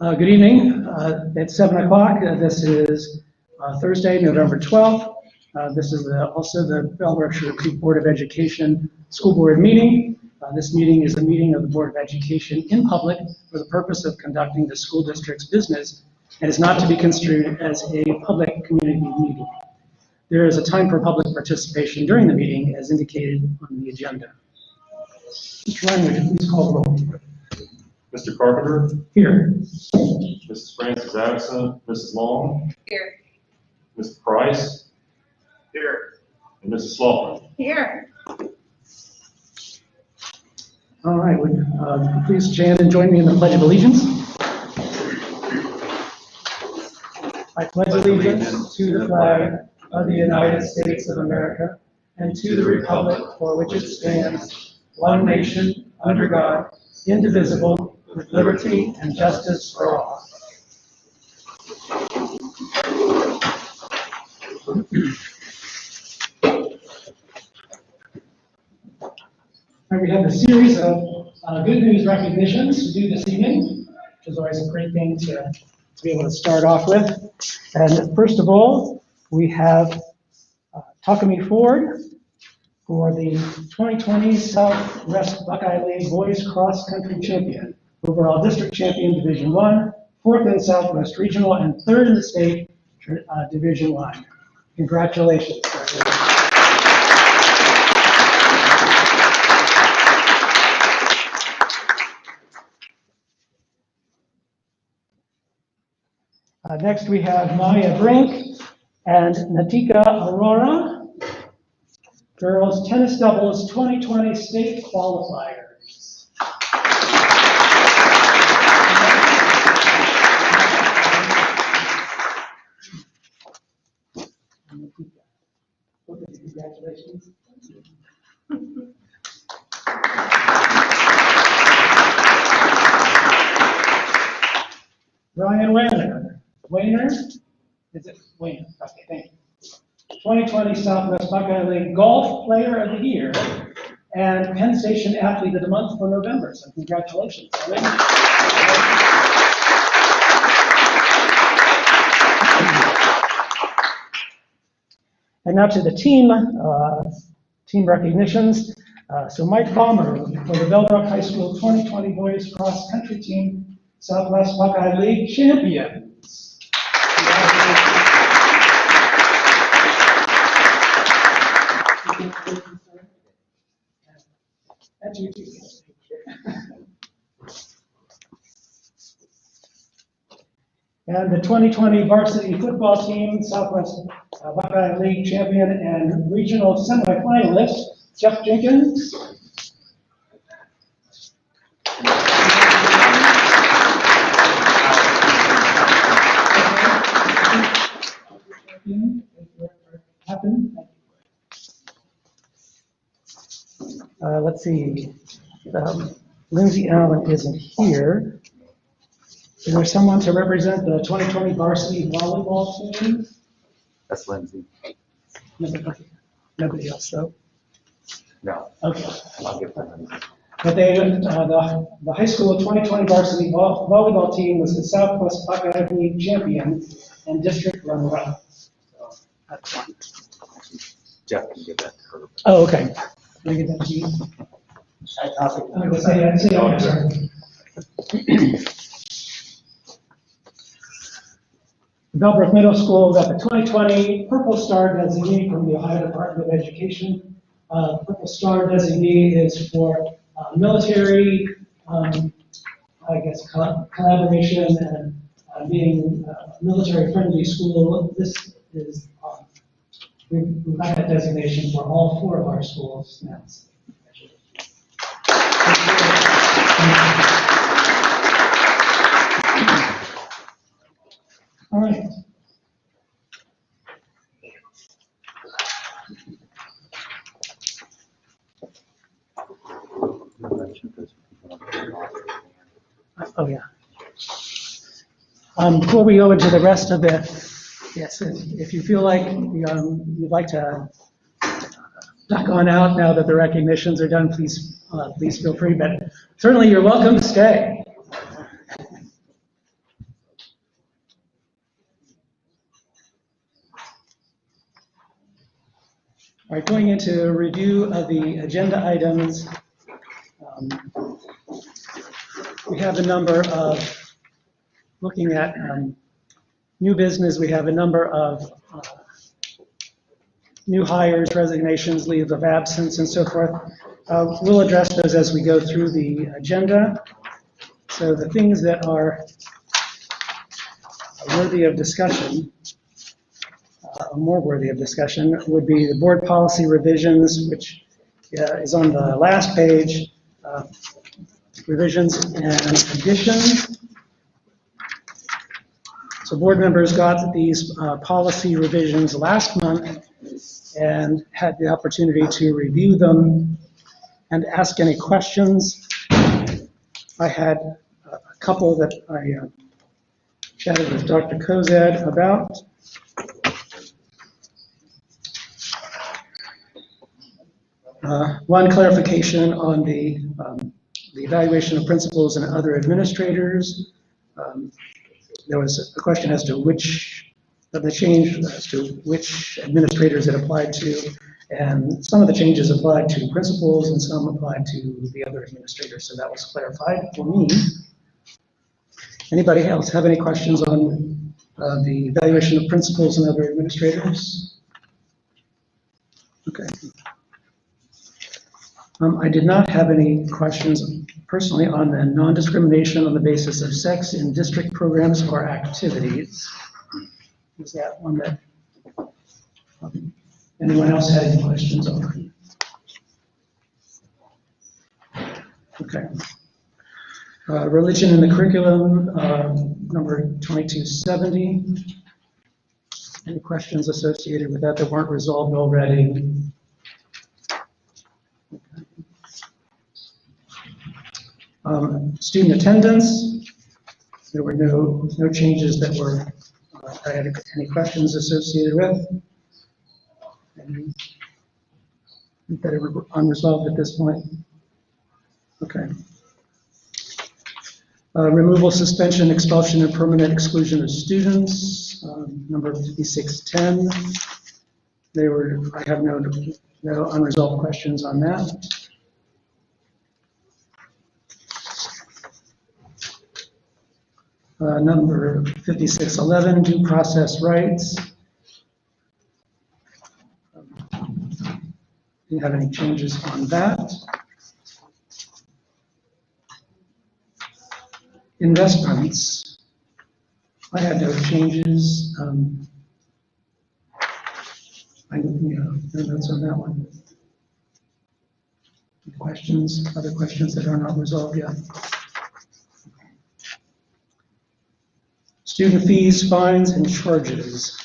Good evening. It's 7 o'clock. This is Thursday, November 12th. This is also the Bellbrook-Sugarcreek Board of Education School Board meeting. This meeting is a meeting of the Board of Education in public for the purpose of conducting the school district's business and is not to be construed as a public community meeting. There is a time for public participation during the meeting as indicated on the agenda. Mr. Ryan, would you please call the roll? Mr. Carpenter? Here. Mrs. Francis absent. Mrs. Long? Here. Mr. Price? Here. And Mrs. Slaughter? Here. All right, would please stand and join me in the Pledge of Allegiance. I pledge allegiance to the flag of the United States of America and to the republic for which it stands, one nation, under God, indivisible, with liberty and justice for all. We have a series of good news recognitions to do this evening, which is always a great thing to be able to start off with. And first of all, we have Takami Ford for the 2020 Southwest Buckeye League Boys Cross Country Champion, overall district champion Division I, 4th in Southwest Regional, and 3rd in the state Division I. Congratulations. Next we have Maya Brink and Natika Aurora, girls tennis doubles 2020 state qualifiers. Congratulations. Brian Wayner, is it Wayner? Okay, thank you. 2020 Southwest Buckeye League Golf Player of the Year and Penn Station Athlete of the Month for November. So congratulations. And now to the team recognitions. So Mike Balmer for the Bellbrook High School 2020 Boys Cross Country Team Southwest Buckeye League champions. That's you too. And the 2020 varsity football team, Southwest Buckeye League champion and regional semifinalist, Jeff Jenkins. Let's see. Lindsay Allen isn't here. Is there someone to represent the 2020 varsity volleyball team? That's Lindsay. Nobody else, though? No. Okay. I'll get that Lindsay. But they, the high school 2020 varsity volleyball team was the Southwest Buckeye League champion and district runner-up. So that's fine. Jeff can give that to her. Oh, okay. Can I get that to you? I'm going to say that, sorry. Bellbrook Middle School got the 2020 Purple Star designee from the Ohio Department of Education. Purple Star designee is for military, I guess, collaboration and being a military-friendly school. This is, we've got that designation for all 4 of our schools now. All right. Oh, yeah. Before we go into the rest of the, yes, if you feel like you'd like to duck on out now that the recognitions are done, please feel free, but certainly you're welcome to stay. All right, going into review of the agenda items, we have a number of, looking at new business, we have a number of new hires, resignations, leaves of absence, and so forth. We'll address those as we go through the agenda. So the things that are worthy of discussion, more worthy of discussion, would be the board policy revisions, which is on the last page, revisions and additions. So board members got these policy revisions last month and had the opportunity to review them and ask any questions. I had a couple that I chatted with Dr. Kozad about. One clarification on the evaluation of principals and other administrators. There was a question as to which of the change as to which administrators it applied to, and some of the changes applied to principals and some applied to the other administrators, so that was clarified for me. Anybody else have any questions on the evaluation of principals and other administrators? Okay. I did not have any questions personally on the non-discrimination on the basis of sex in district programs or activities. Is that one that anyone else had any questions on? Okay. Religion in the curriculum, number 2270. Any questions associated with that weren't resolved already? Student attendance, there were no changes that were I had any questions associated with. Any that are unresolved at this point? Okay. Removal, suspension, expulsion, and permanent exclusion of students, number 5610. I have no unresolved questions on that. Number 5611, due process rights. Do you have any changes on that? Investments, I had no changes. No notes on that one. Questions, other questions that are not resolved yet? Student fees, fines, and charges.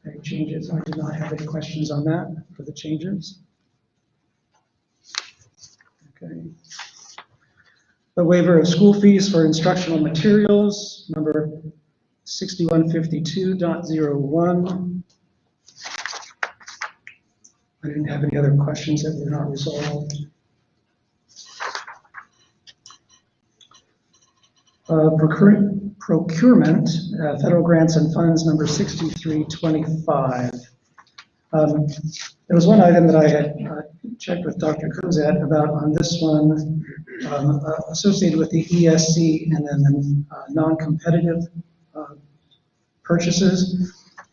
Any changes? I did not have any questions on that for the changes. Okay. The waiver of school fees for instructional materials, number 6152.01. I didn't have any other questions that were not resolved. Procurement, federal grants and funds, number 6325. There was one item that I had checked with Dr. Kozad about on this one, associated with the ESC and then the non-competitive purchases.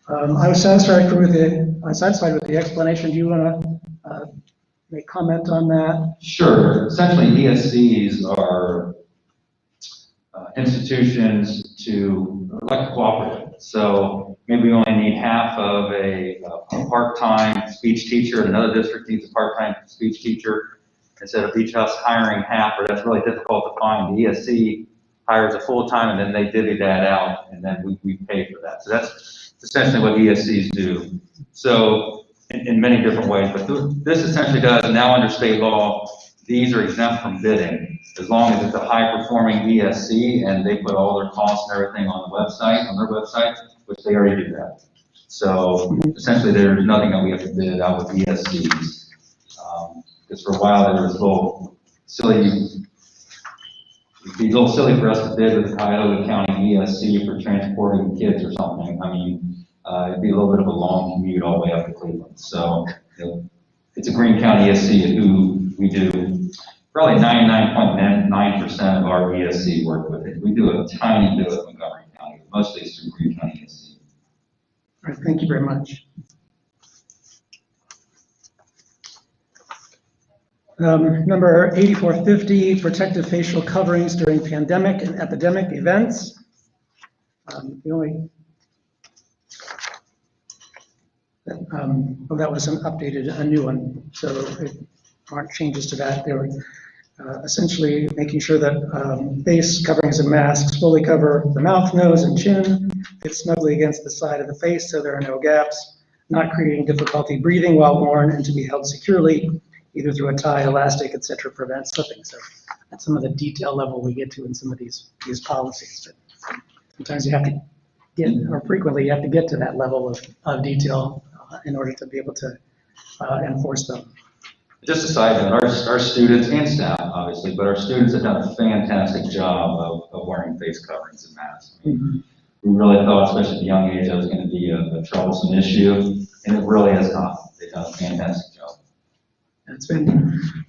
I was satisfied with the explanation. Do you want to make comment on that? Sure. Essentially, ESCs are institutions like a cooperative. So maybe we only need half of a part-time speech teacher, and another district needs a part-time speech teacher. Instead of each of us hiring half, or that's really difficult to find, the ESC hires a full-time and then they divvy that out and then we pay for that. So that's essentially what ESCs do. So in many different ways, but this essentially does, and now under state law, these are exempt from bidding as long as it's a high-performing ESC and they put all their costs and everything on their website, which they already do that. So essentially, there's nothing that we have to bid out with ESCs. Because for a while there was a little silly be a little silly for us to bid with the Cuyahoga County ESC for transporting kids or something. I mean, it'd be a little bit of a long commute all the way up to Cleveland. So, you know, it's a Greene County ESC who we do probably 99.9% of our ESC work with it. We do a tiny bit of Montgomery County, mostly it's through Greene County ESC. All right, thank you very much. Number 8450, protective facial coverings during pandemic and epidemic events. The only, that was an updated, a new one, so there aren't changes to that. They were essentially making sure that face coverings and masks fully cover the mouth, nose, and chin, fit snugly against the side of the face so there are no gaps, not creating difficulty breathing while worn, and to be held securely, either through a tie, elastic, etc., prevent slipping. So that's some of the detail level we get to in some of these policies. But sometimes you have to get, or frequently you have to get to that level of detail in order to be able to enforce them. Just a side note, our students and staff, obviously, but our students have done a fantastic job of wearing face coverings and masks. I mean, we really thought, especially at a young age, that was going to be a troublesome issue, and it really has not. They've done a fantastic job. It's been,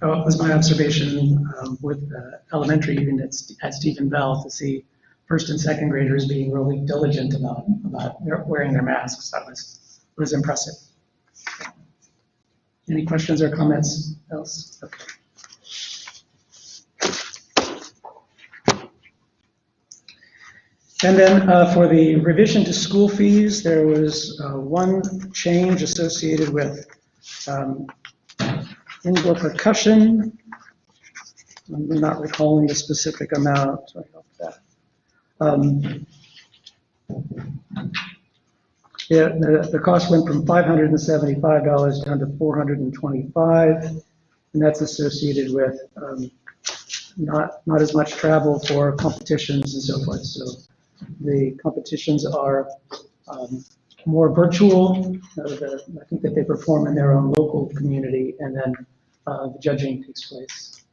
it was my observation with elementary, even at Stephen Bell, to see first and second graders being really diligent about wearing their masks. That was impressive. Any questions or comments else? Okay. And then for the revision to school fees, there was one change associated with indoor percussion. I'm not recalling the specific amount. Sorry about that. Yeah, the cost went from $575 down to $425, and that's associated with not as much travel for competitions and so forth. So the competitions are more virtual. I think that they perform in their own local community, and then the judging takes place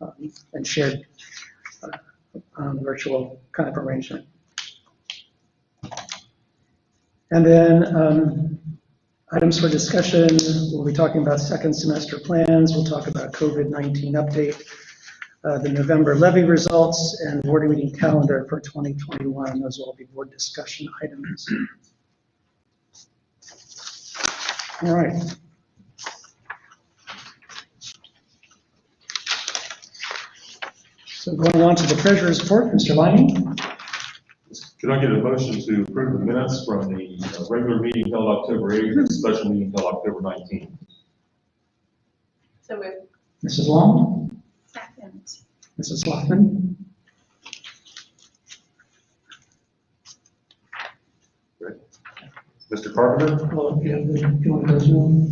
and shared virtual kind of arrangement. And then items for discussion, we'll be talking about second semester plans, we'll talk about COVID-19 update, the November levy results, and board meeting calendar for 2021. Those will all be board discussion items. All right. So going on to the treasurer's report, Mr. Liney. Can I get a motion to approve the minutes from the regular meeting held October 8th and the special meeting held October 19th? So moved. Mrs. Long, Second. Mrs. Sloughman. Great. Mr. Carpenter? Oh, yeah, do you want to go through?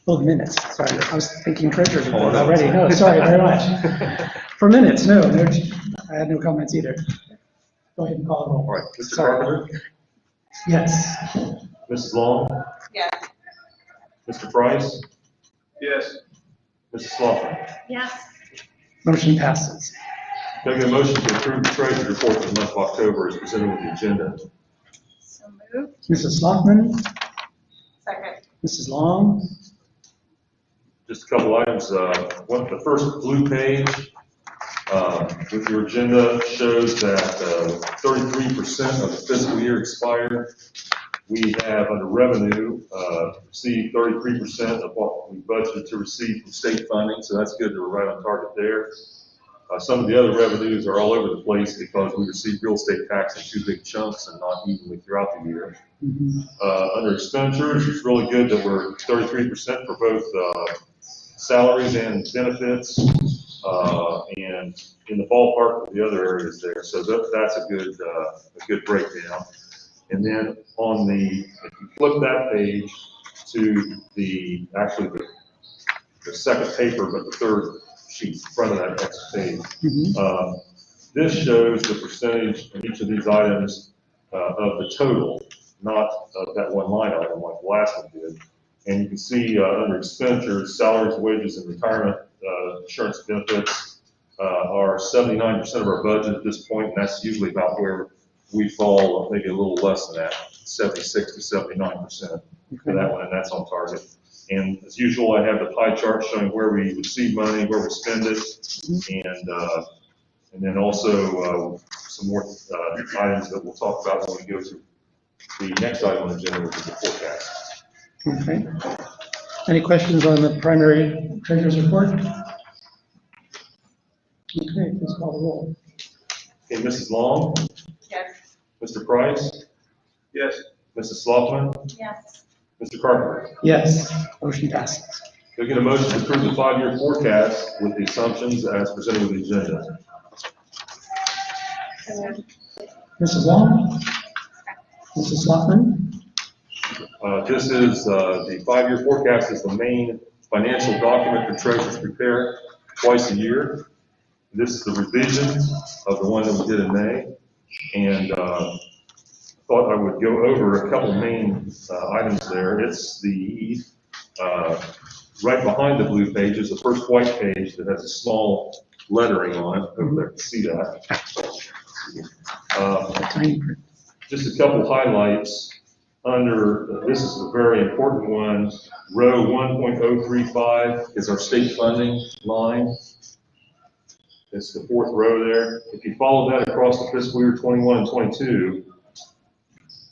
Oh, the minutes, sorry, I was thinking treasurer's report already. No, sorry very much. For minutes, no, I had no comments either. Go ahead and call the roll. All right, Mr. Sorry. Carpenter? Yes. Mrs. Long? Yes. Mr. Price? Yes. Mrs. Sloughman? Yes. Motion passes. Can I get a motion to approve the treasurer's report for the month of October as presented with the agenda? So moved. Mrs. Sloughman, Second. Mrs. Long. Just a couple items. The first blue page with your agenda shows that 33% of the fiscal year expired. We have under revenue received 33% of what we budgeted to receive from state funding, so that's good that we're right on target there. Some of the other revenues are all over the place because we receive real estate tax in two big chunks and not evenly throughout the year. Under expenditures, it's really good that we're 33% for both salaries and benefits, and in the ballpark with the other areas there. So that's a good breakdown. And then on if you flip that page to the second paper, but the third sheet in front of that next page, this shows the percentage in each of these items of the total, not of that one line item like the last one did. And you can see under expenditures, salaries, wages, and retirement, insurance benefits, are 79% of our budget at this point, and that's usually about where we fall, maybe a little less than that, 76 to 79% for that one, and that's on target. And as usual, I have the pie chart showing where we receive money, where we spend it, and then also some more items that we'll talk about when we go to the next item on the agenda, which is the forecast. Okay. Any questions on the primary treasurer's report? Okay, please call the roll. Okay, Mrs. Long, Yes. Mr. Price, Yes. Mrs. Sloughman, Yes. Mr. Carpenter. Yes, motion passes. Can I get a motion to approve the 5-year forecast with the assumptions as presented with the agenda? So moved. Mrs. Long? Mrs. Sloughman? This is, the 5-year forecast is the main financial document the treasurers prepare twice a year. This is the revision of the one that we did in May. And thought I would go over a couple main items there. It's the, right behind the blue page is the first white page that has a small lettering on it. Over there, see that. Tiny print. Just a couple highlights under, this is a very important one, row 1.035 is our state funding line. It's the 4th row there. If you follow that across the fiscal year 21 and 22,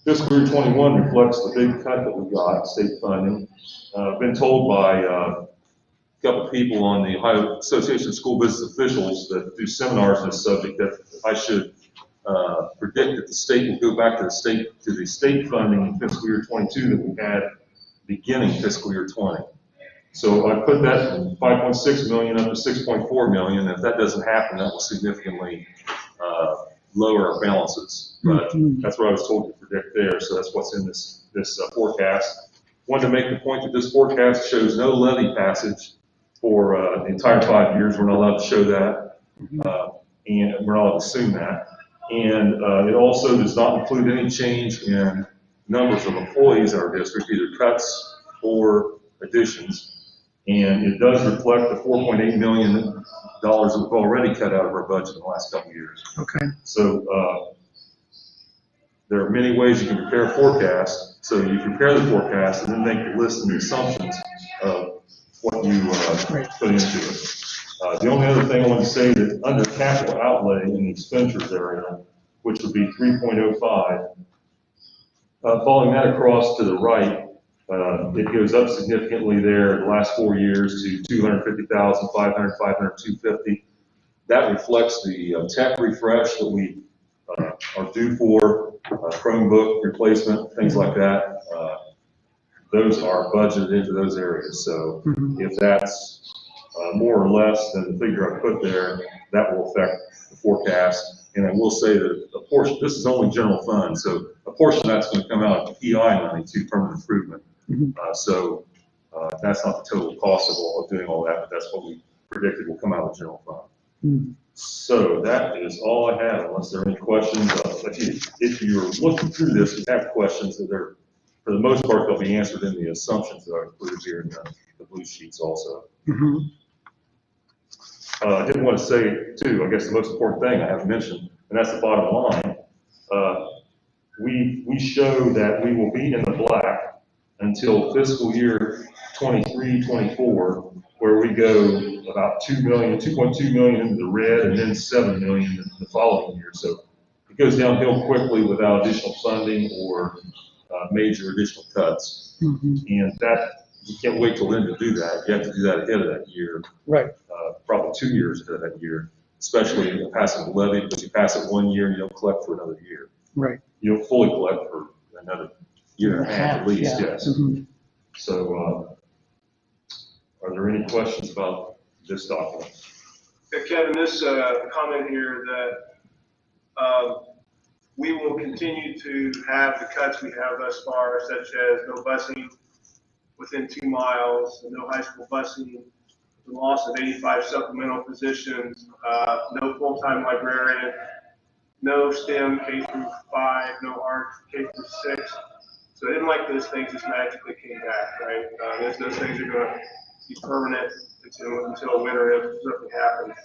fiscal year 21 reflects the big cut that we got, state funding. I've been told by a couple people on the Ohio Association of School Business Officials that do seminars on this subject that I should predict that the state will go back to the state funding in fiscal year 22 that we had beginning fiscal year 20. So I put that from 5.6 million up to 6.4 million. If that doesn't happen, that will significantly lower our balances. But that's what I was told to predict there. So that's what's in this forecast. Wanted to make the point that this forecast shows no levy passage for the entire 5 years. We're not allowed to show that, and we're not allowed to assume that. And it also does not include any change in numbers of employees in our district, either cuts or additions. And it does reflect the $4.8 million that we've already cut out of our budget in the last couple of years. Okay. So there are many ways you can prepare a forecast. So you prepare the forecast and then make the list and the assumptions of what you put into it. The only other thing I want to say that under capital outlay in the expenditures area, which would be 3.05, following that across to the right, it goes up significantly there the last 4 years to 250,000, 500, 500, 250. That reflects the tech refresh that we are due for, Chromebook replacement, things like that. Those are budgeted into those areas. So if that's more or less than the figure I put there, that will affect the forecast. And I will say that a portion, this is only general fund, so a portion of that's going to come out of PI money to permanent improvement. So that's not the total cost of doing all that, but that's what we predicted will come out of the general fund. So that is all I have, unless there are any questions. If you're looking through this, you have questions that are, for the most part, they'll be answered in the assumptions that I included here in the blue sheets also. I did want to say, too, I guess the most important thing I haven't mentioned, and that's the bottom line. We show that we will be in the black until fiscal year 23, 24, where we go about 2.2 million into the red, and then 7 million the following year. So it goes downhill quickly without additional funding or major additional cuts. And that, you can't wait till then to do that. You have to do that ahead of that year. Right. Probably 2 years ahead of that year, especially passing the levy, because you pass it 1 year and you don't collect for another year. Right. You don't fully collect for another year and a half at least, yes. So are there any questions about this document? Kevin, this comment here that we will continue to have the cuts we have thus far, such as no busing within 2 miles, no high school busing, the loss of 85 supplemental positions, no full-time librarian, no STEM K through 5, no art K through 6. So it isn't like those things just magically came back, right? Those things are going to be permanent until winter if something happens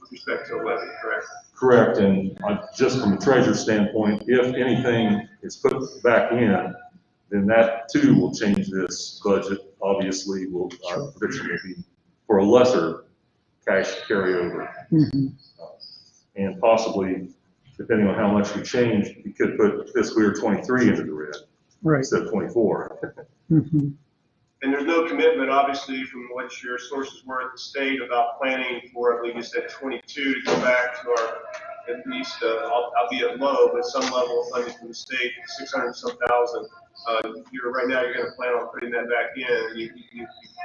with respect to levy, correct? Correct, and just from a treasurer standpoint, if anything is put back in, then that too will change this budget. Obviously, our prediction will be for a lesser cash carryover. And possibly, depending on how much we change, we could put fiscal year 23 into the red instead of 24. And there's no commitment, obviously, from what your sources were at the state about planning for, I believe you said 22, to go back to our, at least, albeit low, but some level of funding from the state, 600 and some thousand. Right now, you're going to plan on putting that back in. You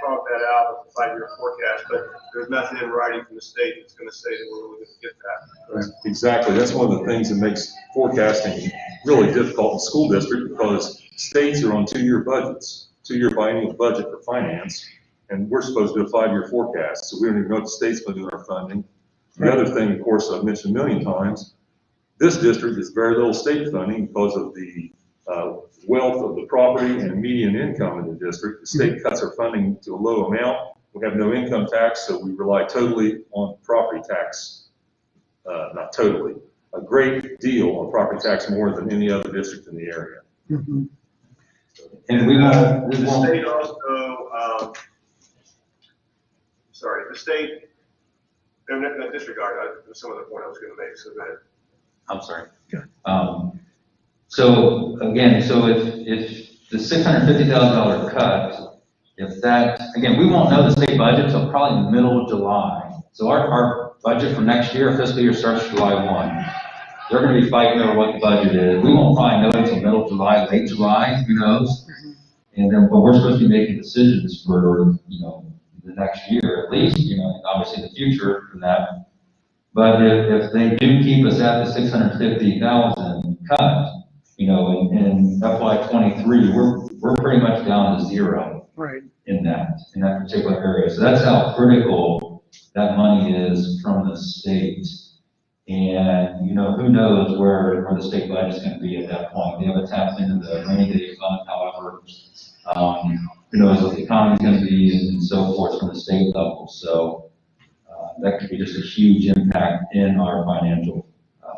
carved that out with the 5-year forecast, but there's nothing in writing from the state that's going to say that we're really going to get that. Correct? Exactly. That's one of the things that makes forecasting really difficult in school district, because states are on 2-year budgets, 2-year biennial budget for finance, and we're supposed to do a 5-year forecast, so we don't even know what the state's going to do in our funding. The other thing, of course, I've mentioned a million times, this district is very little state funding because of the wealth of the property and median income in the district. The state cuts our funding to a low amount. We have no income tax, so we rely totally on property tax. Not totally, a great deal on property tax, more than any other district in the area. And we won't, The state also, the state, no, disregard some of the point I was going to make, so go ahead. I'm sorry. So again, so if the $650,000 cut, if that, again, we won't know the state budget until probably the middle of July. So our budget for next year, fiscal year starts July 1. They're going to be fighting over what the budget is. We won't probably know until middle of July, late July, who knows? And then, but we're supposed to be making decisions for, the next year at least, obviously the future for that. But if they do keep us at the 650,000 cut, in FY 23, we're pretty much down to zero. Right. In that particular area. So that's how critical that money is from the state. And, who knows where the state budget's going to be at that point. They haven't tapped into the rainy day fund, however. Who knows what the economy's going to be and so forth from the state level. So that could be just a huge impact in our financial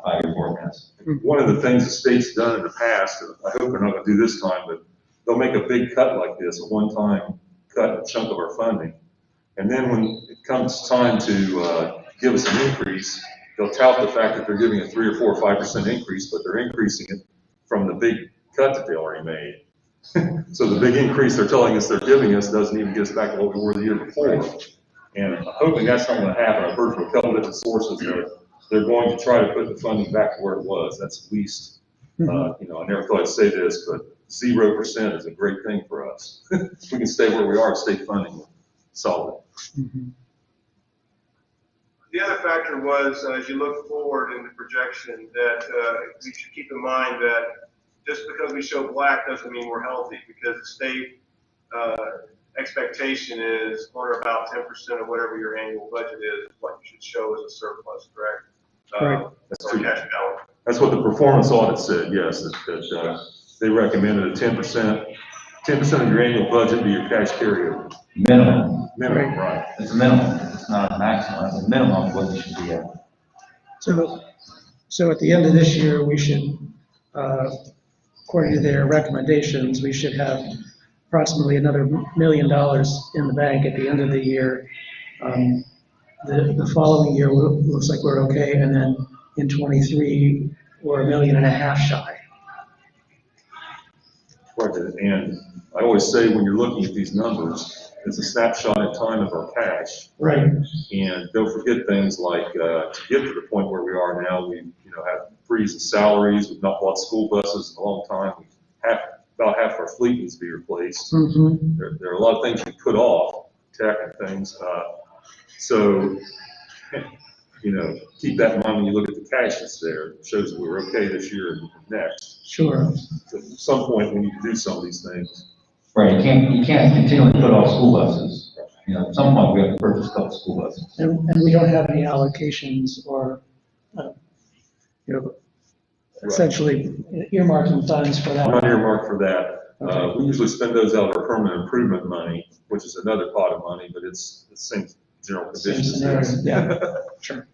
5-year forecast. One of the things the state's done in the past, and I hope they're not going to do this time, but they'll make a big cut like this, a one-time cut, a chunk of our funding. And then when it comes time to give us an increase, they'll tout the fact that they're giving a 3 or 4 or 5% increase, but they're increasing it from the big cut that they already made. So the big increase they're telling us they're giving us doesn't even get us back to what we were the year before. And I'm hoping that's not going to happen. I've heard from a couple of different sources that they're going to try to put the funding back to where it was. That's at least, I never thought I'd say this, but 0% is a great thing for us. We can stay where we are, state funding solid. The other factor was, as you look forward in the projection, that we should keep in mind that just because we show black doesn't mean we're healthy, because the state expectation is or about 10% of whatever your annual budget is what you should show as a surplus, correct? Right. That's our cash balance. That's what the performance audit said, yes, that they recommended a 10% of your annual budget be your cash carryover. Minimum. Minimum, right. It's a minimum. It's not a maximum. It's a minimum of what you should be at. So at the end of this year, we should, according to their recommendations, we should have approximately another $1 million in the bank at the end of the year. The following year looks like we're okay, and then in 23 we're $1.5 million shy. Right, and I always say when you're looking at these numbers, it's a snapshot in time of our cash. Right. And don't forget things like to get to the point where we are now, we have freeze of salaries. We've not bought school buses in a long time. About half our fleet needs to be replaced. There are a lot of things we put off, tech and things. So, keep that in mind when you look at the cash that's there. It shows that we're okay this year and next. Sure. At some point, we need to do some of these things. Right, you can't continually put off school buses. At some point we have to purchase a couple school buses. And we don't have any allocations or, essentially earmarking funds for that. I'm not earmarked for that. Okay. We usually spend those out of our permanent improvement money, which is another pot of money, but it's the same general Same conditions. scenario, yeah, sure.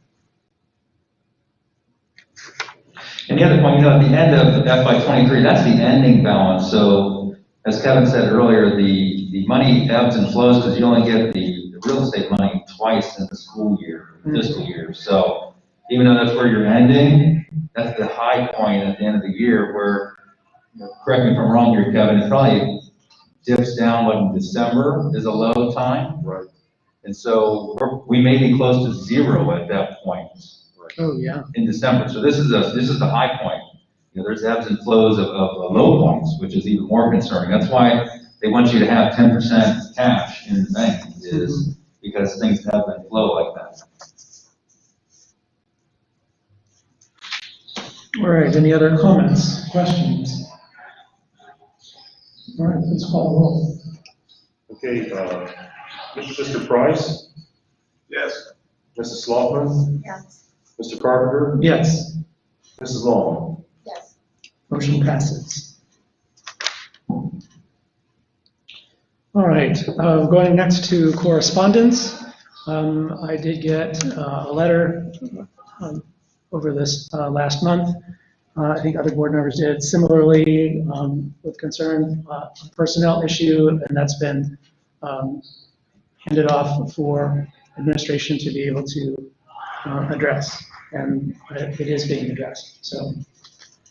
And the other point, at the end of FY '23, that's the ending balance. So as Kevin said earlier, the money ebbs and flows because you only get the real estate money twice in the school year, fiscal year. So even though that's where you're ending, that's the high point at the end of the year where, correct me if I'm wrong here, Kevin, it probably dips down in December is a low time. Right. And so we may be close to zero at that point. Oh, yeah. In December. So this is the high point. There's ebbs and flows of low points, which is even more concerning. That's why they want you to have 10% cash in the bank, is because things ebb and flow like that. All right, any other comments, questions? All right, please call the roll. Okay, Mr. Price, Yes. Mrs. Sloughman, Yes. Mr. Carpenter, Yes, Mrs. Long. Yes. motion passes. All right, going next to correspondence. I did get a letter over this last month. I think other board members did similarly with concern, personnel issue, and that's been handed off for administration to be able to address, and it is being addressed. So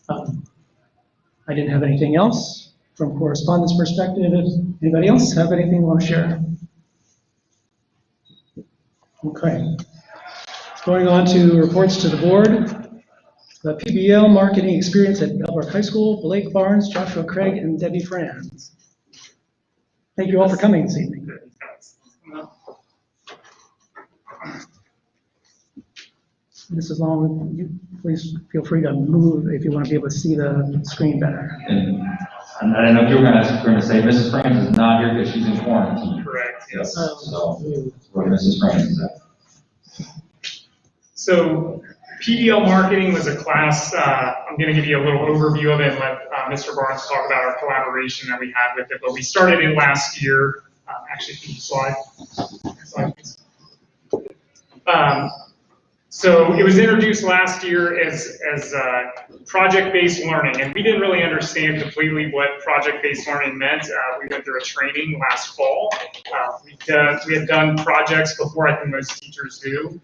I didn't have anything else from correspondence perspective. Anybody else have anything you want to share? Okay. Going on to reports to the board. The PBL marketing experience at Bellbrook High School, Blake Barnes, Joshua Craig, and Debbie Franz. Thank you all for coming this evening. Mrs. Long, you please feel free to move if you want to be able to see the screen better. And I don't know if you were going to say Mrs. Franz is not here because she's in quarantine. Correct, Yes. yes. So where Mrs. Franz is at. So PBL marketing was a class, I'm going to give you a little overview of it and let Mr. Barnes talk about our collaboration that we had with it. But we started it last year. Actually, can you slide? Please. So it was introduced last year as project-based learning, and we didn't really understand completely what project-based learning meant. We went through a training last fall. We had done projects before, I think most teachers do,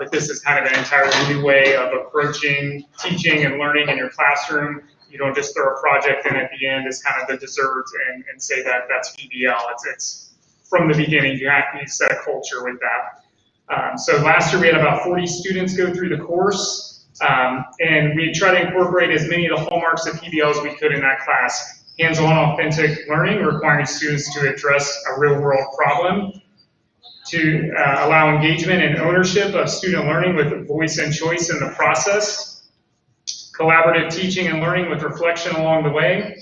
but this is kind of an entirely new way of approaching teaching and learning in your classroom. You don't just throw a project in at the end as kind of the dessert and say that that's PBL. It's from the beginning, you set a culture with that. So last year we had about 40 students go through the course, and we tried to incorporate as many of the hallmarks of PBL as we could in that class. Hands-on authentic learning, requiring students to address a real-world problem, to allow engagement and ownership of student learning with voice and choice in the process, collaborative teaching and learning with reflection along the way.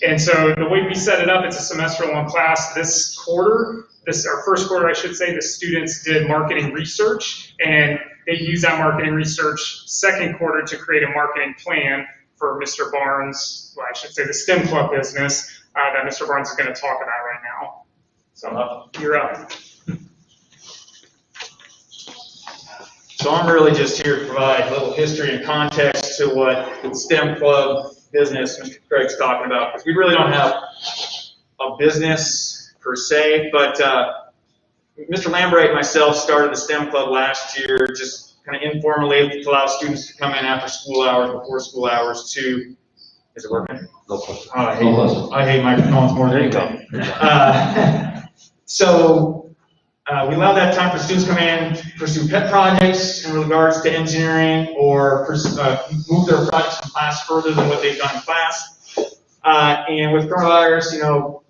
And so the way we set it up, it's a semester-long class. This quarter, our first quarter, I should say, the students did marketing research, and they used that marketing research second quarter to create a marketing plan for Mr. Barnes, well, I should say the STEM Club business that Mr. Barnes is going to talk about right now. So you're up. So I'm really just here to provide a little history and context to what the STEM Club business Mr. Craig's talking about, because we really don't have a business per se, but Mr. Lambright and myself started the STEM Club last year, just kind of informally to allow students to come in after school hours, before school hours to, is it working? I hate microphones more than anything. So we allow that time for students to come in, pursue pet projects in regards to engineering, or move their projects in class further than what they've done in class. And with coronavirus,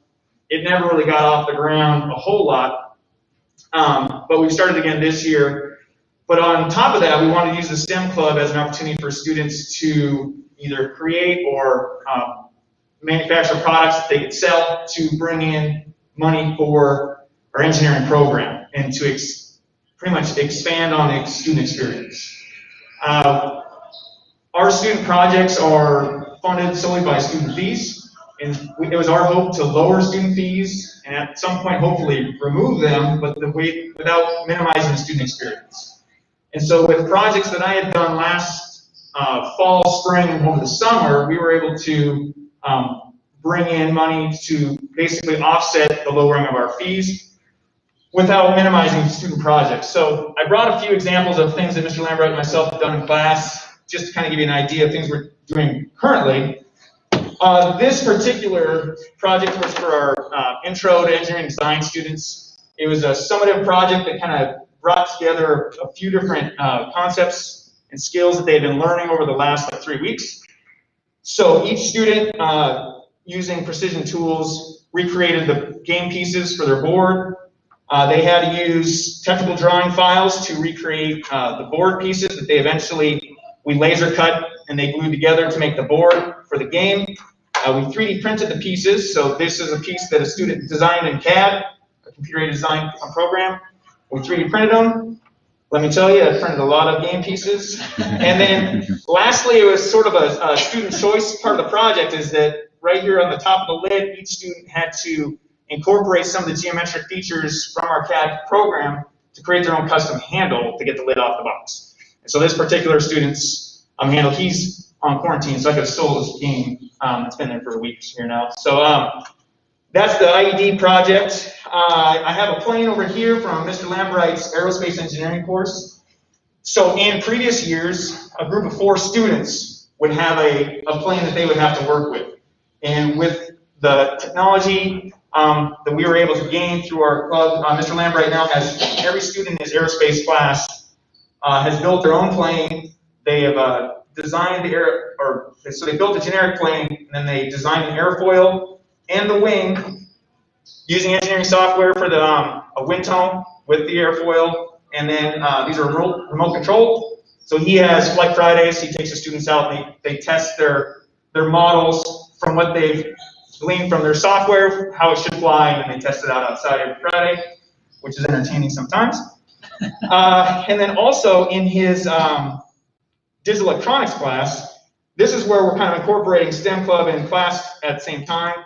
it never really got off the ground a whole lot, but we've started again this year. But on top of that, we want to use the STEM Club as an opportunity for students to either create or manufacture products that they can sell to bring in money for our engineering program and to pretty much expand on the student experience. Our student projects are funded solely by student fees. And it was our hope to lower student fees and at some point hopefully remove them, but without minimizing the student experience. And so with projects that I had done last fall, spring, and over the summer, we were able to bring in money to basically offset the lowering of our fees without minimizing student projects. So I brought a few examples of things that Mr. Lambright and myself have done in class, just to kind of give you an idea of things we're doing currently. This particular project was for our intro to engineering design students. It was a summative project that kind of brought together a few different concepts and skills that they had been learning over the last 3 weeks. So each student, using precision tools, recreated the game pieces for their board. They had to use technical drawing files to recreate the board pieces that we laser cut and they glued together to make the board for the game. We 3D printed the pieces, so this is a piece that a student designed in CAD, a computer-aided design program. We 3D printed them. Let me tell you, I printed a lot of game pieces. And then lastly, it was sort of a student choice part of the project is that right here on the top of the lid, each student had to incorporate some of the geometric features from our CAD program to create their own custom handle to get the lid off the box. And so this particular student's handle, he's on quarantine, so I could have stole his game. It's been there for a week here now. So that's the IED project. I have a plane over here from Mr. Lambright's aerospace engineering course. So in previous years, a group of 4 students would have a plane that they would have to work with. And with the technology that we were able to gain through our club, Mr. Lambright now has every student in his aerospace class has built their own plane. They have designed so they built a generic plane, and then they designed an airfoil and the wing using engineering software for a wind tunnel with the airfoil, and then these are remote controlled. So he has Flight Fridays. He takes the students out and they test their models from what they've gleaned from their software, how it should fly, and then they test it out outside every Friday, which is entertaining sometimes. And then also in his digital electronics class, this is where we're kind of incorporating STEM club and class at the same time.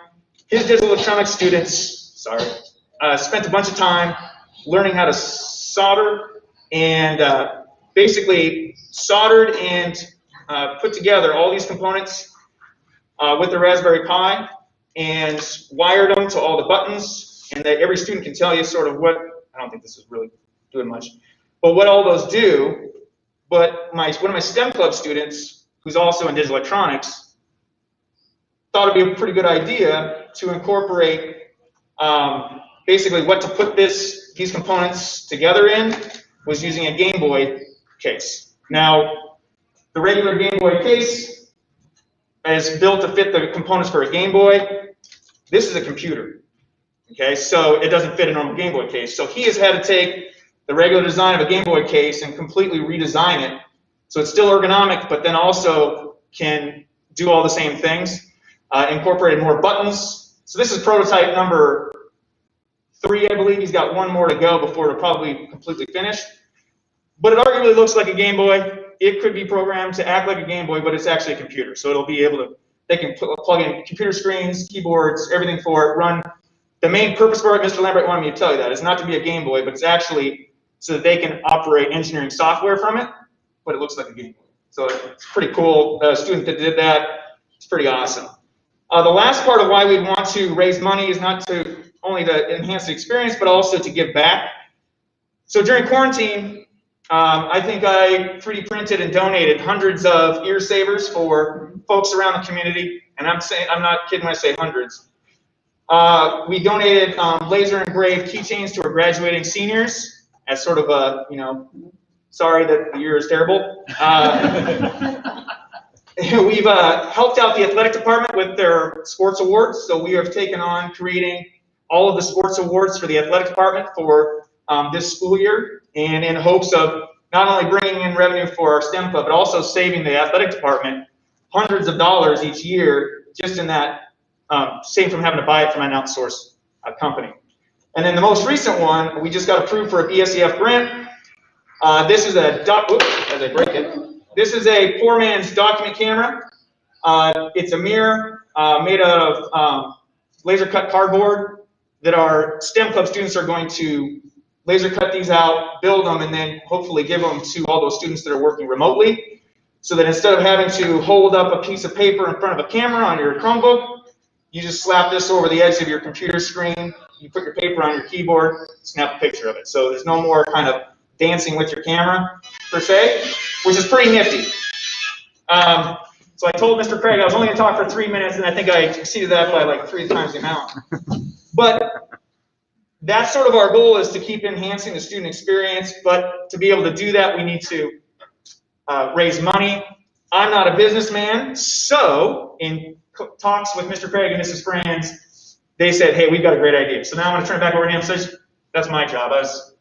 His digital electronics students, spent a bunch of time learning how to solder and basically soldered and put together all these components with the Raspberry Pi and wired them to all the buttons, and that every student can tell you sort of what, I don't think this is really doing much, but what all those do. But one of my STEM club students, who's also in digital electronics, thought it'd be a pretty good idea to incorporate basically what to put these components together in was using a Game Boy case. Now, the regular Game Boy case is built to fit the components for a Game Boy. This is a computer, okay? So it doesn't fit a normal Game Boy case. So he has had to take the regular design of a Game Boy case and completely redesign it so it's still ergonomic, but then also can do all the same things. Incorporated more buttons. So this is prototype number 3, I believe. He's got 1 more to go before it'll probably completely finish. But it arguably looks like a Game Boy. It could be programmed to act like a Game Boy, but it's actually a computer. So it'll be able to, they can plug in computer screens, keyboards, everything for it, run. The main purpose for it, Mr. Lambert wanted me to tell you that, is not to be a Game Boy, but it's actually so that they can operate engineering software from it, but it looks like a Game Boy. So it's pretty cool. The student that did that, it's pretty awesome. The last part of why we want to raise money is not to only to enhance the experience, but also to give back. So during quarantine, I think I 3D printed and donated hundreds of ear savers for folks around the community, and I'm not kidding when I say hundreds. We donated laser engraved keychains to our graduating seniors as sort of a, sorry that the year is terrible. We've helped out the athletic department with their sports awards. So we have taken on creating all of the sports awards for the athletic department for this school year, and in hopes of not only bringing in revenue for our STEM club, but also saving the athletic department hundreds of dollars each year just in that, saved from having to buy it from an outsourced company. And then the most recent one, we just got approved for a BSEF grant. This is a as I break it. This is a 4-man's document camera. It's a mirror made out of laser cut cardboard that our STEM club students are going to laser cut these out, build them, and then hopefully give them to all those students that are working remotely. so that instead of having to hold up a piece of paper in front of a camera on your Chromebook, you just slap this over the edge of your computer screen, you put your paper on your keyboard, snap a picture of it. So there's no more kind of dancing with your camera, per se, which is pretty nifty. So I told Mr. Craig I was only going to talk for 3 minutes, and I think I exceeded that by like 3 times the amount. But that's sort of our goal, is to keep enhancing the student experience. But to be able to do that, we need to raise money. I'm not a businessman, so in talks with Mr. Craig and Mrs. Franz, they said, hey, we've got a great idea. So now I'm going to turn it back over to him. So that's my job. Is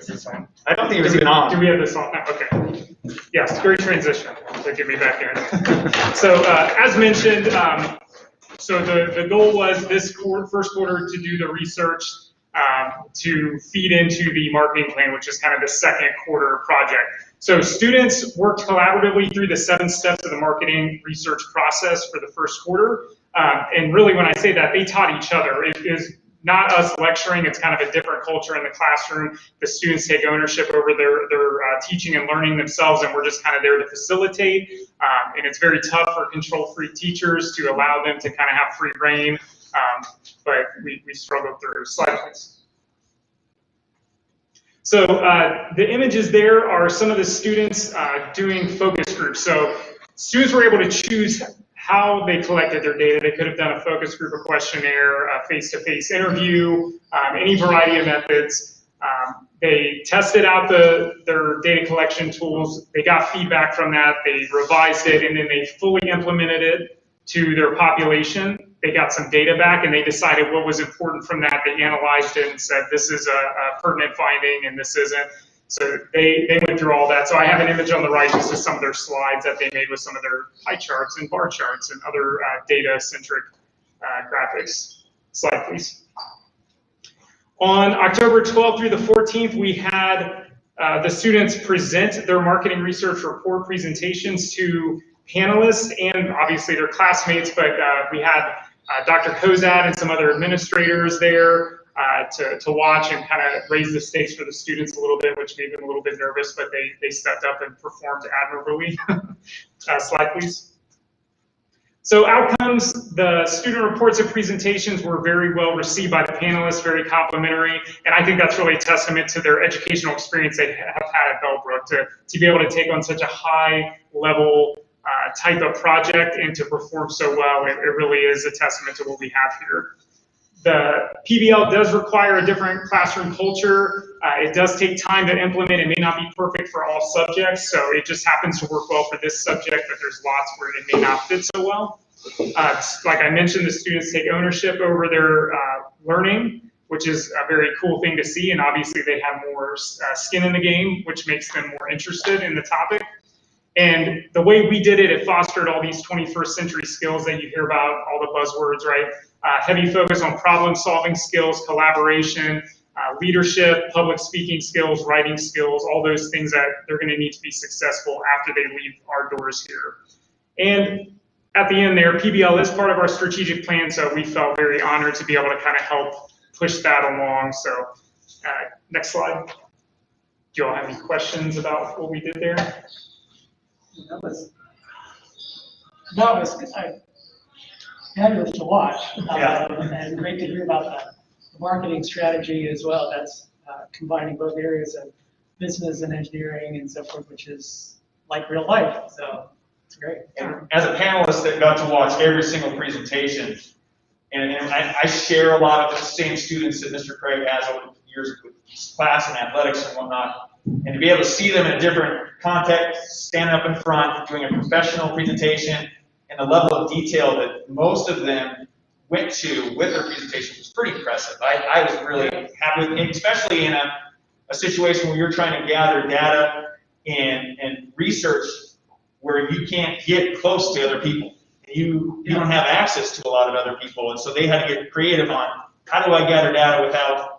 this on? I don't think it was even on. Do we have this on now? Okay. Yes, great transition to get me back in. So as mentioned, so the goal was this first quarter to do the research to feed into the marketing plan, which is kind of the second quarter project. So students worked collaboratively through the 7 steps of the marketing research process for the first quarter. And really, when I say that, they taught each other. It is not us lecturing, it's kind of a different culture in the classroom. The students take ownership over their teaching and learning themselves, and we're just kind of there to facilitate. And it's very tough for control-freak teachers to allow them to kind of have free reign, but we struggled through. Slide, please. So the images there are some of the students doing focus groups. So students were able to choose how they collected their data. They could have done a focus group, a questionnaire, a face-to-face interview, any variety of methods. They tested out their data collection tools. They got feedback from that. They revised it, and then they fully implemented it to their population. They got some data back, and they decided what was important from that. They analyzed it and said, this is a pertinent finding, and this isn't. So they went through all that. So I have an image on the right. This is some of their slides that they made with some of their pie charts and bar charts and other data-centric graphics. Slide, please. On October 12th through the 14th, we had the students present their marketing research report presentations to panelists and obviously their classmates, but we had Dr. Kozad and some other administrators there to watch and kind of raise the stakes for the students a little bit, which made them a little bit nervous, but they stepped up and performed admirably. Slide, please. So outcomes, the student reports and presentations were very well received by the panelists, very complimentary, and I think that's really a testament to their educational experience they have had at Bellbrook to be able to take on such a high level type of project and to perform so well. It really is a testament to what we have here. The PBL does require a different classroom culture. It does take time to implement. It may not be perfect for all subjects, so it just happens to work well for this subject, but there's lots where it may not fit so well. Like I mentioned, the students take ownership over their learning, which is a very cool thing to see, and obviously they have more skin in the game, which makes them more interested in the topic. And the way we did it, it fostered all these 21st century skills that you hear about, all the buzzwords, right? Heavy focus on problem-solving skills, collaboration, leadership, public speaking skills, writing skills, all those things that they're going to need to be successful after they leave our doors here. And at the end there, PBL is part of our strategic plan, so we felt very honored to be able to kind of help push that along. So next slide. Do you all have any questions about what we did there? That was fabulous to watch, and great to hear about the marketing strategy as well. That's combining both areas of business and engineering and so forth, which is like real life. So it's great. And as a panelist that got to watch every single presentation, and I share a lot of the same students that Mr. Craig has over the years with his class and athletics and whatnot, and to be able to see them in a different context, standing up in front, doing a professional presentation, and the level of detail that most of them went to with their presentation was pretty impressive. I was really happy with it, especially in a situation where you're trying to gather data and research where you can't get close to other people. You don't have access to a lot of other people, and so they had to get creative on how do I gather data without,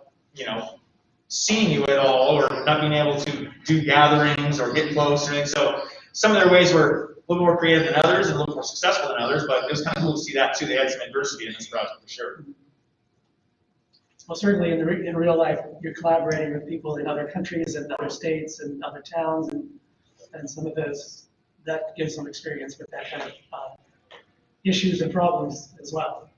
seeing you at all, or not being able to do gatherings or get close or anything. So some of their ways were a little more creative than others and a little more successful than others, but it was kind of cool to see that too. They had some adversity in this project for sure. Well, certainly in real life, you're collaborating with people in other countries and other states and other towns, and some of those that gives some experience with that kind of issues and problems as well.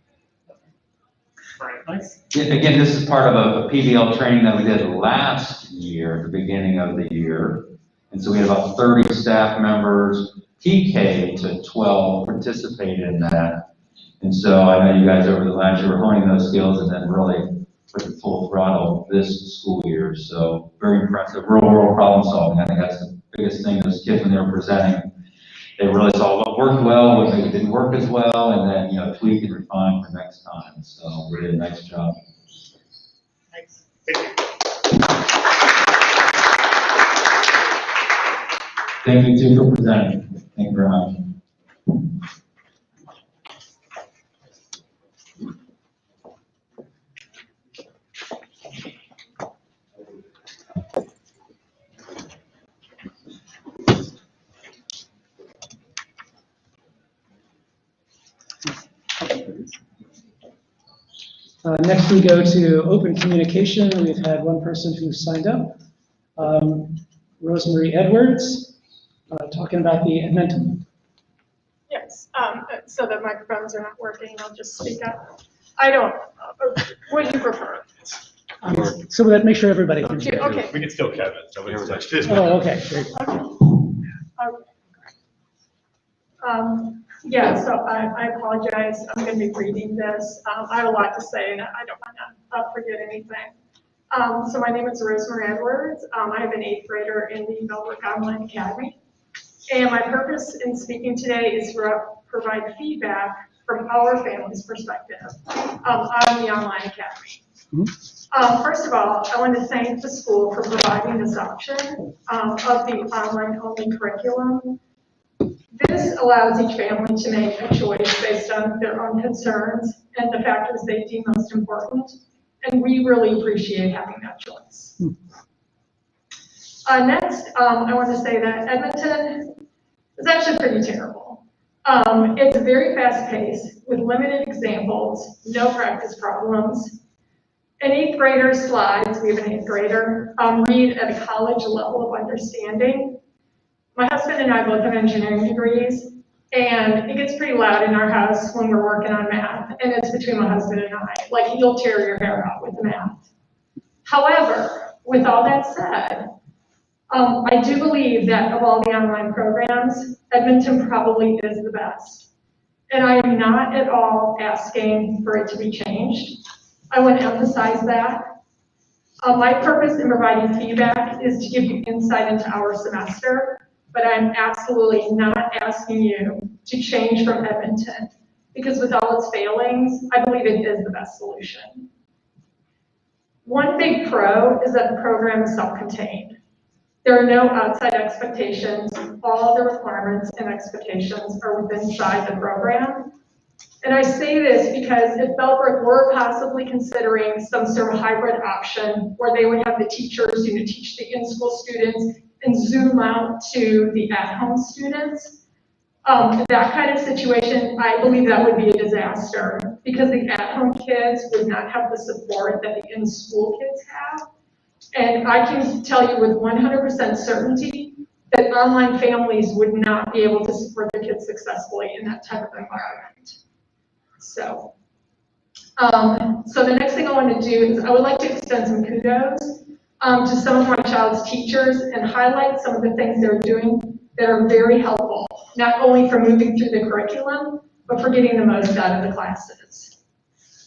Right. Nice. Again, this is part of a PBL training that we did last year, at the beginning of the year. And so we had about 30 staff members, PK to 12 participated in that. And so I know you guys over the last year were honing those skills and then really putting full throttle this school year. So very impressive. Real world problem solving. I think that's the biggest thing. Those kids, when they were presenting, they really saw what worked well, what maybe didn't work as well, and then, you know, tweak and refine for next time. So we did a nice job. Thanks. Thank you too for presenting. Thank you very much. Next, we go to open communication. We've had one person who signed up, Rosemary Edwards, talking about the Edmentum. Yes, so the microphones are not working, I'll just speak up. I don't, what do you prefer? So that make sure everybody can hear. Okay. We can still Kevin, nobody's touched it. Oh, okay. Very good. Yeah, so I apologize, I'm gonna be reading this. I have a lot to say and I don't wanna forget anything. So my name is Rosemary Edwards. I have an 8th grader in the Bellbrook Online Academy. And my purpose in speaking today is to provide feedback from our family's perspective on the Online Academy. First of all, I want to thank the school for providing this option of the online-only curriculum. This allows each family to make a choice based on their own concerns and the factors they deem most important, and we really appreciate having that choice. Next, I want to say that Edmonton is actually pretty terrible. It's very fast-paced with limited examples, no practice problems. An 8th grader's slides, we have an 8th grader, read at a college level of understanding. My husband and I both have engineering degrees, and it gets pretty loud in our house when we're working on math, and it's between my husband and I. Like, he'll tear your hair out with the math. However, with all that said, I do believe that of all the online programs, Edmonton probably is the best. And I am not at all asking for it to be changed. I want to emphasize that. My purpose in providing feedback is to give you insight into our semester, but I'm absolutely not asking you to change from Edmonton, because with all its failings, I believe it is the best solution. One big pro is that the program is self-contained. There are no outside expectations. All the requirements and expectations are within inside the program. And I say this because if Bellbrook were possibly considering some sort of hybrid option where they would have the teachers, teach the in-school students and zoom out to the at-home students, that kind of situation, I believe that would be a disaster because the at-home kids would not have the support that the in-school kids have. And I can tell you with 100% certainty that online families would not be able to support their kids successfully in that type of environment. So the next thing I want to do is I would like to extend some kudos to some of my child's teachers and highlight some of the things they're doing that are very helpful, not only for moving through the curriculum, but for getting the most out of the classes.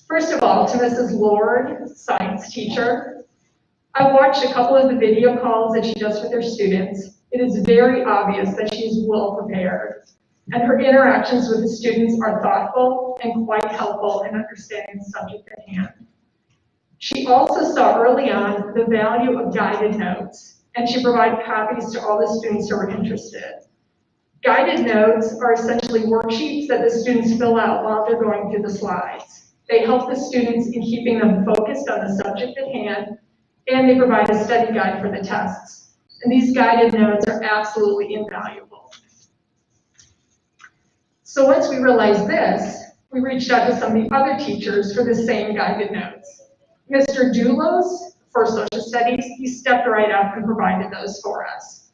First of all, to Mrs. Lord, science teacher, I watched a couple of the video calls that she does with her students. It is very obvious that she's well prepared, and her interactions with the students are thoughtful and quite helpful in understanding the subject at hand. She also saw early on the value of guided notes, and she provided copies to all the students who were interested. Guided notes are essentially worksheets that the students fill out while they're going through the slides. They help the students in keeping them focused on the subject at hand, and they provide a study guide for the tests. And these guided notes are absolutely invaluable. So once we realized this, we reached out to some of the other teachers for the same guided notes. Mr. Doulos, for social studies, he stepped right up and provided those for us.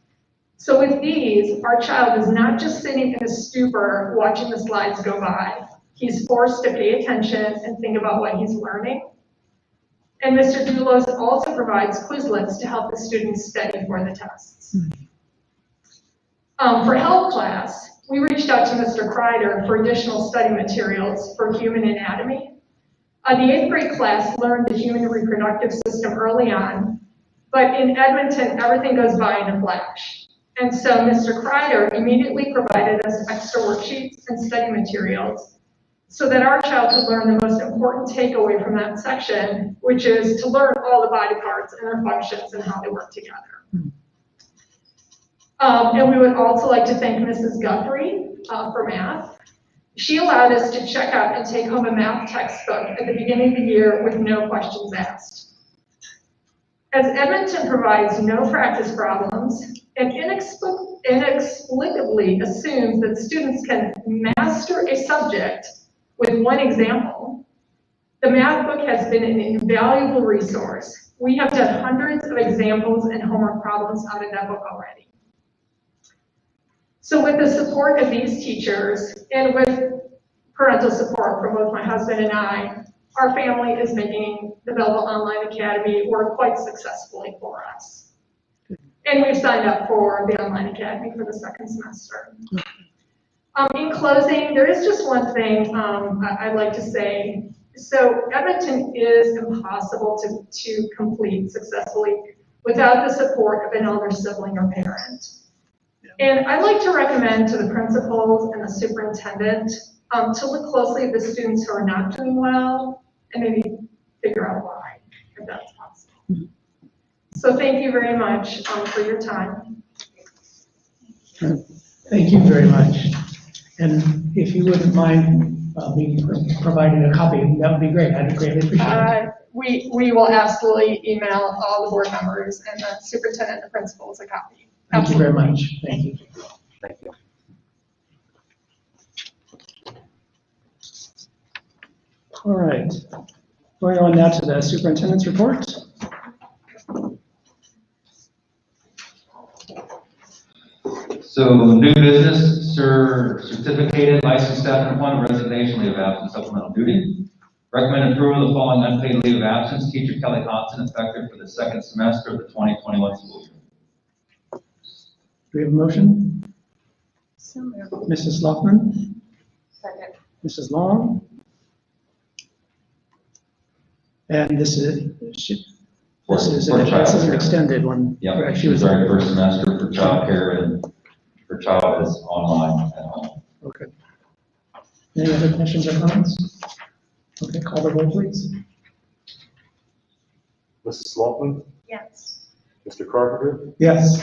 So with these, our child is not just sitting in a stupor watching the slides go by. He's forced to pay attention and think about what he's learning. And Mr. Doulos also provides Quizlets to help the students study for the tests. For health class, we reached out to Mr. Kreider for additional study materials for human anatomy. The 8th grade class learned the human reproductive system early on, but in Edmonton, everything goes by in a flash. And so Mr. Kreider immediately provided us extra worksheets and study materials so that our child could learn the most important takeaway from that section, which is to learn all the body parts and their functions and how they work together. And we would also like to thank Mrs. Guthrie for math. She allowed us to check out and take home a math textbook at the beginning of the year with no questions asked. As Edmonton provides no practice problems and inexplicably assumes that students can master a subject with one example, the math book has been an invaluable resource. We have done hundreds of examples and homework problems out of that book already. So with the support of these teachers and with parental support from both my husband and I, our family is making the Belleville Online Academy work quite successfully for us. And we've signed up for the Online Academy for the second semester. In closing, there is just one thing I'd like to say. So Edmonton is impossible to complete successfully without the support of an elder sibling or parent. And I'd like to recommend to the principals and the superintendent to look closely at the students who are not doing well and maybe figure out why, if that's possible. So thank you very much for your time. Thank you very much. And if you wouldn't mind me providing a copy, that would be great. I'd greatly appreciate it. We will absolutely email all the board members and the superintendent and the principals a copy. Thank you very much. Thank you. Thank you. All right. Going on now to the superintendent's report. So new business, certificated licensed staff employment, resignation, leave of absence, supplemental duty. Recommend approval of the following unpaid leave of absence. Teacher Kelly Hodson, effective for the second semester of the 2021 school year. Do we have a motion? So moved. Mrs. Loughlin, Second. Mrs. Long. And this is an extended one. Yeah, She she was was our first semester for childcare, and her child is online at home. Okay. Any other questions or comments? Okay, call the roll, please. Mrs. Loughlin, Yes. Mr. Carpenter, Yes.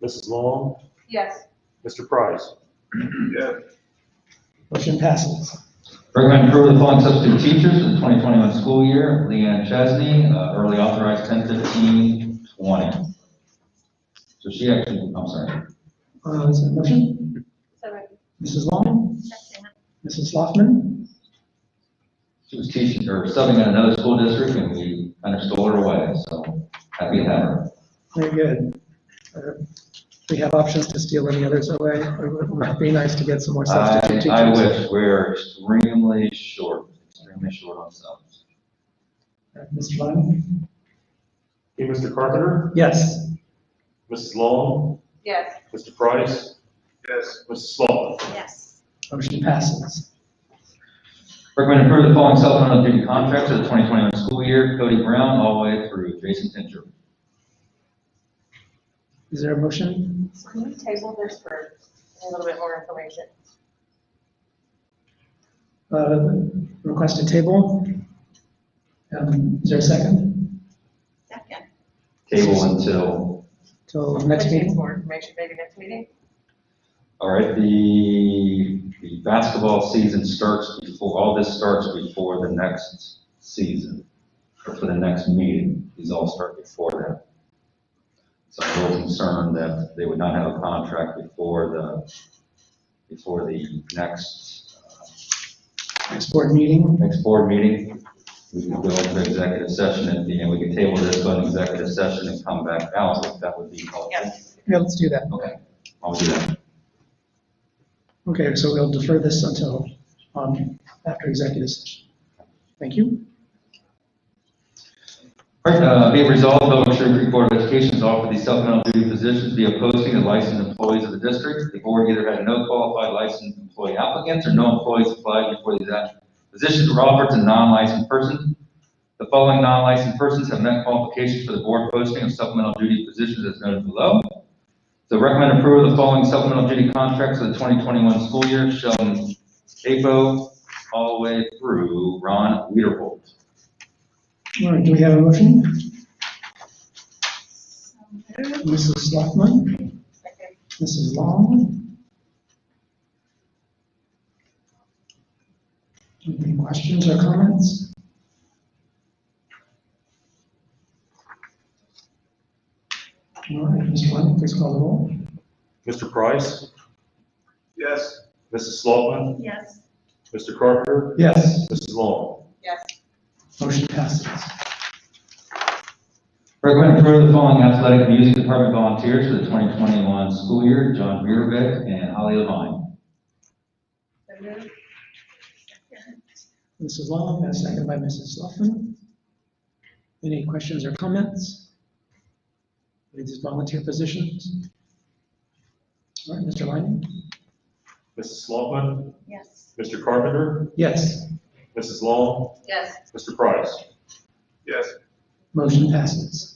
Mrs. Long, Yes. Mr. Price. Yeah. Motion passes. Recommend approval of the following substitute teachers for the 2021 school year. Leanne Chesney, early authorized 10/15/20. So she actually, I'm sorry. Is there a motion? So moved. Mrs. Long, Second. Mrs. Loughlin. She was teaching or subbing at another school district, and we kind of stole her away, so happy to have her. Very good. We have options to steal any others away. It would be nice to get some more substitute teachers. I wish. We're extremely short on subs. Mr. Lyman? Okay, Mr. Carpenter, Yes. Mrs. Long, Yes. Mr. Price, Yes. Mrs. Loughlin. Yes. Motion passes. Recommend approve the following supplemental duty contracts for the 2021 school year. Cody Brown, all the way through Jason Tincher. Is there a motion? Can we table this for a little bit more information? Request a table. Is there a second? Second. Table until, Till next meeting? More information, maybe next meeting? all right, the basketball season starts before, all this starts before the next season, or for the next meeting. These all start before that. So I'm a little concerned that they would not have a contract before the next Next board meeting? next board meeting. We could go into executive session at the end. We could table this, go into executive session and come back out if that would be helpful. Yes. Yeah, let's do that. Okay, I'll do that. Okay, so we'll defer this until after executive session. Thank you. All right, be it resolved, Bellbrook-Sugarcreek Board of Education has offered these supplemental duty positions via posting of licensed employees of the district. The board either had no qualified licensed employee applicants or no employees applied before these positions were offered to non-licensed persons. The following non-licensed persons have met qualifications for the board posting of supplemental duty positions as noted below. So recommend approval of the following supplemental duty contracts for the 2021 school year, Sheldon APO, all the way through Ron Wiederholt. All right, do we have a motion? Mrs. Sloughtman, Mrs. Long. Any questions or comments? All right, Mr. Long, please call the roll. Mr. Price, Yes. Mrs. Sloughman, Yes. Mr. Carpenter, Yes, Mrs. Long. Yes. motion passes. Recommend approval of the following athletic and music department volunteers for the 2021 school year, John Beerbeck and Holly Levine. So moved. Second. Mrs. Long, and second by Mrs. Sloughtman. Any questions or comments? With these volunteer positions? All right, Mr. Lyman? Mrs. Sloughman, Yes. Mr. Carpenter, Yes, Mrs. Long, Yes. Mr. Price. Yes. motion passes.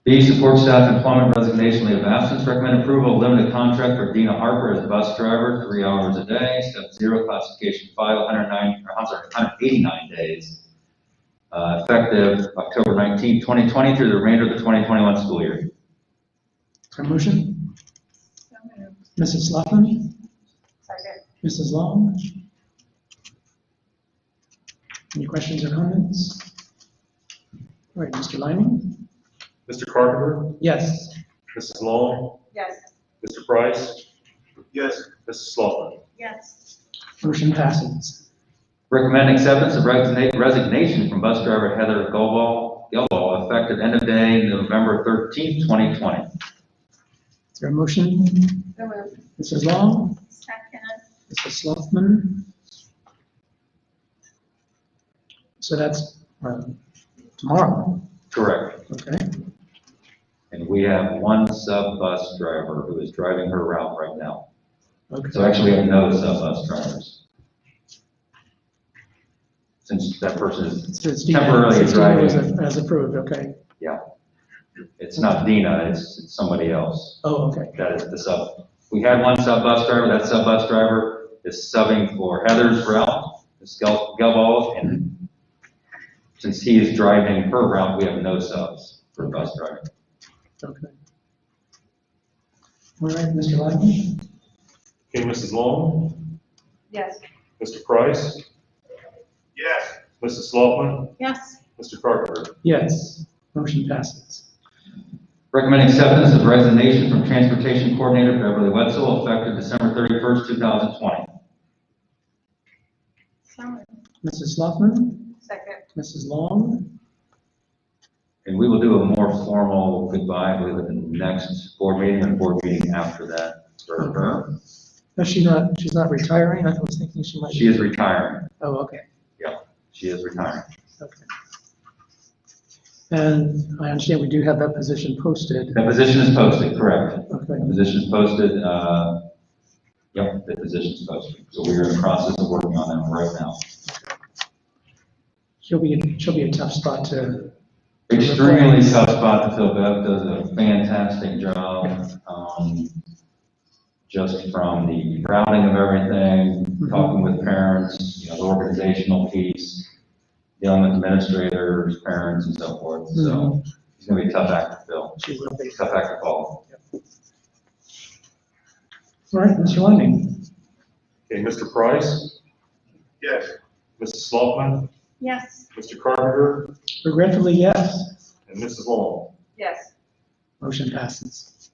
B, support staff employment resignation leave of absence. Recommend approval of limited contract for Dina Harper as bus driver, 3 hours a day, step 0, classification 5, 189 days. Effective October 19, 2020 through the remainder of the 2021 school year. Our motion? So moved. Mrs. Sloughtman, Second. Mrs. Long? Any questions or comments? All right, Mr. Lyman? Mr. Carpenter, Yes, Mrs. Long, Yes. Mr. Price, Yes. Mrs. Sloughman. Yes. motion passes. Recommend acceptance of resignation from bus driver Heather Gelball, effective end of day November 13th, 2020. Is there a motion? So moved. Mrs. Long, Second. Mrs. Sloughtman? So that's tomorrow, Correct. okay? And we have one sub-bus driver who is driving her route right now. Okay. So actually, we have no sub-bus drivers. Since that person is So it's Dina- temporarily it's Dina driving. as approved, okay? It's not Dina, it's somebody else. Oh, okay, That is the sub. We had one sub-bus driver, that sub-bus driver is subbing for Heather's route, Ms. Gelball, and since he is driving her route, we have no subs for bus driving. okay. All right, Mr. Lyman? Okay, Mrs. Long, Yes. Mr. Price, Yes. Mrs. Sloughman, Yes. Mr. Carpenter. Yes, motion passes. Recommend acceptance of resignation from Transportation Coordinator Beverly Wetzel, effective December 31st, 2020. So moved. Mrs. Sloughtman, Second. Mrs. Long? And we will do a more formal goodbye, I believe, at the next board meeting and board meeting after that for her. No, she's not retiring? I was thinking she might. She is retiring. Oh, okay, She is retiring. okay. And I understand we do have that position posted. The position is posted, correct. Okay, The position is posted, yep, the position is posted. So we are in the process of working on that right now. she'll be a tough spot to, Extremely tough spot to fill. Bev does a fantastic job, just from the routing of everything, talking with parents, the organizational piece, dealing with administrators, parents, and so forth. So it's gonna be a tough act to fill, she will be. tough act to follow. All right, Mr. Lyman? Okay, Mr. Price, Yes. Mrs. Sloughman, Yes. Mr. Carpenter, Regretfully, yes, and Mrs. Long. Yes. motion passes.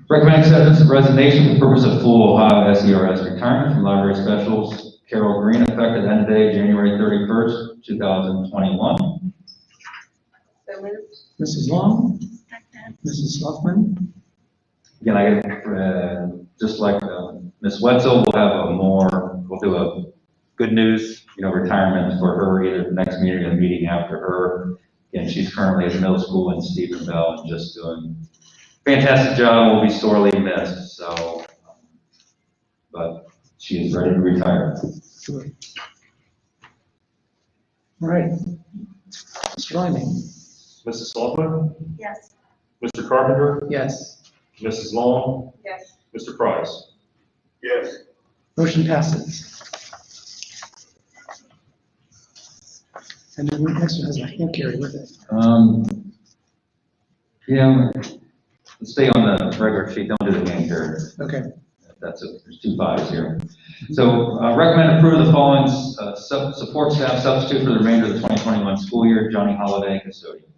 Recommend acceptance of resignation for the purpose of full Ohio SERS retirement from library specials Carol Green, effective end of day January 31st, 2021. Mrs. Long, Mrs. Sloughman. Again, I get, just like Ms. Wetzel, we'll do a good news, retirement for her, either the next meeting or the meeting after her. Again, she's currently at middle school in Stephenville and just doing a fantastic job, will be sorely missed, so, but she is ready to retire. Sure. All right. Mr. Lyman. Mrs. Sloughman, Yes. Mr. Carpenter, Yes. Mrs. Long, Yes. Mr. Price. Yes. Motion passes. And then the next one has a hand carry with it. Let's stay on the regular sheet, don't do the hand carry. Okay. There's 2 5s here. So, recommend approve the following, support staff substitute for the remainder of the 2021 school year, Johnny Holiday, custodian.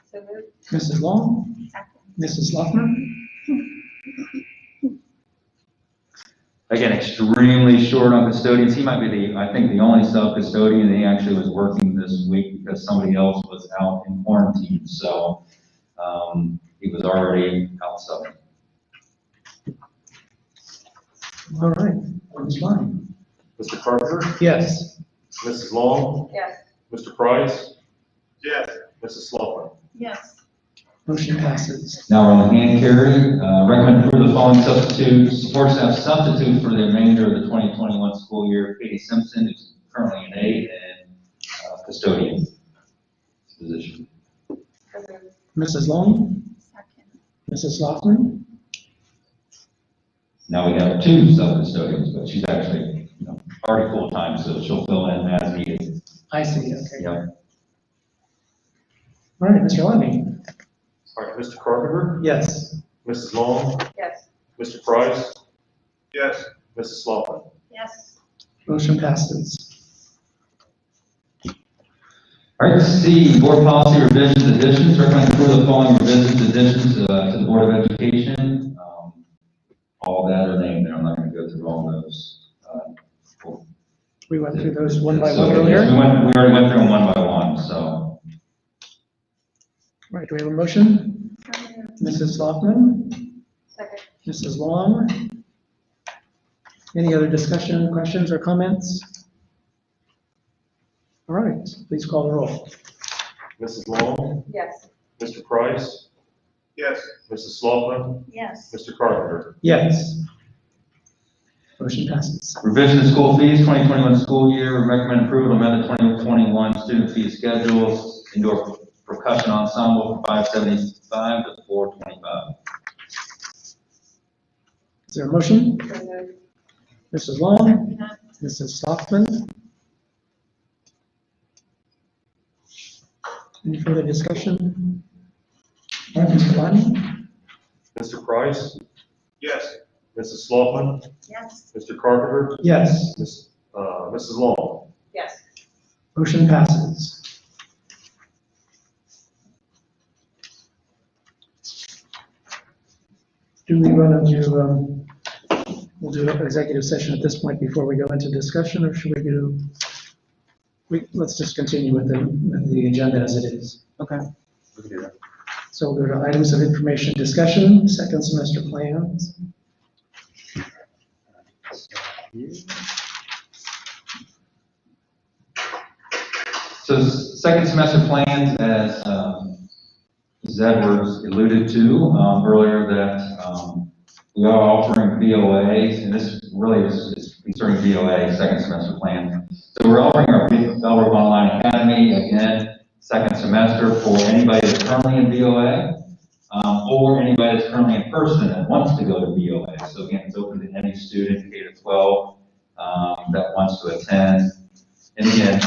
So moved. Mrs. Long, Second. Mrs. Sloughman. Again, extremely short on custodians. He might be I think the only sub-custodian. He actually was working this week because somebody else was out in quarantine. So, he was already out subbing. All right. Ms. Lyman. Mr. Carpenter, Yes. Mrs. Long, Yes. Mr. Price, Yes. Mrs. Sloughman. Yes. Motion passes. Now we're on the hand carry. Recommend approve the following substitute, support staff substitute for the remainder of the 2021 school year. Katie Simpson, who's currently an aide and custodian position. So moved. Mrs. Long, Second. Mrs. Sloughman. Now we have 2 sub-custodians, but she's actually, already full-time, so she'll fill in as needed. I see, okay. Yeah. All right, Mr. Lyman. All right, Mr. Carpenter, Yes. Mrs. Long, Yes. Mr. Price, Yes. Mrs. Sloughman. Yes. Motion passes. All right, C, board policy revisions, additions. Recommend approve the following revisions, additions to the Board of Education. All that are named there. I'm not going to go through all those. We went through those one by So, one yes, earlier. we already went through them one by one, so. All right, do we have a motion? So moved. Mrs. Sloughman, Second. Mrs. Long. Any other discussion, questions, or comments? All right, please call the roll. Mrs. Long, Yes. Mr. Price, Yes. Mrs. Sloughman, Yes. Mr. Carpenter. Yes. Motion passes. Revision of school fees, 2021 school year. Recommend approval of amend the 2021 student fee schedule. Indoor percussion ensemble from $575 to $425. Is there a motion? So moved. Mrs. Long, Mrs. Sloughman. Any further discussion? All right, Mr. Lyman. Mr. Price, Yes. Mrs. Sloughman, Yes. Mr. Carpenter, Yes. Mrs. Long. Yes. Motion passes. Do we want to do, we'll do an executive session at this point before we go into discussion, or should we do, let's just continue with the agenda as it is. Okay. We can do that. So we'll go to items of information discussion, second semester plans. So second semester plans, as Ms. Edwards alluded to earlier, that we are offering BOAs, and this really is concerning BOA, second semester plans. So we're offering our Bellbrook Online Academy, again, second semester for anybody that's currently in BOA, or anybody that's currently in person that wants to go to BOA. So again, it's open to any student K to 12 that wants to attend. And again, as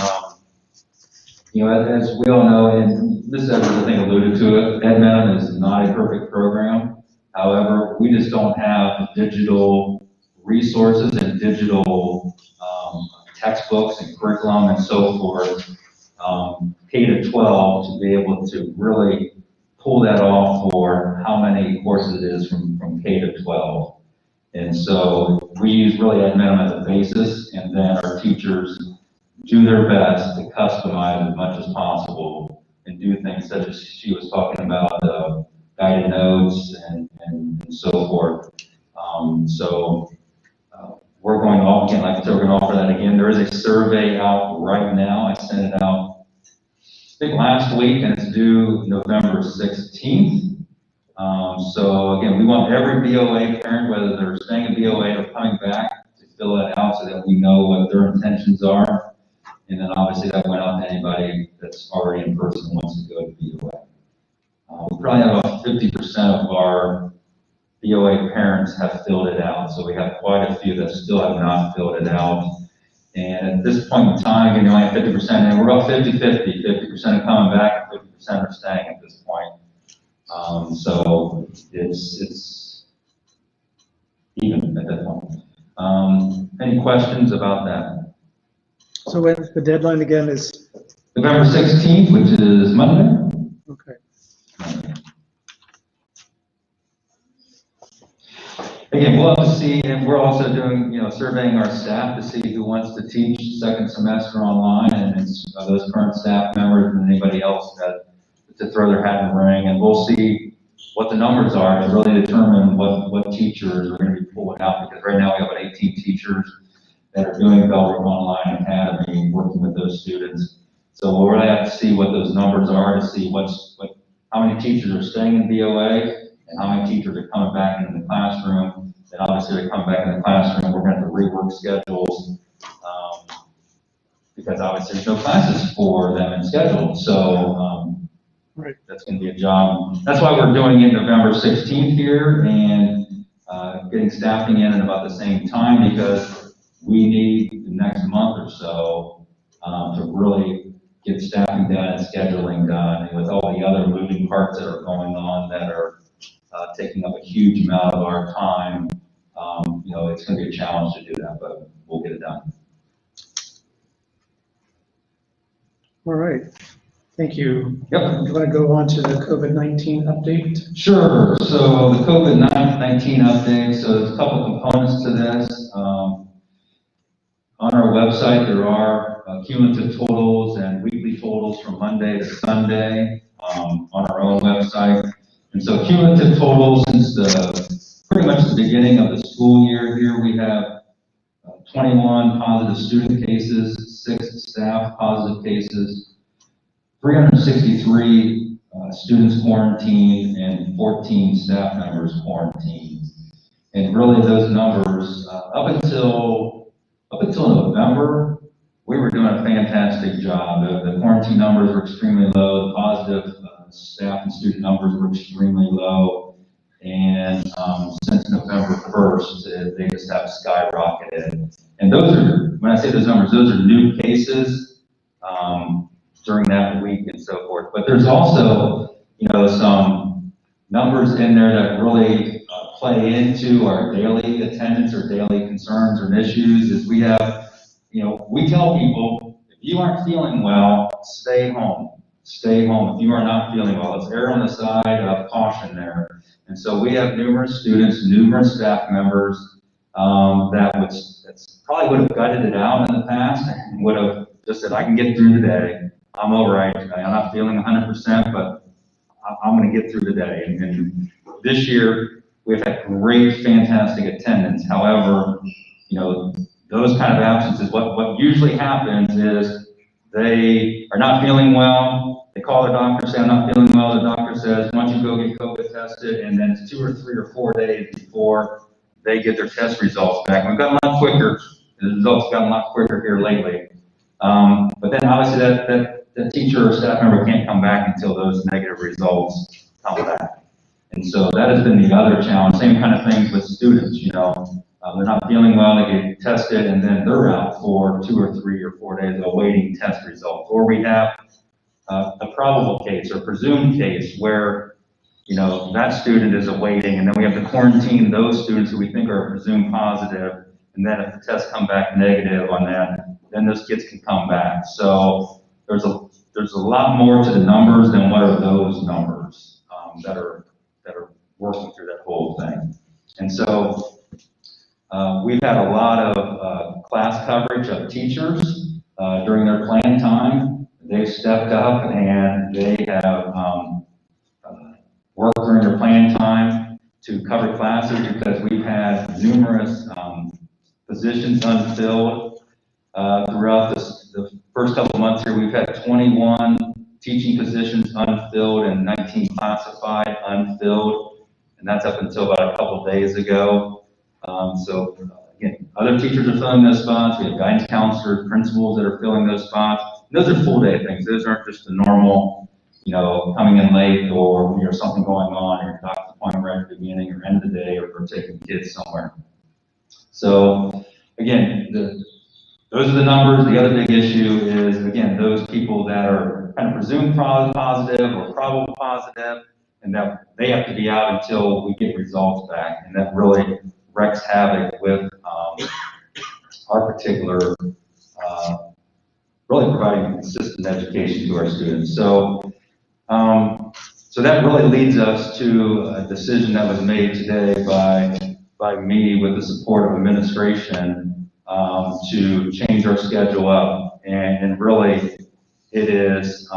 we all know, and Ms. Evans, I think, alluded to it, Edmonton is not a perfect program. However, we just don't have digital resources and digital textbooks and curriculum and so forth, K to 12, to be able to really pull that off for how many courses it is from K to 12. And so we use really Edmonton as a basis, and then our teachers do their best to customize as much as possible and do things such as she was talking about, guided notes and so forth. We're going to offer, again, like I said, we're going to offer that again. There is a survey out right now. I sent it out, I think last week, and it's due November 16th. So again, we want every BOA parent, whether they're staying in BOA or coming back, to fill that out so that we know what their intentions are. And then obviously that went out to anybody that's already in person and wants to go to BOA. We probably have about 50% of our BOA parents have filled it out. So we have quite a few that still have not filled it out. And at this point in time, you only have 50%, and we're about 50-50. 50% are coming back, and 50% are staying at this point. So it's even at that point. Any questions about that? So when the deadline again is? November 16th, which is Monday. Okay. Again, we'll have to see, and we're also doing, surveying our staff to see who wants to teach second semester online, and it's those current staff members and anybody else that to throw their hat in the ring, and we'll see what the numbers are to really determine what teachers are going to be pulling out, because right now we have about 18 teachers that are doing Bellbrook Online Academy, working with those students. So we'll really have to see what those numbers are to see how many teachers are staying in BOA and how many teachers are coming back into the classroom. And obviously they're coming back in the classroom, we're going to have to rework schedules because obviously there's no classes for them in schedule. So right. That's going to be a job. That's why we're doing it November 16th here and getting staffing in at about the same time, because we need the next month or so to really get staffing done and scheduling done, and with all the other moving parts that are going on that are taking up a huge amount of our time, it's going to be a challenge to do that, but we'll get it done. All right. Thank you. Yep. Do you want to go on to the COVID-19 update? Sure. So the COVID-19 update, so there's a couple components to this. On our website, there are cumulative totals and weekly totals from Monday to Sunday on our own website. And so cumulative totals since pretty much the beginning of the school year here, we have 21 positive student cases, 6 staff positive cases, 363 students quarantined, and 14 staff members quarantined. And really those numbers, up until November, we were doing a fantastic job. The quarantine numbers were extremely low. The positive staff and student numbers were extremely low. And since November 1st, they just have skyrocketed. And those are, when I say those numbers, those are new cases during that week and so forth. But there's also, some numbers in there that really play into our daily attendance or daily concerns or issues. Is we have, we tell people, if you aren't feeling well, stay home. Stay home. If you are not feeling well, let's err on the side of caution there. And so we have numerous students, numerous staff members that probably would have gutted it out in the past and would have just said, I can get through the day. I'm all right. I'm not feeling 100%, but I'm going to get through the day. And this year, we've had great, fantastic attendance. However, those kind of absences, what usually happens is they are not feeling well. They call the doctor, say, I'm not feeling well. The doctor says, why don't you go get COVID tested? And then it's 2 or 3 or 4 days before they get their test results back. We've gotten a lot quicker. The results have gotten a lot quicker here lately. But then obviously that teacher or staff member can't come back until those negative results come back. And so that has been the other challenge. Same kind of things with students, they're not feeling well, they get tested, and then they're out for 2 or 3 or 4 days awaiting test results. Or we have a probable case or presumed case where, that student is awaiting, and then we have to quarantine those students who we think are presumed positive, and then if the tests come back negative on that, then those kids can come back. So there's a lot more to the numbers than what are those numbers that are working through that whole thing. And so we've had a lot of class coverage of teachers during their plan time. they've stepped up and they have worked during their plan time to cover classes because we've had numerous positions unfilled throughout the first couple of months here. We've had 21 teaching positions unfilled and 19 classified unfilled, and that's up until about a couple of days ago. So again, other teachers are filling those spots. We have guidance counselors, principals that are filling those spots. Those are full day things. Those aren't just the normal, coming in late or something going on, or your doctor's appointment right at the beginning or end of the day, or for taking kids somewhere. So again, those are the numbers. The other big issue is, again, those people that are kind of presumed positive or probable positive, and that they have to be out until we get results back, and that really wreaks havoc with our particular, really providing consistent education to our students. So, so that really leads us to a decision that was made today by me with the support of administration to change our schedule up. And really, it is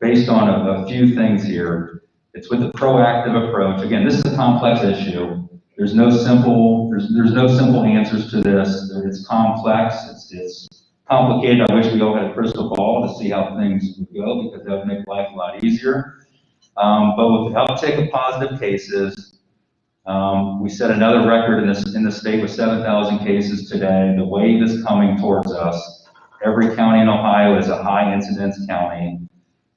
based on a few things here. It's with a proactive approach. Again, this is a complex issue. There's no simple answers to this. It's complex. It's complicated. I wish we all had a crystal ball to see how things would go, because that would make life a lot easier. But with the uptake of positive cases, we set another record in the state with 7,000 cases today. The wave is coming towards us. Every county in Ohio is a high incidence county.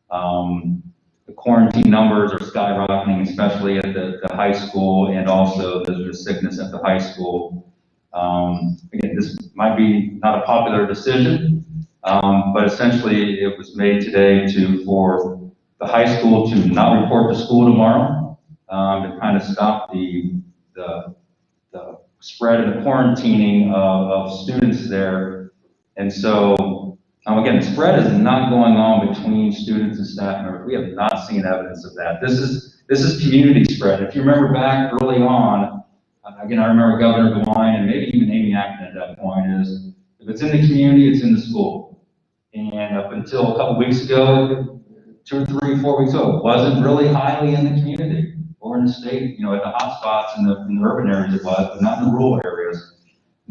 The quarantine numbers are skyrocketing, especially at the high school, and also the sickness at the high school. Again, this might be not a popular decision, but essentially it was made today for the high school to not report to school tomorrow, to kind of stop the spread and the quarantining of students there. And so, again, spread is not going on between students and staff members. We have not seen evidence of that. This is community spread. If you remember back early on, again, I remember Governor DeWine and maybe even Amy Acton at that point, is if it's in the community, it's in the school. And up until a couple weeks ago, 2 or 3 or 4 weeks ago, it wasn't really highly in the community or in the state, at the hot spots in the urban areas it was, but not in the rural areas.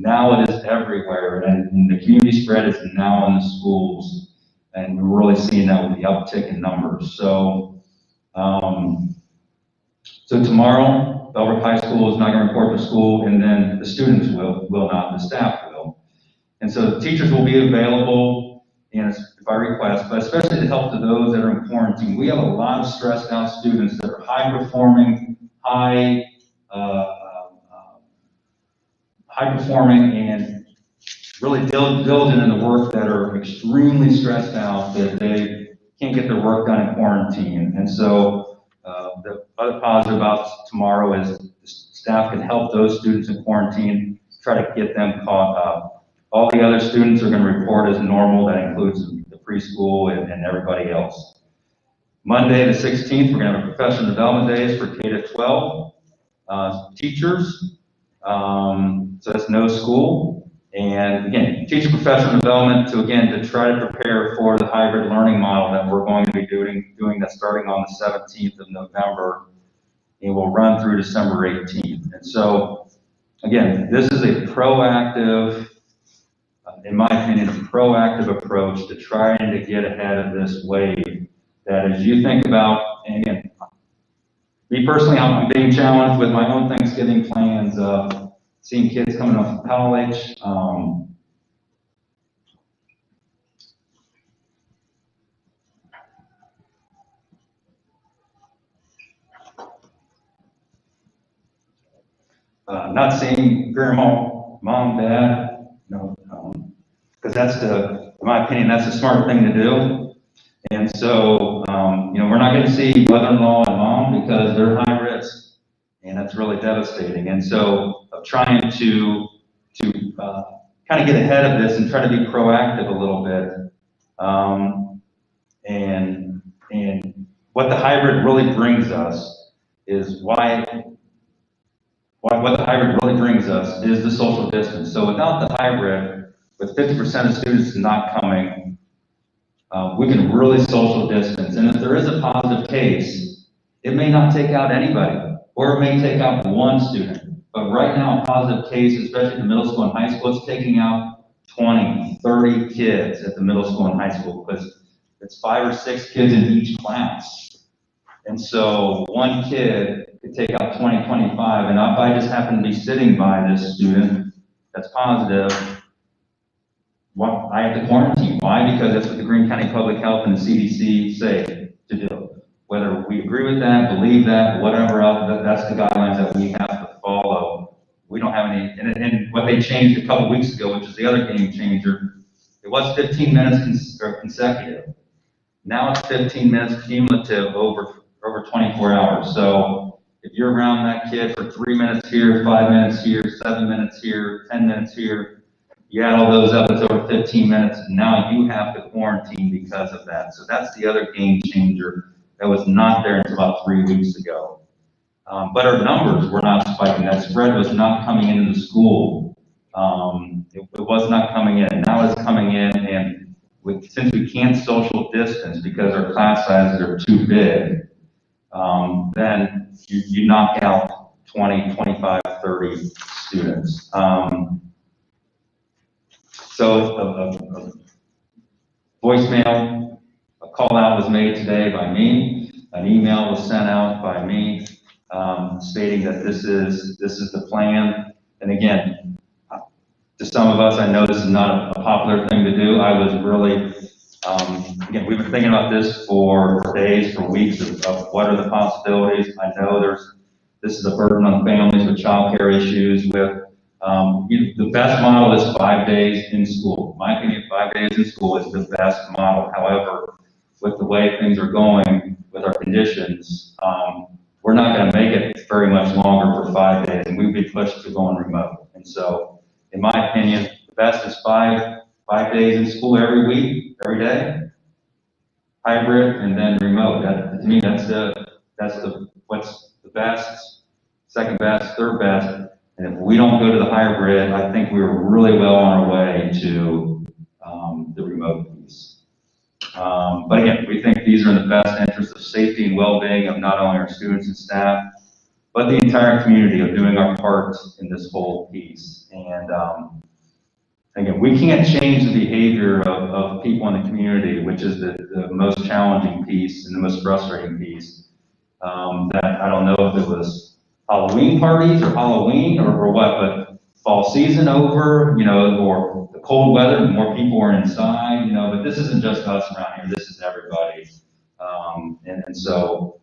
Now it is everywhere, and the community spread is now in the schools, and we're really seeing that with the uptick in numbers. So, so tomorrow, Bellbrook High School is not going to report to school, and then the students will not, the staff will. And so the teachers will be available, and by request, but especially to help to those that are in quarantine. We have a lot of stressed out students that are high performing, and really diligent in the work, that are extremely stressed out, that they can't get their work done in quarantine. And so the other positive about tomorrow is the staff can help those students in quarantine, try to get them caught up. All the other students are going to report as normal. That includes the preschool and everybody else. Monday the 16th, we're going to have a professional development days for K-12 teachers. So that's no school. And again, teacher professional development to try to prepare for the hybrid learning model that we're going to be doing that starting on the 17th of November, and will run through December 18th. And so, again, this is a proactive, in my opinion, a proactive approach to trying to get ahead of this wave. That as you think about, and again, me personally, I'm being challenged with my own Thanksgiving plans of seeing kids coming off from college. Not seeing grandma, mom, dad, because in my opinion, that's the smart thing to do. And so, we're not going to see mother-in-law and mom because they're high risk, and that's really devastating. And so, of trying to kind of get ahead of this and try to be proactive a little bit, and what the hybrid really brings us is what the hybrid really brings us is the social distance. So without the hybrid, with 50% of students not coming, We can really social distance, and if there is a positive case, it may not take out anybody, or it may take out one student. But right now, a positive case, especially in the middle school and high school, it's taking out 20, 30 kids at the middle school and high school, because it's 5 or 6 kids in each class. And so one kid could take out 20, 25, and if I just happen to be sitting by this student that's positive, well, I have to quarantine. Why? Because that's what the Greene County Public Health and the CDC say to do. Whether we agree with that, believe that, whatever else, that's the guidelines that we have to follow. We don't have any, and what they changed a couple weeks ago, which is the other game changer, it was 15 minutes consecutive. Now it's 15 minutes cumulative over 24 hours. So if you're around that kid for 3 minutes here, 5 minutes here, 7 minutes here, 10 minutes here, you add all those up, it's over 15 minutes, and now you have to quarantine because of that. So that's the other game changer that was not there until about 3 weeks ago. But our numbers were not spiking. That spread was not coming into the school. It was not coming in. Now it's coming in, and since we can't social distance because our class sizes are too big, then you knock out 20, 25, 30 students. So a voicemail, a call out was made today by me, an email was sent out by me, stating that this is the plan. And again, to some of us, I know this is not a popular thing to do. I was really, again, we've been thinking about this for days, for weeks of what are the possibilities. I know this is a burden on families with childcare issues, with the best model is 5 days in school. In my opinion, 5 days in school is the best model. However, with the way things are going with our conditions, we're not going to make it very much longer for 5 days, and we'd be pushed to going remote. And so, in my opinion, the best is five days in school every week, every day, hybrid, and then remote. That, to me, that's what's the best, second best, third best. And if we don't go to the hybrid, I think we were really well on our way to the remote piece. But again, we think these are in the best interest of safety and well-being of not only our students and staff, but the entire community, of doing our part in this whole piece. And again, we can't change the behavior of people in the community, which is the most challenging piece and the most frustrating piece. That I don't know if it was Halloween parties or Halloween or what, but fall season over, or the cold weather, more people are inside, but this isn't just us around here, this is everybody. And so,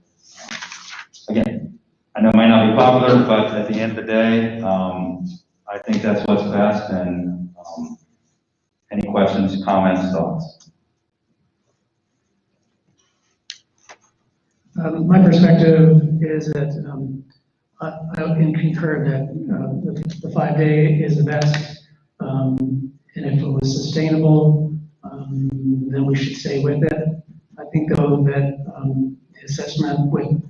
again, I know it might not be popular, but at the end of the day, I think that's what's best. And any questions, comments, thoughts? My perspective is that I can concur that the 5 day is the best. And if it was sustainable, then we should stay with it. I think though that the assessment with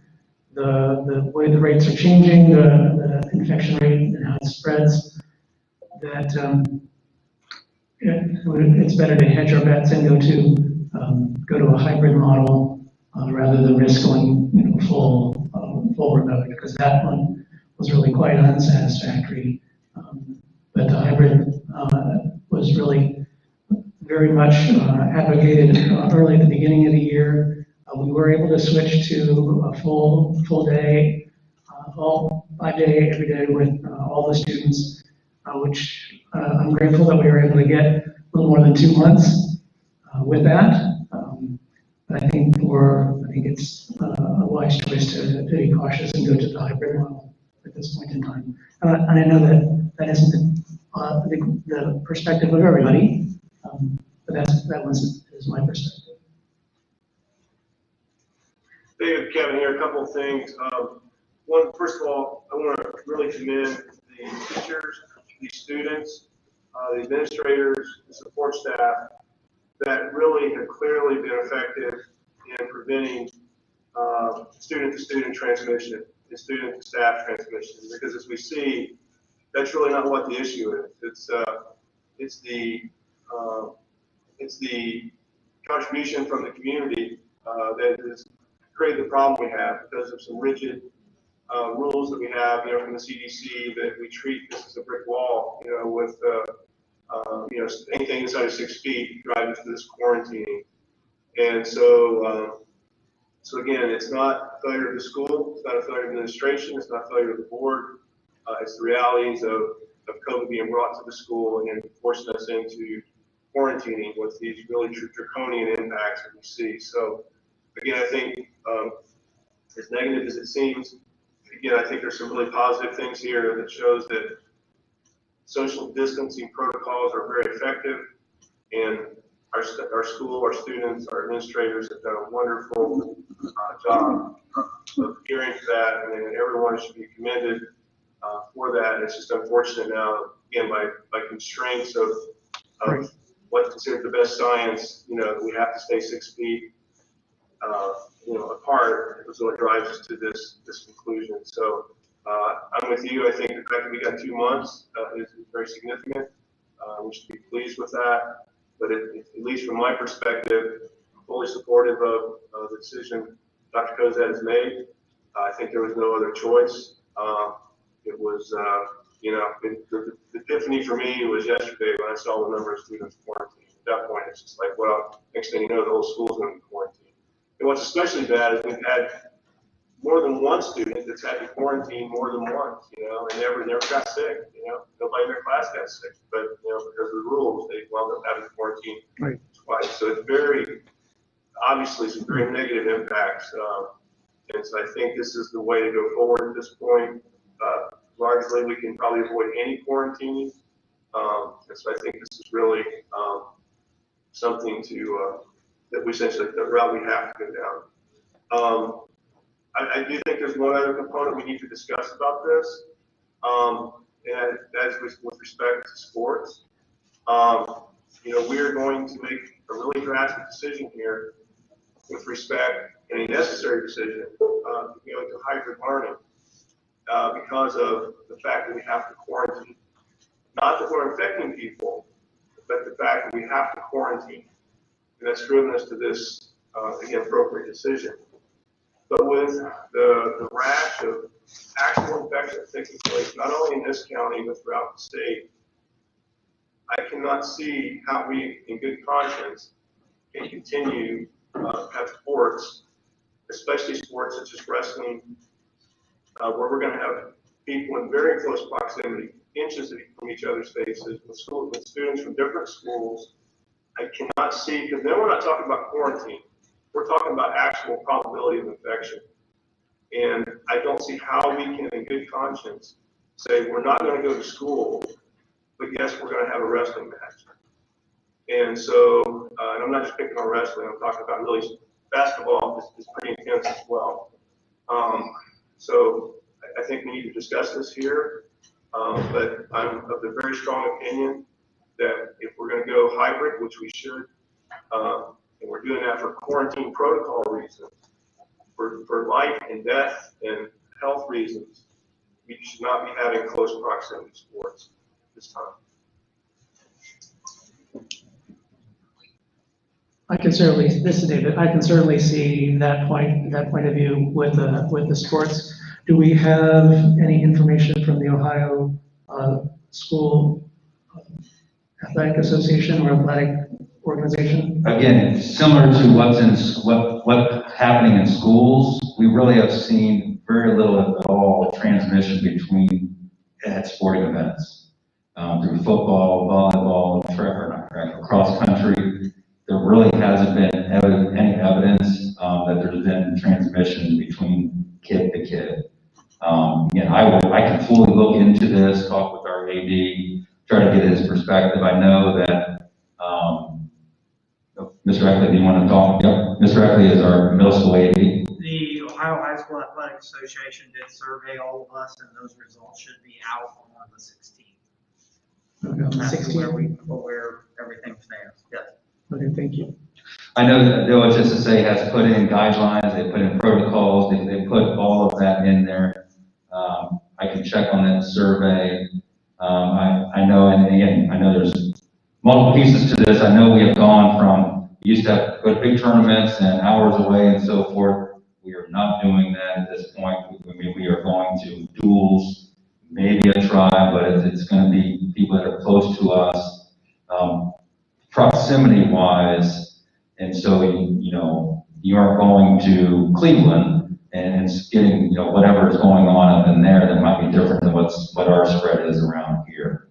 the way the rates are changing, the infection rate and how it spreads, that it's better to hedge our bets and go to a hybrid model rather than risk going full remote, because that one was really quite unsatisfactory. But the hybrid was really very much advocated early at the beginning of the year. We were able to switch to a full day, all 5 day, every day with all the students, which I'm grateful that we were able to get a little more than 2 months with that. But I think it's a wise choice to be cautious and go to the hybrid model at this point in time. And I know that isn't the perspective of everybody, but that is my perspective. David, Kevin here, a couple of things. One, first of all, I want to really commend the teachers, the students, the administrators, the support staff that really have clearly been effective in preventing student-to-student transmission and student-to-staff transmission. Because as we see, that's really not what the issue is. It's the contribution from the community that has created the problem we have because of some rigid rules that we have, from the CDC, that we treat this as a brick wall, with, anything inside of 6 feet driving through this quarantining. And so, so again, it's not a failure of the school, it's not a failure of administration, it's not a failure of the board. It's the realities of COVID being brought to the school and forcing us into quarantining with these really draconian impacts that we see. So again, I think as negative as it seems, again, I think there's some really positive things here that shows that social distancing protocols are very effective, and our school, our students, our administrators have done a wonderful job of adhering to that, and everyone should be commended for that. It's just unfortunate now, again, by constraints of what's considered the best science, we have to stay 6 feet, apart. It was what drives us to this conclusion. So I'm with you. I think the fact that we got 2 months is very significant. We should be pleased with that. But at least from my perspective, I'm fully supportive of the decision Dr. Cozad has made. I think there was no other choice. It was, the epiphany for me was yesterday when I saw the number of students quarantined. At that point, it's just like, well, next thing you know, the whole school's going to be quarantined. And what's especially bad is we've had more than one student that's had to quarantine more than once, and never got sick, nobody in their class got sick, but, because of the rules, they wound up having to quarantine twice. So it's obviously some very negative impacts. And so I think this is the way to go forward at this point. Largely, we can probably avoid any quarantining. And so I think this is really something that we essentially, the route we have to go down. I do think there's one other component we need to discuss about this, and that's with respect to sports. We are going to make a really drastic decision here with respect, and a necessary decision, to hybrid learning because of the fact that we have to quarantine. Not that we're infecting people, but the fact that we have to quarantine. And that's driven us to this, again, appropriate decision. But with the rash of actual infections taking place, not only in this county, but throughout the state, I cannot see how we, in good conscience, can continue to have sports, especially sports such as wrestling, where we're going to have people in very close proximity, inches from each other's faces, with students from different schools. I cannot see, because then we're not talking about quarantine. We're talking about actual probability of infection. And I don't see how we can, in good conscience, say we're not going to go to school, but yes, we're going to have a wrestling match. And so, and I'm not just picking on wrestling, I'm talking about really basketball is pretty intense as well. So I think we need to discuss this here, but I'm of the very strong opinion that if we're going to go hybrid, which we should, and we're doing that for quarantine protocol reasons, for life and death and health reasons, we should not be having close proximity sports this time. I can certainly, this is David, I can certainly see that point of view with the sports. Do we have any information from the Ohio School Athletic Association or athletic organization? Again, it's similar to what's happening in schools. We really have seen very little at all transmission at sporting events. Through football, volleyball, cross country, there really hasn't been any evidence that there's been transmission between kid to kid. Again, I can fully look into this, talk with our AD, try to get his perspective. I know that Mr. Eckley, do you want to talk? Yep. Mr. Eckley is our middle school AD. The Ohio High School Athletic Association did survey all of us, and those results should be out on the 16th. Okay, That's 16. where everything stands. Yes. Okay, thank you. I know that the OHSSA has put in guidelines, they put in protocols, they put all of that in there. I can check on that survey. I know, and again, I know there's multiple pieces to this. I know we have gone from, used to have good big tournaments and hours away and so forth. We are not doing that at this point. We are going to duels, maybe a try, but it's going to be people that are close to us, proximity wise. And so, you are going to Cleveland and it's getting, whatever is going on up in there that might be different than what our spread is around here.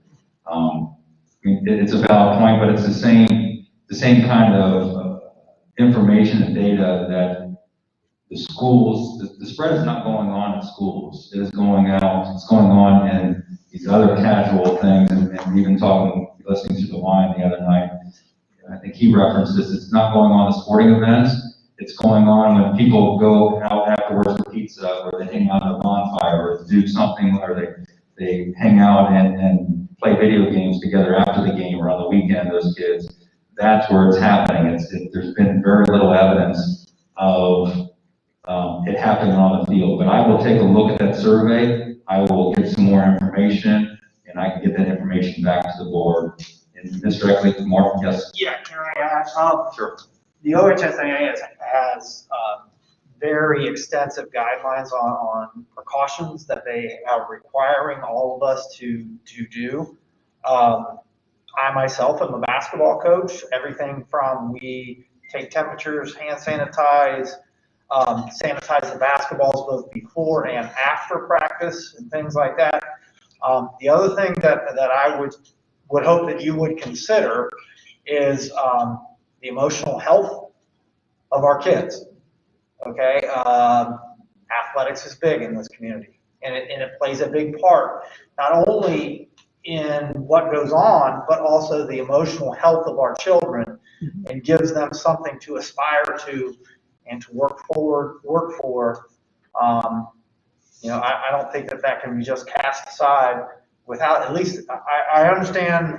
It's a valid point, but it's the same kind of information and data that the schools, the spread is not going on in schools. It is going out, it's going on in these other casual things, and even listening to the line the other night, I think he referenced this, it's not going on in sporting events, it's going on when people go out afterwards for pizza, or they hang out at a bonfire, or do something, or they hang out and play video games together after the game or on the weekend, those kids. That's where it's happening. There's been very little evidence of it happening on the field. But I will take a look at that survey. I will get some more information, and I can get that information back to the board. And Mr. Eckley, Mark, yes? Yeah, can I add? Sure. The OHSAA has very extensive guidelines on precautions that they are requiring all of us to do. I myself am a basketball coach. Everything from we take temperatures, hand sanitize, sanitize the basketballs both before and after practice and things like that. The other thing that I would hope that you would consider is the emotional health of our kids. Okay, athletics is big in this community, and it plays a big part, not only in what goes on, but also the emotional health of our children, and gives them something to aspire to and to work for. I don't think that can be just cast aside without, at least, I understand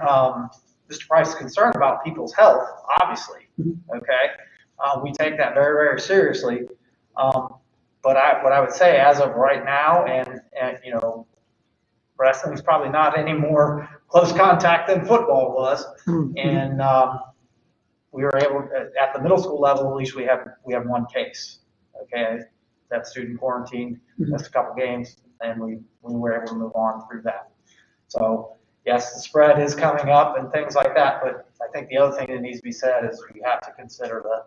Mr. Price's concern about people's health, obviously, okay? We take that very, very seriously. But what I would say as of right now, and wrestling is probably not any more close contact than football was. And we were able, at the middle school level, at least we have one case, okay? That student quarantined, missed a couple games, and we were able to move on through that. So yes, the spread is coming up and things like that, but I think the other thing that needs to be said is we have to consider the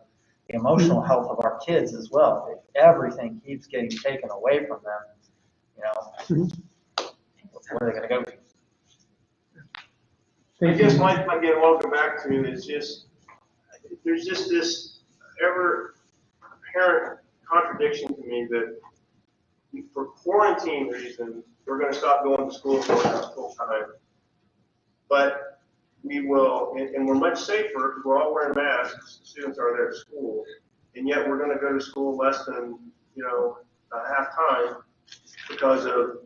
emotional health of our kids as well. If everything keeps getting taken away from them, where are they going to go to? I guess again, welcome back to is just, there's just this ever apparent contradiction to me that for quarantine reasons, we're going to stop going to school full time. But we will, and we're much safer because we're all wearing masks, students are there at school, and yet we're going to go to school less than, half time because of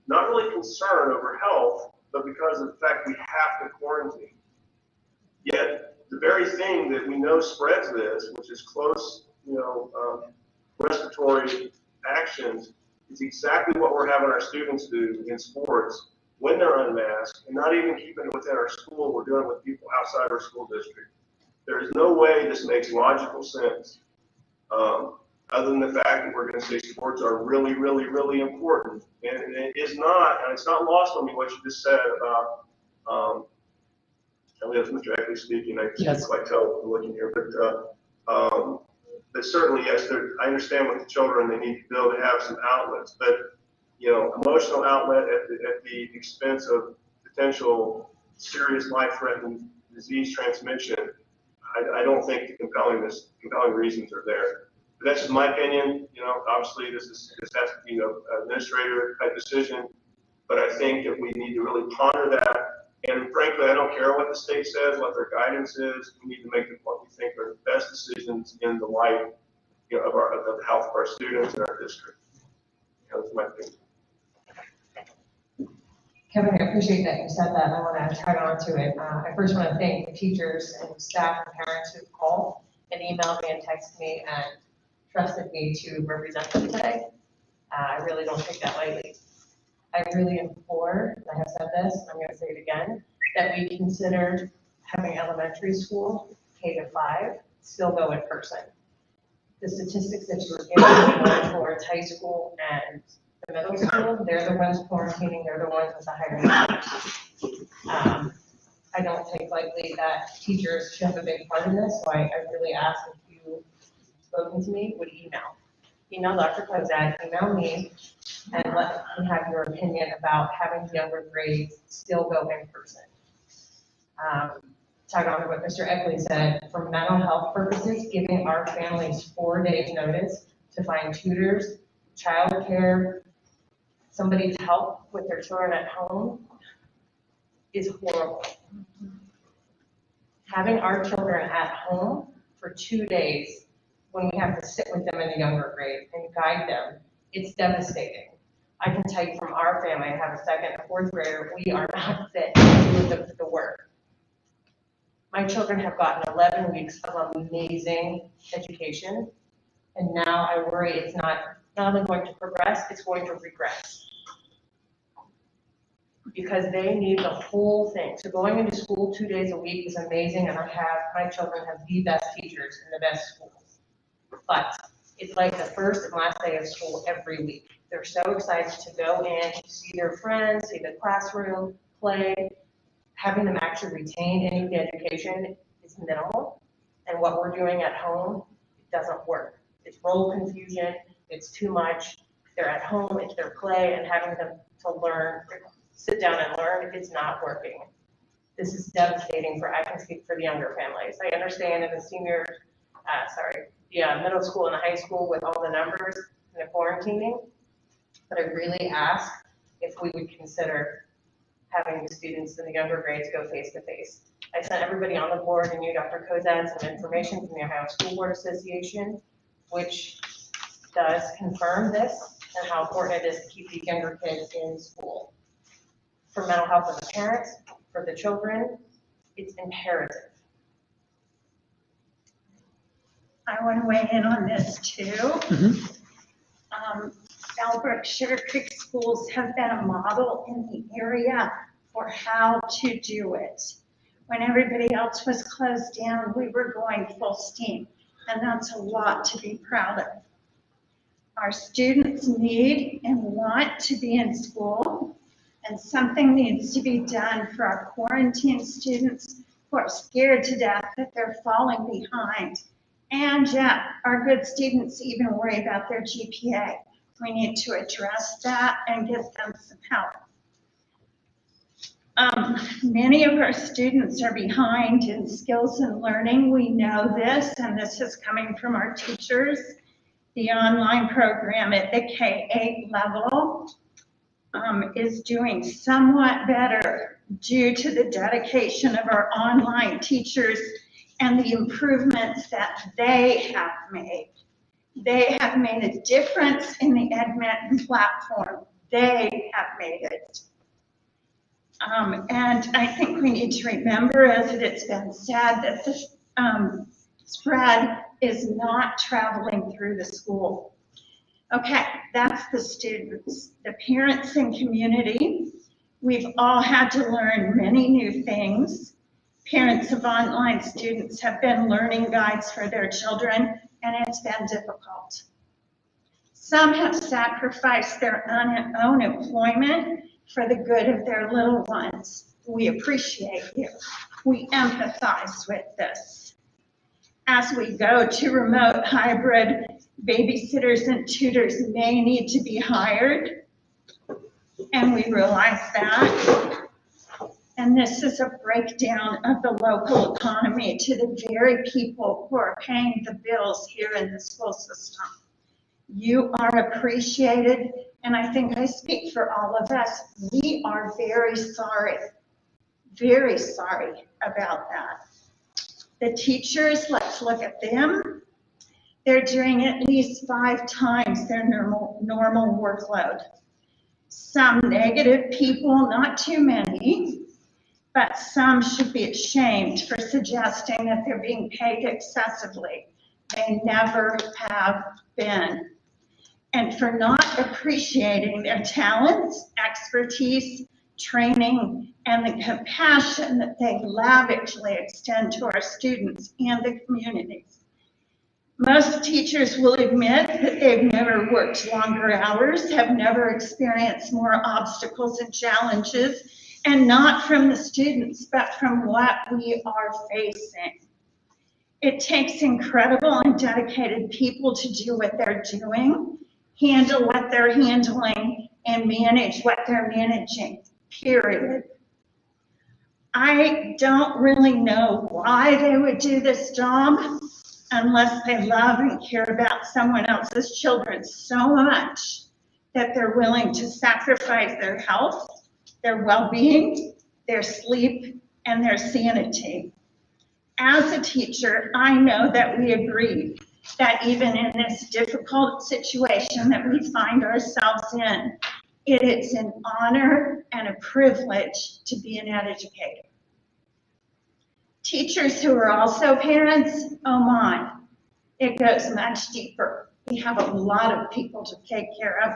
not really concern over health, but because of the fact we have to quarantine. Yet the very thing that we know spreads this, which is close, respiratory actions, is exactly what we're having our students do in sports when they're unmasked, and not even keeping it within our school. We're doing it with people outside our school district. There is no way this makes logical sense, other than the fact that we're going to say sports are really, really, really important. And it is not, and it's not lost on me what you just said about, I believe that's Mr. Eckley speaking, I can't quite tell from looking here, but certainly, yes, I understand with the children, they need to be able to have some outlets, but, emotional outlet at the expense of potential serious life-threatening disease transmission, I don't think the compelling reasons are there. But that's just my opinion. Obviously this has to be an administrator type decision, but I think that we need to really ponder that. And frankly, I don't care what the state says, what their guidance is. We need to make what we think are the best decisions in the light, of the health of our students and our district. That's my opinion. Kevin, I appreciate that you said that, and I want to tag on to it. I first want to thank the teachers and staff and parents who called and emailed me and texted me and trusted me to represent them today. I really don't take that lightly. I really implore, and I have said this, and I'm going to say it again, that we consider having elementary school K-5 still go in person. The statistics that you were giving me towards high school and the middle school, they're the ones quarantining, they're the ones with the higher numbers. I don't think likely that teachers should have a big part in this, so I really ask if you spoken to me, would email. Email Dr. Kozak, email me, and let me have your opinion about having the younger grades still go in person. Tag on to what Mr. Eckley said, for mental health purposes, giving our families 4 days notice to find tutors, childcare, somebody to help with their children at home is horrible. Having our children at home for 2 days when we have to sit with them in the younger grade and guide them, it's devastating. I can tell you from our family, I have a second and fourth grader, we are not fit to do the work. My children have gotten 11 weeks of amazing education, and now I worry it's not only going to progress, it's going to regress. Because they need the whole thing. So going into school 2 days a week is amazing, and my children have the best teachers in the best schools. But it's like the first and last day of school every week. They're so excited to go in, see their friends, see the classroom, play. Having them actually retain any of the education is minimal. And what we're doing at home, it doesn't work. It's role confusion, it's too much. They're at home, it's their play, and having them to learn, sit down and learn, it's not working. This is devastating I can speak for the younger families. I understand in the middle school and the high school with all the numbers and the quarantining, but I really ask if we would consider having the students in the younger grades go face to face. I sent everybody on the board and you, Dr. Kozak, some information from the Ohio School Board Association, which does confirm this and how important it is to keep these younger kids in school. For mental health of the parents, for the children, it's imperative. I want to weigh in on this too. Bellbrook-Sugarcreek schools have been a model in the area for how to do it. When everybody else was closed down, we were going full steam, and that's a lot to be proud of. Our students need and want to be in school, and something needs to be done for our quarantine students who are scared to death that they're falling behind. And yet, our good students even worry about their GPA. We need to address that and get them some help. Many of our students are behind in skills and learning. We know this, and this is coming from our teachers. The online program at the K-8 level is doing somewhat better due to the dedication of our online teachers and the improvements that they have made. They have made a difference in the Edmonton platform. They have made it. And I think we need to remember, as it's been said, that the spread is not traveling through the school. Okay, that's the students. The parents and community, we've all had to learn many new things. Parents of online students have been learning guides for their children, and it's been difficult. Some have sacrificed their own employment for the good of their little ones. We appreciate you. We empathize with this. As we go to remote hybrid, babysitters and tutors may need to be hired, and we realize that. And this is a breakdown of the local economy to the very people who are paying the bills here in the school system. You are appreciated, and I think I speak for all of us. We are very sorry about that. The teachers, let's look at them. They're doing at least 5 times their normal workload. Some negative people, not too many, but some should be ashamed for suggesting that they're being paid excessively. They never have been. And for not appreciating their talents, expertise, training, and the compassion that they lavishly extend to our students and the communities. Most teachers will admit that they've never worked longer hours, have never experienced more obstacles and challenges, and not from the students, but from what we are facing. It takes incredible and dedicated people to do what they're doing, handle what they're handling, and manage what they're managing, period. I don't really know why they would do this job unless they love and care about someone else's children so much that they're willing to sacrifice their health, their well-being, their sleep, and their sanity. As a teacher, I know that we agree that even in this difficult situation that we find ourselves in, it is an honor and a privilege to be an educator. Teachers who are also parents, oh my, it goes much deeper. We have a lot of people to take care of.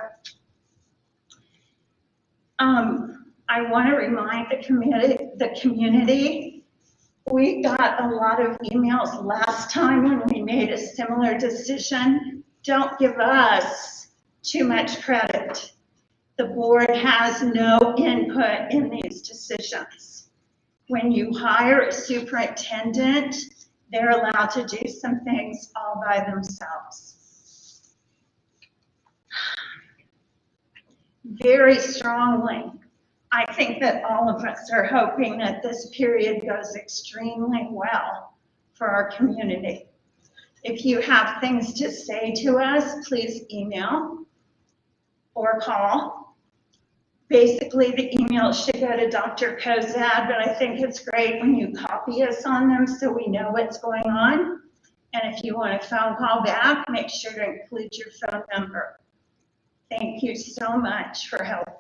I want to remind the community, we got a lot of emails last time when we made a similar decision. Don't give us too much credit. The board has no input in these decisions. When you hire a superintendent, they're allowed to do some things all by themselves. Very strongly, I think that all of us are hoping that this period goes extremely well for our community. If you have things to say to us, please email or call. Basically, the email should go to Dr. Kozad, but I think it's great when you copy us on them so we know what's going on. And if you want a phone call back, make sure to include your phone number. Thank you so much for helping.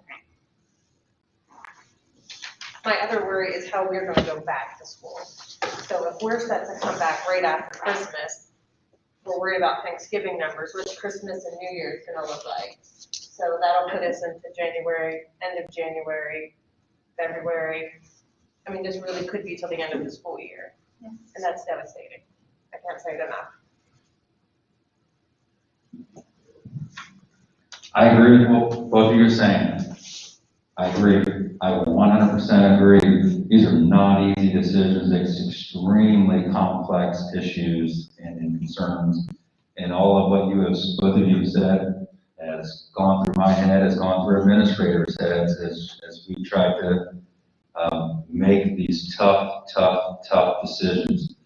My other worry is how we're gonna go back to school. So if we're set to come back right after Christmas, we're worried about Thanksgiving numbers, which Christmas and New Year is gonna look like. So that'll put us into January, end of January, February. I mean, this really could be till the end of the school year. Yes. And that's devastating. I can't say it enough. I agree with what both of you are saying. I agree. I 100% agree. These are not easy decisions. It's extremely complex issues and concerns. And all of what both of you have said has gone through my head, has gone through administrators' heads as we try to make these tough decisions.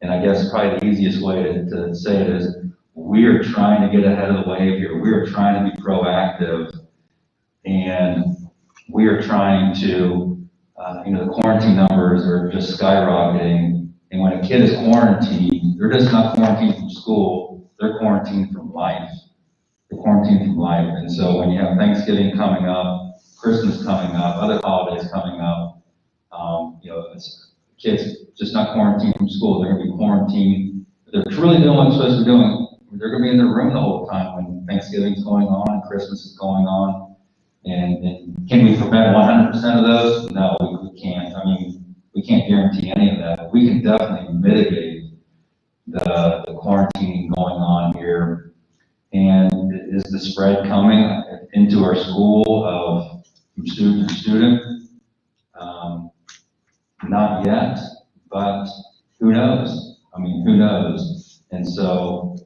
And I guess probably the easiest way to say it is we are trying to get ahead of the wave here. We are trying to be proactive, and we are trying to, the quarantine numbers are just skyrocketing. And when a kid is quarantined, they're just not quarantined from school, they're quarantined from life. They're quarantined from life. And so when you have Thanksgiving coming up, Christmas coming up, other holidays coming up, kids just not quarantined from school, they're gonna be quarantined. They're truly doing what they're supposed to be doing. They're gonna be in their room the whole time when Thanksgiving's going on and Christmas is going on. And can we prevent 100% of those? No, we can't. I mean, we can't guarantee any of that. We can definitely mitigate the quarantining going on here. And is the spread coming into our school from student to student? Not yet, but who knows? I mean, who knows? And so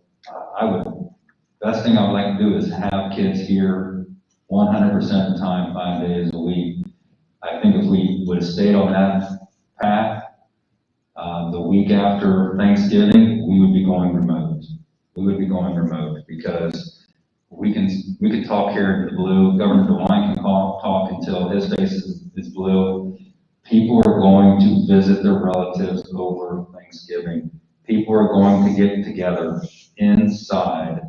best thing I would like to do is have kids here 100% of the time, 5 days a week. I think if we would have stayed on that path, the week after Thanksgiving, we would be going remote. We would be going remote because we can talk here in the blue. Governor DeWine can talk until his face is blue. People are going to visit their relatives over Thanksgiving. People are going to get together inside.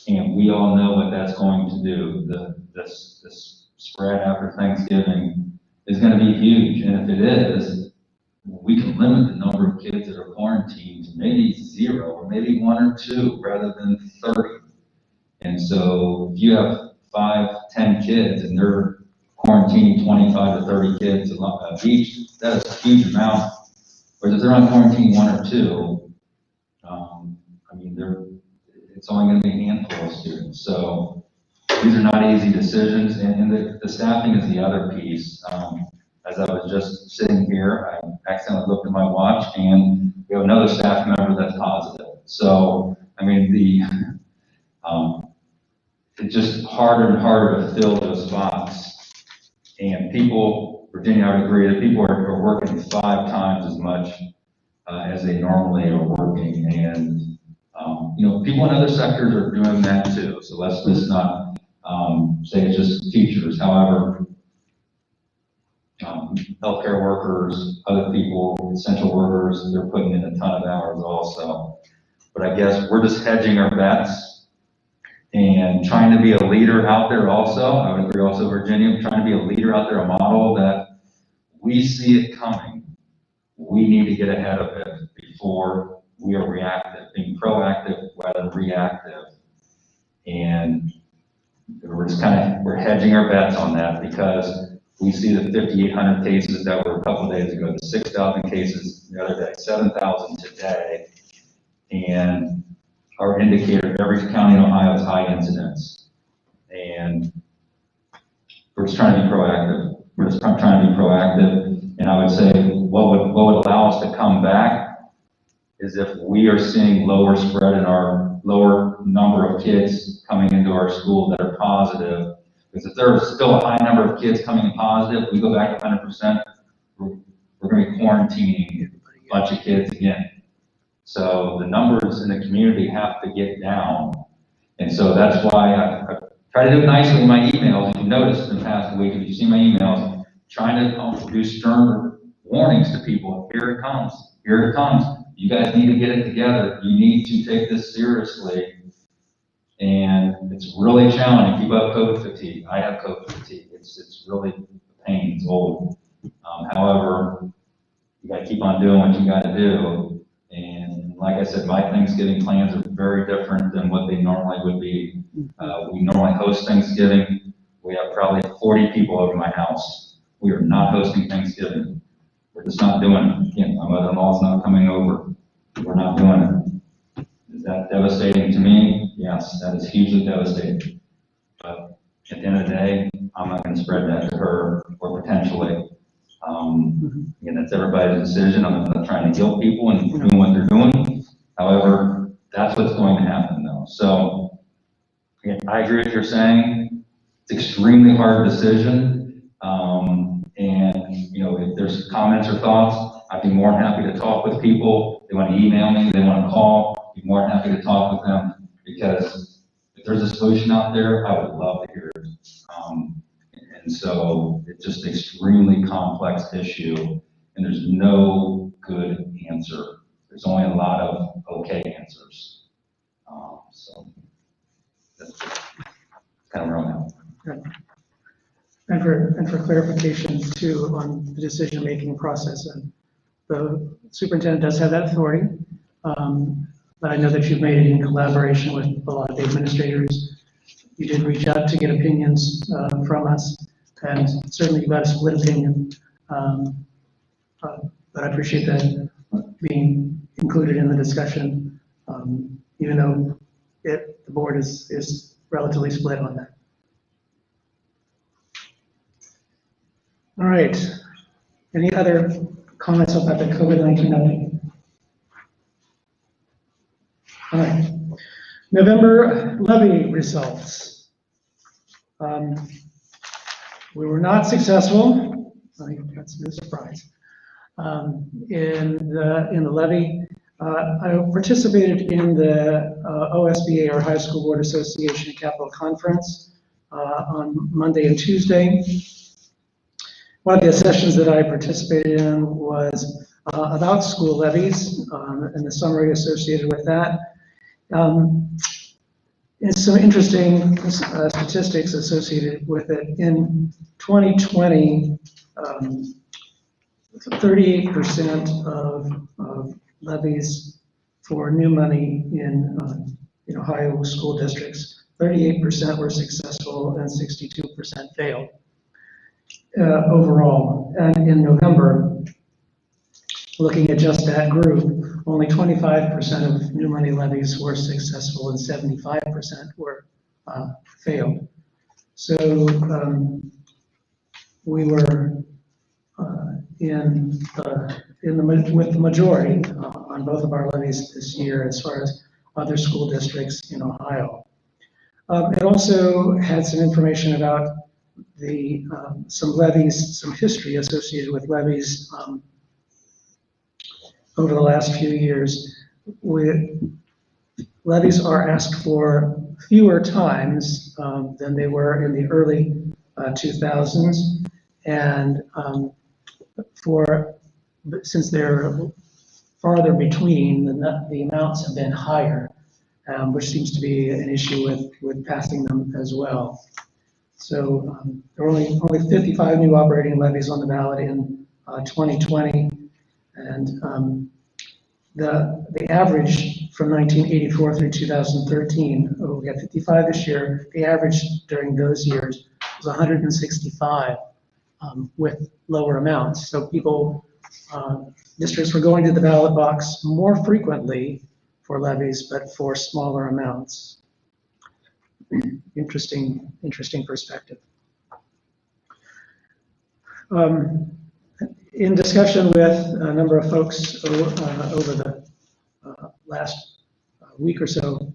And we all know what that's going to do. This spread after Thanksgiving is going to be huge. And if it is, we can limit the number of kids that are quarantined to maybe 0 or maybe 1 or 2 rather than 30. And so if you have 5, 10 kids and they're quarantining 25 to 30 kids each, that is a huge amount. Whereas if they're on quarantine 1 or 2, I mean, it's only going to be a handful of students. So these are not easy decisions, and the staffing is the other piece. As I was just sitting here, I accidentally looked at my watch, and we have another staff member that's positive. So, I mean, it's just harder and harder to fill those spots. And people, Virginia, I would agree that people are working 5 times as much as they normally are working. And, people in other sectors are doing that too. So let's just not say it's just teachers. However, healthcare workers, other people, essential workers, they're putting in a ton of hours also. But I guess we're just hedging our bets and trying to be a leader out there also. I would agree also, Virginia, trying to be a leader out there, a model that we see it coming. We need to get ahead of it before we are reactive, being proactive rather than reactive. And we're hedging our bets on that because we see the 5,800 cases that were a couple of days ago, the 6,000 cases the other day, 7,000 today. And our indicator, every county in Ohio has high incidence. And we're just trying to be proactive. We're just trying to be proactive. And I would say what would allow us to come back is if we are seeing lower spread in our lower number of kids coming into our school that are positive. Because if there's still a high number of kids coming in positive, we go back to 100%, we're going to be quarantining a bunch of kids again. So the numbers in the community have to get down. And so that's why I try to do it nicely in my emails. If you noticed in the past week, if you see my emails, trying to do stern warnings to people. Here it comes. Here it comes. You guys need to get it together. You need to take this seriously. And it's really challenging. Keep up COVID fatigue. I have COVID fatigue. It's really a pain. It's old. However, you got to keep on doing what you got to do. And like I said, my Thanksgiving plans are very different than what they normally would be. We normally host Thanksgiving. We have probably 40 people over my house. We are not hosting Thanksgiving. We're just not doing it. Again, my mother-in-law's not coming over. We're not doing it. Is that devastating to me? Yes, that is hugely devastating. But at the end of the day, I'm not going to spread that to her or potentially. Again, that's everybody's decision. I'm not trying to guilt people and doing what they're doing. However, that's what's going to happen though. So, again, I agree with what you're saying. It's extremely hard decision. If there's comments or thoughts, I'd be more than happy to talk with people. They want to email me, they want to call, I'd be more than happy to talk with them because if there's a solution out there, I would love to hear it. And so it's just an extremely complex issue and there's no good answer. There's only a lot of okay answers. So that's kind of where I'm at. And for clarifications too on the decision-making process, and the superintendent does have that authority, but I know that you've made it in collaboration with a lot of the administrators. You did reach out to get opinions from us, and certainly you got a split opinion, but I appreciate that being included in the discussion, even though the board is relatively split on that. All right. Any other comments about the COVID-19 update? All right. November levy results. We were not successful. I think that's no surprise. In the levy, I participated in the OSBA, or High School Board Association Capital Conference, on Monday and Tuesday. One of the sessions that I participated in was about school levies and the summary associated with that. And some interesting statistics associated with it. In 2020, 38% of levies for new money in Ohio school districts, 38% were successful and 62% failed. overall. And in November, looking at just that group, only 25% of new money levies were successful and 75% were failed. So we were with the majority on both of our levies this year as far as other school districts in Ohio. It also had some information about some levies, some history associated with levies over the last few years. Levies are asked for fewer times than they were in the early 2000s, and since they're farther between, the amounts have been higher, which seems to be an issue with passing them as well. So there were only 55 new operating levies on the ballot in 2020, and the average from 1984 through 2013, we got 55 this year. The average during those years was 165 with lower amounts. So districts were going to the ballot box more frequently for levies, but for smaller amounts. Interesting perspective. In discussion with a number of folks over the last week or so,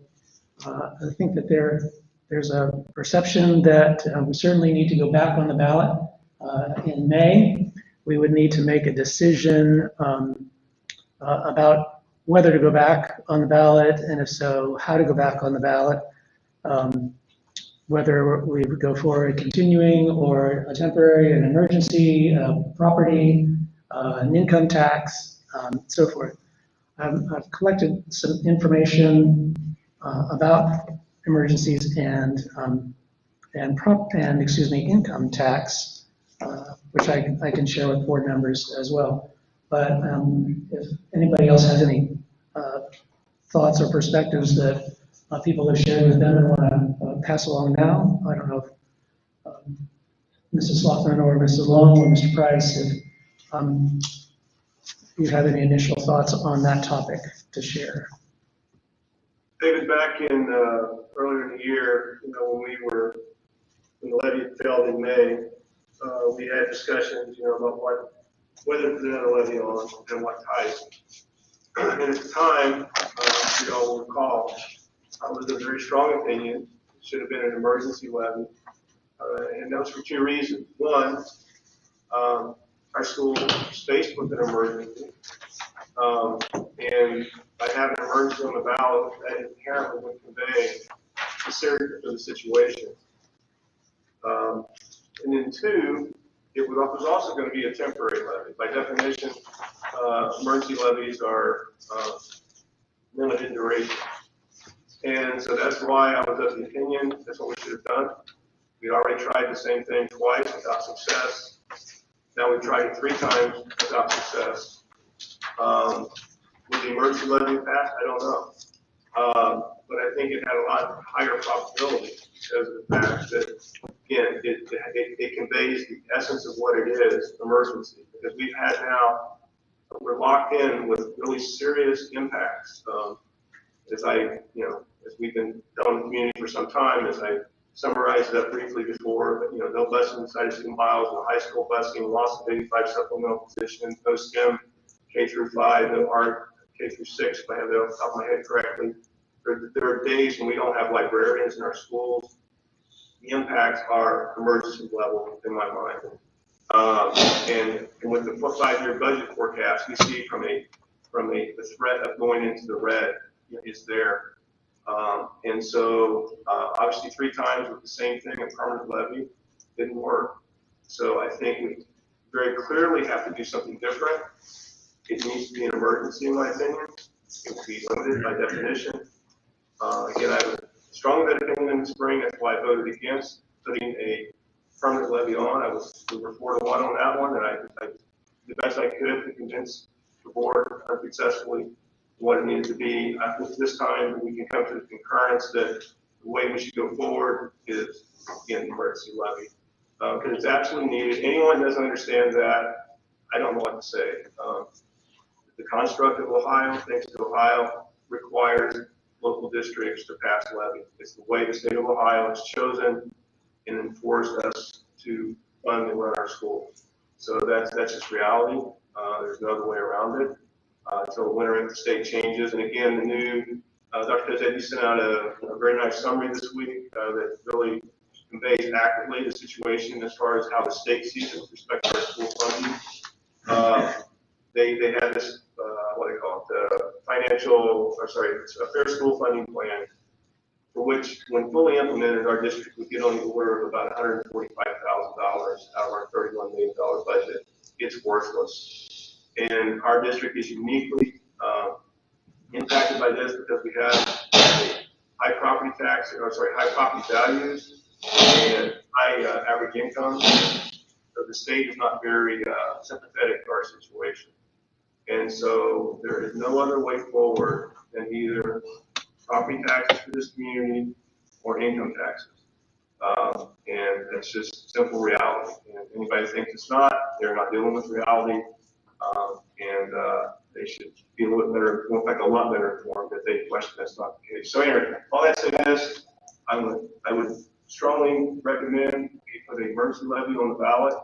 I think that there's a perception that we certainly need to go back on the ballot in May. We would need to make a decision about whether to go back on the ballot, and if so, how to go back on the ballot. Whether we would go for a continuing or a temporary, an emergency, property, an income tax, so forth. I've collected some information about emergencies and income tax, which I can share with board members as well. But if anybody else has any thoughts or perspectives that people have shared with them and want to pass along now, I don't know if Mrs. Slothman or Mrs. Long or Mr. Price, if you have any initial thoughts on that topic to share. David, back in earlier in the year, when the levy failed in May, we had discussions, about whether to put another levy on and what type. And at the time, you all will recall, I was of a very strong opinion it should have been an emergency levy, and that was for two reasons. One, our school is faced with an emergency, and by having an emergency on the ballot, that inherently would convey the seriousness of the situation. And then two, it was also going to be a temporary levy. By definition, emergency levies are limited duration. And so that's why I was of the opinion that's what we should have done. We already tried the same thing twice without success. Now we've tried it 3 times without success. Would the emergency levy pass? I don't know. But I think it had a lot higher probability because of the fact that, again, it conveys the essence of what it is, emergency. Because we're locked in with really serious impacts. As we've been telling the community for some time, as I summarized that briefly before, no busing inside of 2 miles, no high school busing, loss of 85 supplemental positions, no STEM, K through 5, no art, K through 6, if I have that off the top of my head correctly. There are days when we don't have librarians in our schools. The impacts are emergency level in my mind. And with the 5-year budget forecast, we see from the threat of going into the red is there. And so obviously 3 times with the same thing, a permanent levy, didn't work. So I think we very clearly have to do something different. It needs to be an emergency, in my opinion. It will be limited by definition. Again, I have a strong opinion in the spring. That's why I voted against putting a permanent levy on. We were 4-1 on that one, and I did the best I could to convince the board unsuccessfully what it needed to be. I think this time we can come to the concurrence that the way we should go forward is, again, the emergency levy. because it's absolutely needed. Anyone who doesn't understand that, I don't know what to say. The construct of Ohio, thanks to Ohio, requires local districts to pass levy. It's the way the state of Ohio has chosen and enforced us to fund and run our schools. So that's just reality. There's no other way around it. Until winter, the state changes. And again, the new, Dr. Pezet, you sent out a very nice summary this week that really conveys accurately the situation as far as how the state sees it with respect to our school funding. They had this, what do they call it, a fair school funding plan, for which, when fully implemented, our district would get on the order of about $145,000 out of our $31 million budget. It's worthless. And our district is uniquely impacted by this because we have high property values and high average income. So the state is not very sympathetic to our situation. And so there is no other way forward than either property taxes for this community or income taxes. And that's just simple reality. And anybody who thinks it's not, they're not dealing with reality. And they should be a little bit better, in fact, a lot better informed if they question that's not the case. So anyway, all that said is, I would strongly recommend we put an emergency levy on the ballot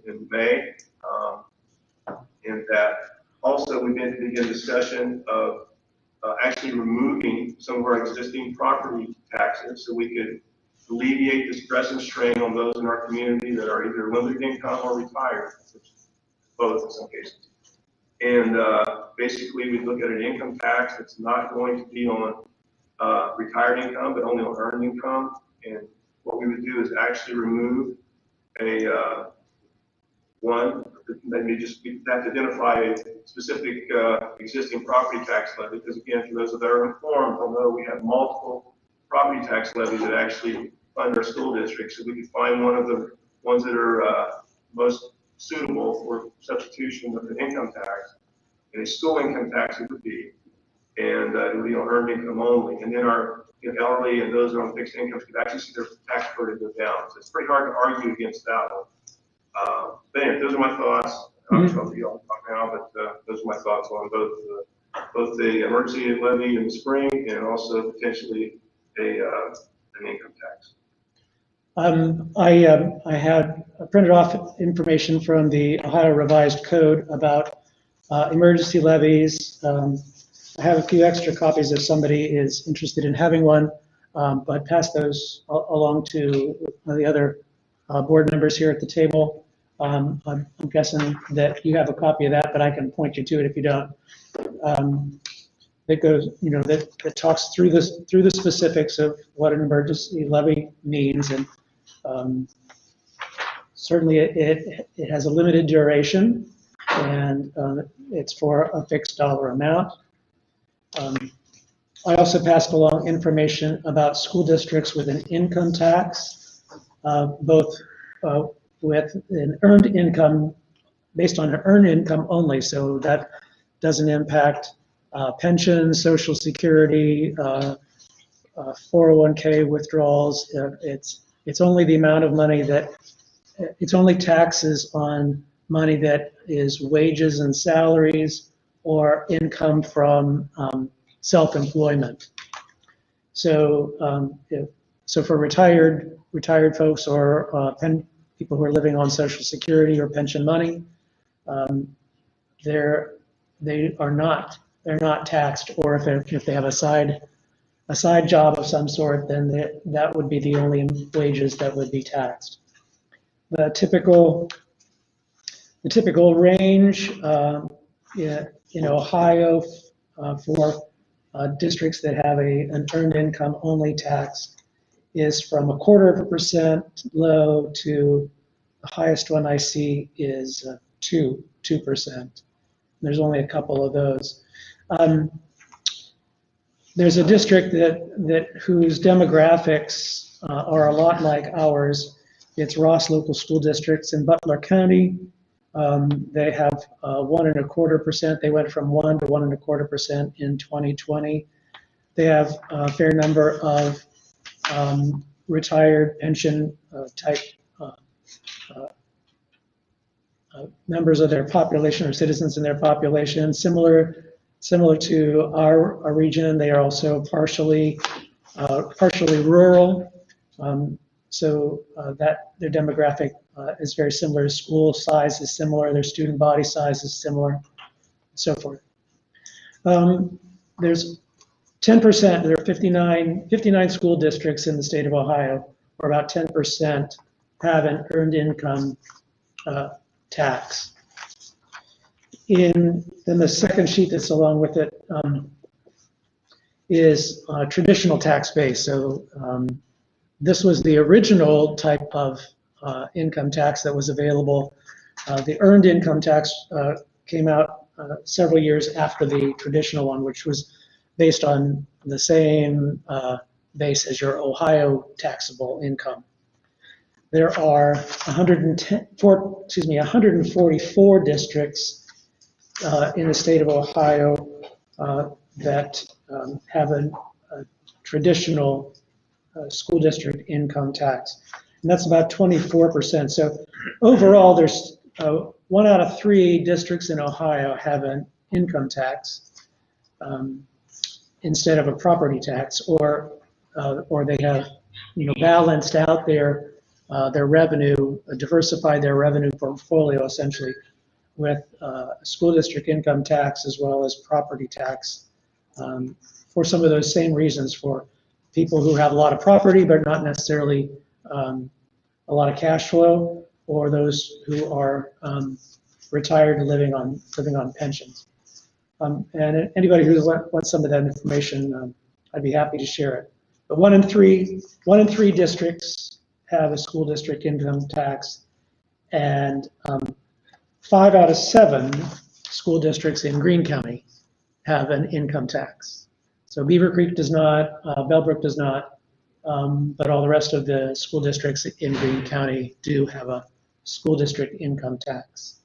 in May. And that also we need to begin discussion of actually removing some of our existing property taxes so we could alleviate the stress and strain on those in our community that are either limited income or retired, which is both in some cases. And basically we look at an income tax that's not going to be on retired income, but only on earned income. And what we would do is actually remove a maybe just we have to identify a specific existing property tax levy, because again, for those that are informed, will know we have multiple property tax levies that actually fund our school districts. So we could find one of the ones that are most suitable for substitution with an income tax, and a school income tax it would be, and it would be on earned income only. And then our elderly and those that are on fixed incomes could actually see their tax burden go down. So it's pretty hard to argue against that one. But anyway, those are my thoughts. I'm sure I'll be on talk now, but those are my thoughts on both the emergency levy in the spring and also potentially an income tax. I had printed off information from the Ohio Revised Code about emergency levies. I have a few extra copies if somebody is interested in having one, but pass those along to the other board members here at the table. I'm guessing that you have a copy of that, but I can point you to it if you don't. That goes, that talks through the specifics of what an emergency levy means, and certainly it has a limited duration, and it's for a fixed dollar amount. I also passed along information about school districts with an income tax, both with an earned income, based on an earned income only, so that doesn't impact pensions, Social Security, 401k withdrawals. It's only the amount of money that, it's only taxes on money that is wages and salaries or income from self-employment. So, so for retired folks or people who are living on Social Security or pension money, they're not taxed. Or if they have a side job of some sort, then that would be the only wages that would be taxed. The typical range in Ohio for districts that have an earned income only tax is from 0.25% low to the highest one I see is 2%. There's only a couple of those. There's a district that whose demographics are a lot like ours. It's Ross Local School Districts in Butler County. They have 1.25%. They went from 1 to 1.25% in 2020. They have a fair number of retired pension type members of their population or citizens in their population. Similar to our region, they are also partially rural. So that their demographic is very similar. School size is similar. Their student body size is similar, and so forth. There's 10%, there are 59 school districts in the state of Ohio, or about 10% have an earned income tax. Then the second sheet that's along with it is traditional tax base. So this was the original type of income tax that was available. The earned income tax came out several years after the traditional one, which was based on the same base as your Ohio taxable income. There are 144 districts in the state of Ohio that have a traditional school district income tax, and that's about 24%. So overall, there's 1 out of 3 districts in Ohio have an income tax instead of a property tax, or they have, balanced out their revenue, diversified their revenue portfolio essentially with school district income tax as well as property tax for some of those same reasons, for people who have a lot of property but not necessarily a lot of cash flow, or those who are retired and living on pensions. And anybody who wants some of that information, I'd be happy to share it. But 1 in 3 districts have a school district income tax, and 5 out of 7 school districts in Greene County have an income tax. So Beaver Creek does not, Bellbrook does not, but all the rest of the school districts in Greene County do have a school district income tax.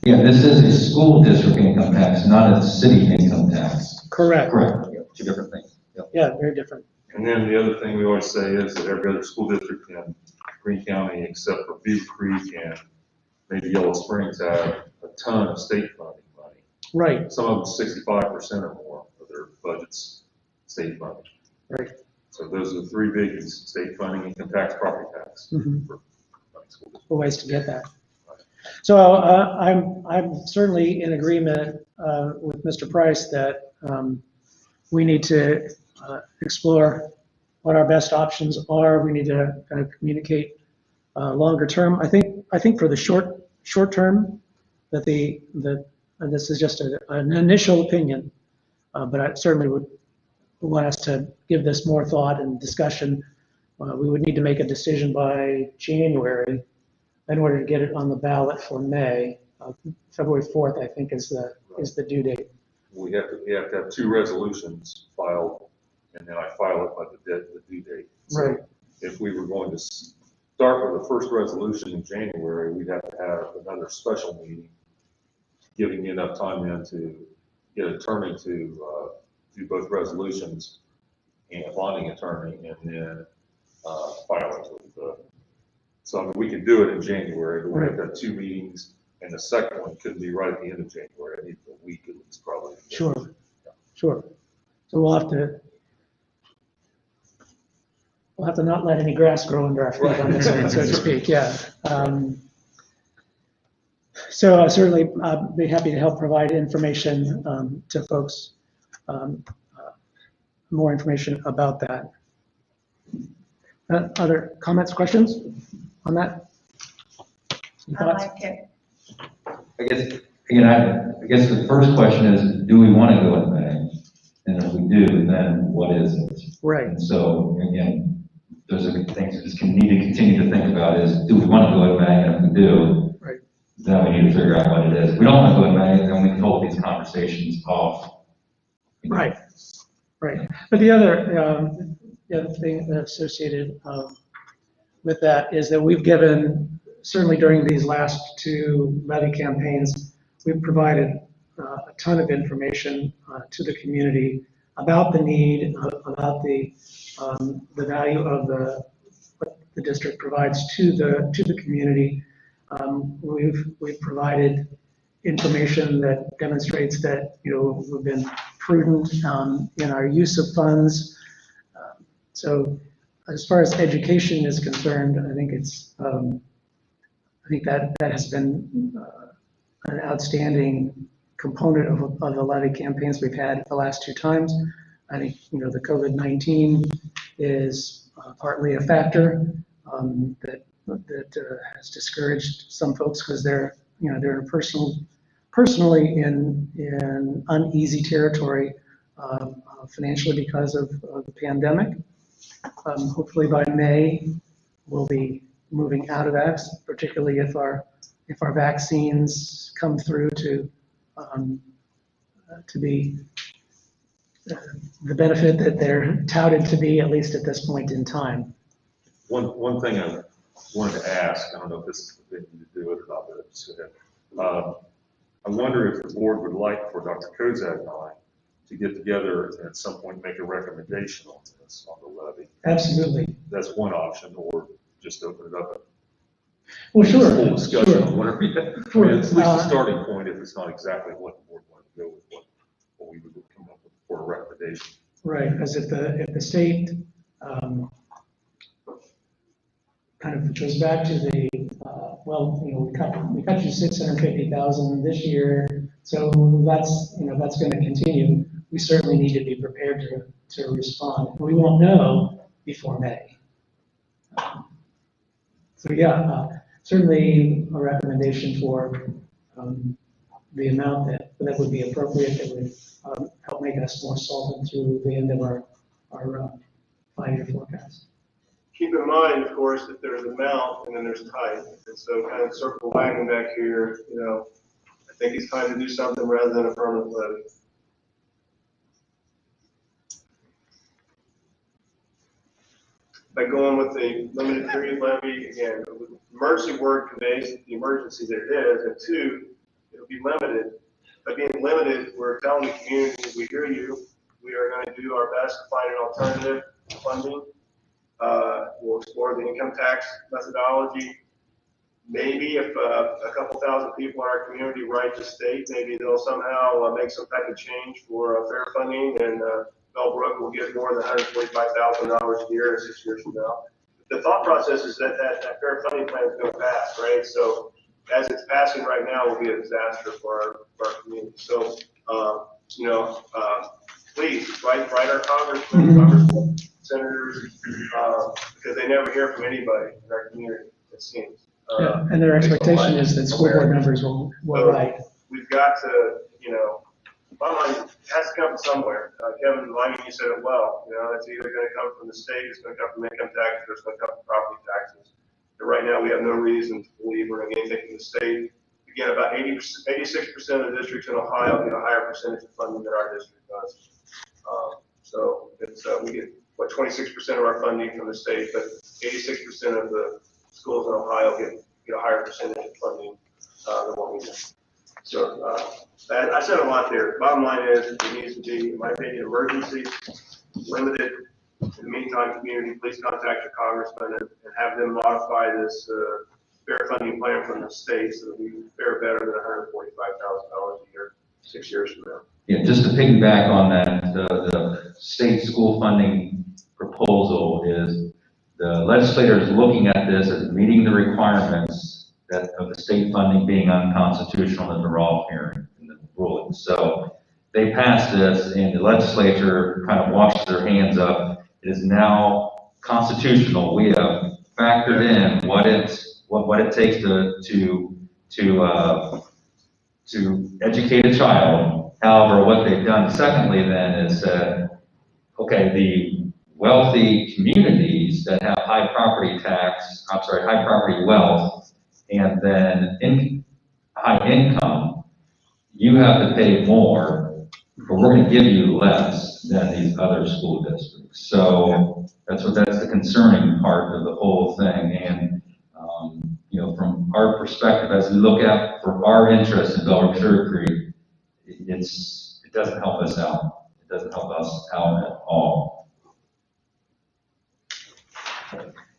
Yeah, this is a school district income tax, not a city income tax. Correct. Correct, yeah, 2 different things. Yep. Yeah, very different. And then the other thing we always say is that every other school district in Greene County, except for Beaver Creek and maybe Yellow Springs, have a ton of state funding money. Right. Some of them 65% or more of their budget's state funding. Right. So those are the 3 biggies: state funding, income tax, property tax. Mhm. For school districts. Ways to get that. So I'm certainly in agreement with Mr. Price that we need to explore what our best options are. We need to kind of communicate longer term. I think for the short term that and this is just an initial opinion, but I certainly would want us to give this more thought and discussion. We would need to make a decision by January in order to get it on the ballot for May. February 4th, I think, is the due date. We have to have 2 resolutions filed, and then I file it by the due date. So Right. if we were going to start with the first resolution in January, we'd have to have another special meeting, giving you enough time then to get an attorney to do both resolutions and a bonding attorney, and then file it with the. So I mean, we could do it in January, but we have to have 2 meetings, and the second one couldn't be right at the end of January. I need a week at least, probably. Sure. So we'll have to not let any grass grow under our feet on this one, so to speak. Yeah. So I'll certainly be happy to help provide information to folks, more information about that. Other comments, questions on that? Any I thoughts? like it. I guess the first question is, do we want to go in May? And if we do, then what is it? Right. And so, again, those are the things we just need to continue to think about is, do we want to go in May? And if we do, Right. then we need to figure out what it is. If we don't want to go in May, then we can hold these conversations off. Right. But the other thing associated with that is that we've given, certainly during these last 2 levy campaigns, we've provided a ton of information to the community about the need, about the value of what the district provides to the community. We've provided information that demonstrates that, we've been prudent in our use of funds. So as far as education is concerned, I think that has been an outstanding component of the levy campaigns we've had the last two times. I think, the COVID-19 is partly a factor that has discouraged some folks because they're personally in uneasy territory financially because of the pandemic. Hopefully by May, we'll be moving out of that, particularly if our vaccines come through to be the benefit that they're touted to be, at least at this point in time. One thing I wanted to ask, I don't know if this is the thing to do it or not, but I just I wonder if the board would like for Dr. Kozak and I to get together and at some point make a recommendation on this, on the levy. Absolutely. That's one option, or just open it up. Well, sure. Full discussion Sure. on whatever. Sure. It's at least a starting point if it's not exactly what the board wanted to go with, what we would come up with for a recommendation. Right, because if the state kind of goes back to the, we cut you 650,000 this year, so that's going to continue. We certainly need to be prepared to respond. We won't know before May. So yeah, certainly a recommendation for the amount that would be appropriate, that would help make us more solvent through the end of our 5-year forecast. Keep in mind, of course, that there's amount and then there's type. And so kind of circle wagging back here, I think it's time to do something rather than a permanent levy. By going with a limited period levy, again, emergency word conveys the emergency that it is, and two, it'll be limited. By being limited, we're telling the community, we hear you, we are going to do our best to find an alternative funding. We'll explore the income tax methodology. Maybe if a couple thousand people in our community write to state, maybe they'll somehow make some type of change for fair funding, and Bellbrook will get more than $145,000 a year in 6 years from now. The thought process is that fair funding plan is going to pass, right? So as it's passing right now, will be a disaster for our community. So, please write our congressmen, senators, because they never hear from anybody in our community, it seems. Yeah, and their expectation is that school board members will write. We've got to, bottom line, it has to come from somewhere. Kevin Lyman, you said it well. It's either going to come from the state, it's going to come from income taxes, or it's going to come from property taxes. And right now, we have no reason to believe we're going to get anything from the state. Again, about 86% of the districts in Ohio get a higher percentage of funding than our district does. So it's we get 26% of our funding from the state, but 86% of the schools in Ohio get a higher percentage of funding than what we do. So I said a lot there. Bottom line is, it needs to be, in my opinion, emergency, limited. In the meantime, community, please contact your congressman and have them modify this fair funding plan from the state so that we fare better than $145,000 a year, 6 years from now. Yeah, just to piggyback on that, the state school funding proposal is the legislator is looking at this as meeting the requirements of the state funding being unconstitutional that they're all hearing in the ruling. So they passed this and the legislature kind of washed their hands up. It is now constitutional. We have factored in what it takes to educate a child. However, what they've done secondly then is that, okay, the wealthy communities that have high property wealth, and then high income, you have to pay more, but we're going to give you less than these other school districts. So that's the concerning part of the whole thing. And from our perspective, as we look at for our interest in Bellbrook-Sugarcreek, it doesn't help us out. It doesn't help us out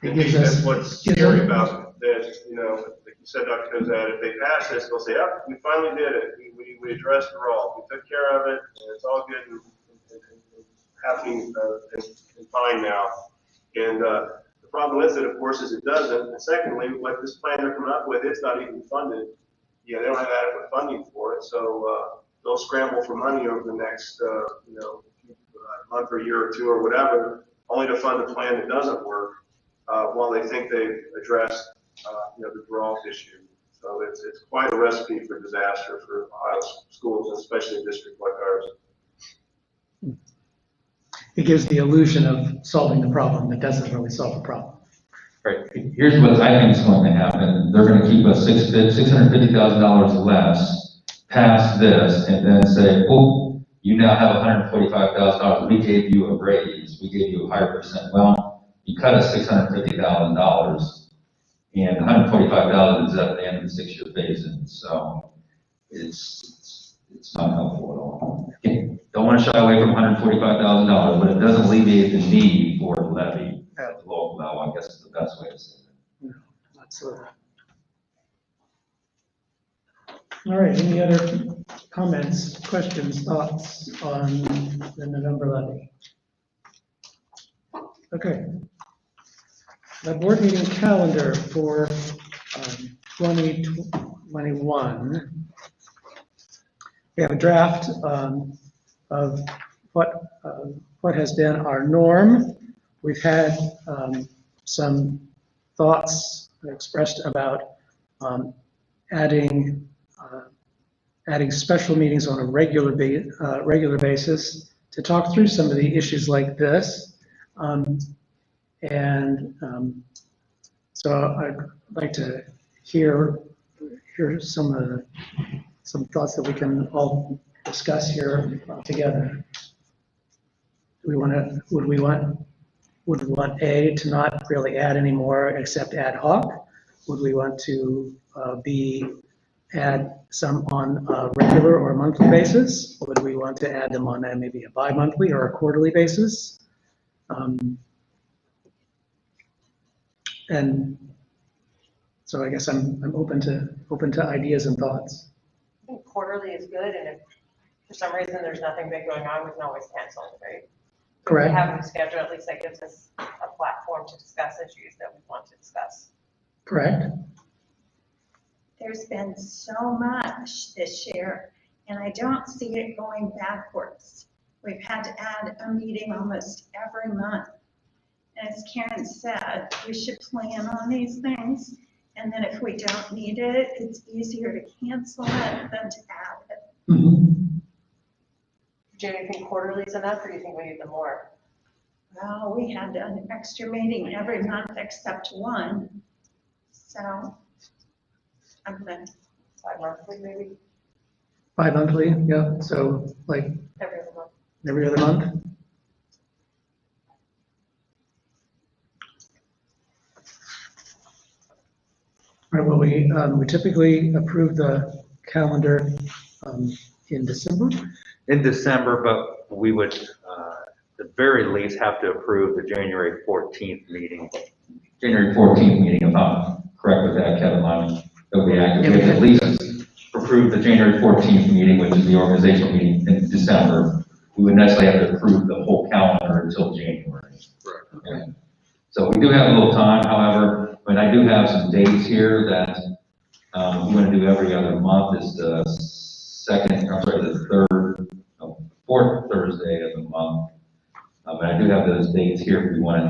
It And gives us. that's what's gives scary us- about this, you know, like you said, Dr. Kozad, if they pass this, they'll say, oh, we finally did it. We addressed the role. We took care of it, and it's all good and happening and fine now. And the problem with it, of course, is it doesn't. And secondly, what this plan they're coming up with, it's not even funded. Yeah, they don't have adequate funding for it, so they'll scramble for money over the next, month or year or two or whatever, only to fund a plan that doesn't work, while they think they've addressed, the draw issue. So it's quite a recipe for disaster for Ohio schools, especially a district like ours. It gives the illusion of solving the problem. It doesn't really solve the problem. Right, here's what I think is going to happen. They're gonna keep us $650,000 less past this and then say, oh, you now have $145,000. We gave you a raise. We gave you a higher percent. Well, you cut us $650,000 and $145,000 is at the end of the 6-year phase-in. So it's not helpful at all. Don't want to shy away from $145,000, but it doesn't alleviate the need for a levy at the local level, I guess is the best way to say it. No, absolutely. All right, any other comments, questions, thoughts on the November levy? Okay. The board meeting calendar for 2021. We have a draft of what has been our norm. We've had some thoughts expressed about adding special meetings on a regular basis to talk through some of the issues like this. So I'd like to hear some thoughts that we can all discuss here together. Would we want A, to not really add any more except ad hoc? Would we want to add some on a regular or monthly basis? Or would we want to add them on maybe a bi-monthly or a quarterly basis? And so I guess I'm open to ideas and thoughts. I think quarterly is good, and if for some reason there's nothing big going on, we can always cancel it, right? Correct. If we have them scheduled, at least that gives us a platform to discuss issues that we want to discuss. Correct. There's been so much this year, and I don't see it going backwards. We've had to add a meeting almost every month. And as Karen said, we should plan on these things, and then if we don't need it, it's easier to cancel it than to add it. Mm-hmm. Do you think quarterly is enough, or do you think we need them more? Well, we had an extra meeting every month except one, so I'm gonna. Bi-monthly, maybe, Bi-monthly, yeah, so like every other month. every other month? All right, well, we typically approve the calendar in December. In December, but we would, at the very least, have to approve the January 14th meeting. January 14th meeting, if I'm correct with that, Kevin Lyman, it'll be active. We have to at least approve the January 14th meeting, which is the organizational meeting in December. We would necessarily have to approve the whole calendar until January. Right. Okay. So we do have a little time, however, but I do have some dates here that we're going to do every other month. Is the fourth Thursday of the month. But I do have those dates here if you want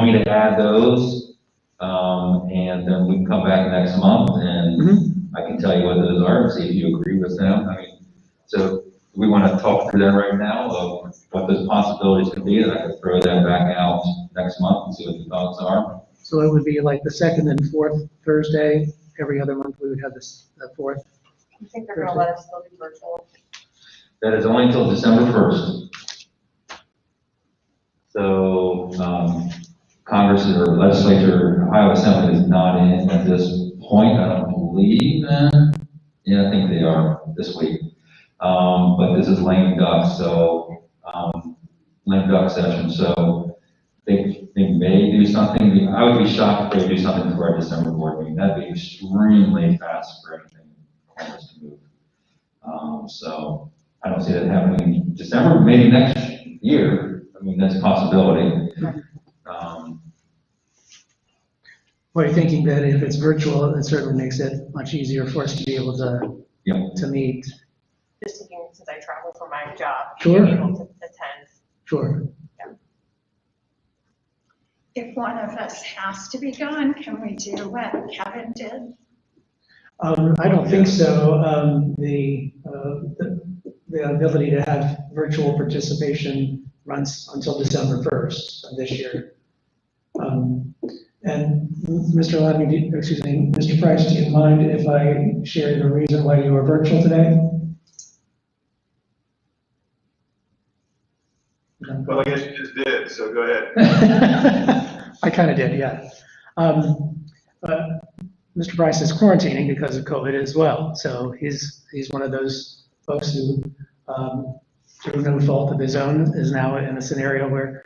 me to add those, and then we can come back next month and I can tell you what those are and see if you agree with them. I mean, so we want to talk through that right now of what those possibilities could be, and I could throw that back out next month and see what the thoughts are. So it would be like the second and fourth Thursday, every other month we would have the fourth. You think they're gonna let us still do virtual? That is only until December 1st. So, Congress or legislature, Ohio Assembly is not in at this point, I don't believe. Yeah, I think they are this week. But this is lame duck, so, lame duck session. So they they may do something. I would be shocked if they do something for our December board meeting. That'd be extremely fast for everything Congress to move. So I don't see that happening in December, maybe next year. I mean, that's a possibility. Well, you're thinking that if it's virtual, it certainly makes it much easier for us to be able to, Yep. to meet. Just thinking, since I travel for my job, Sure. being able to attend. Sure. If one of us has to be gone, can we do what Kevin did? I don't think so. The ability to have virtual participation runs until December 1st of this year. And Mr. Levy, excuse me, Mr. Price, do you mind if I share the reason why you are virtual today? Well, I guess you just did, so go ahead. I kind of did, yeah. Mr. Price is quarantining because of COVID as well. So he's one of those folks who, through no fault of his own, is now in a scenario where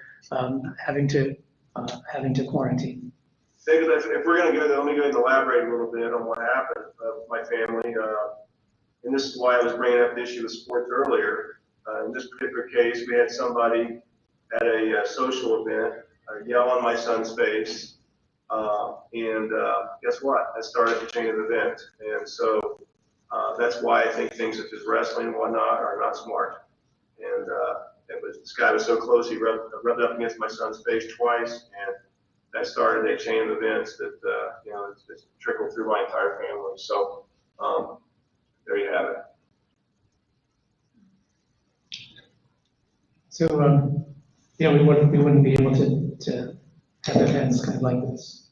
having to quarantine. David, if we're gonna go, let me go and elaborate a little bit on what happened with my family. And this is why I was bringing up the issue of sports earlier. In this particular case, we had somebody at a social event yell on my son's face. And guess what? That started the chain of events. And so that's why I think things such as wrestling and whatnot are not smart. And this guy was so close, he rubbed up against my son's face twice, and that started a chain of events that, it's trickled through my entire family. So there you have it. So, we wouldn't be able to have events kind of like this.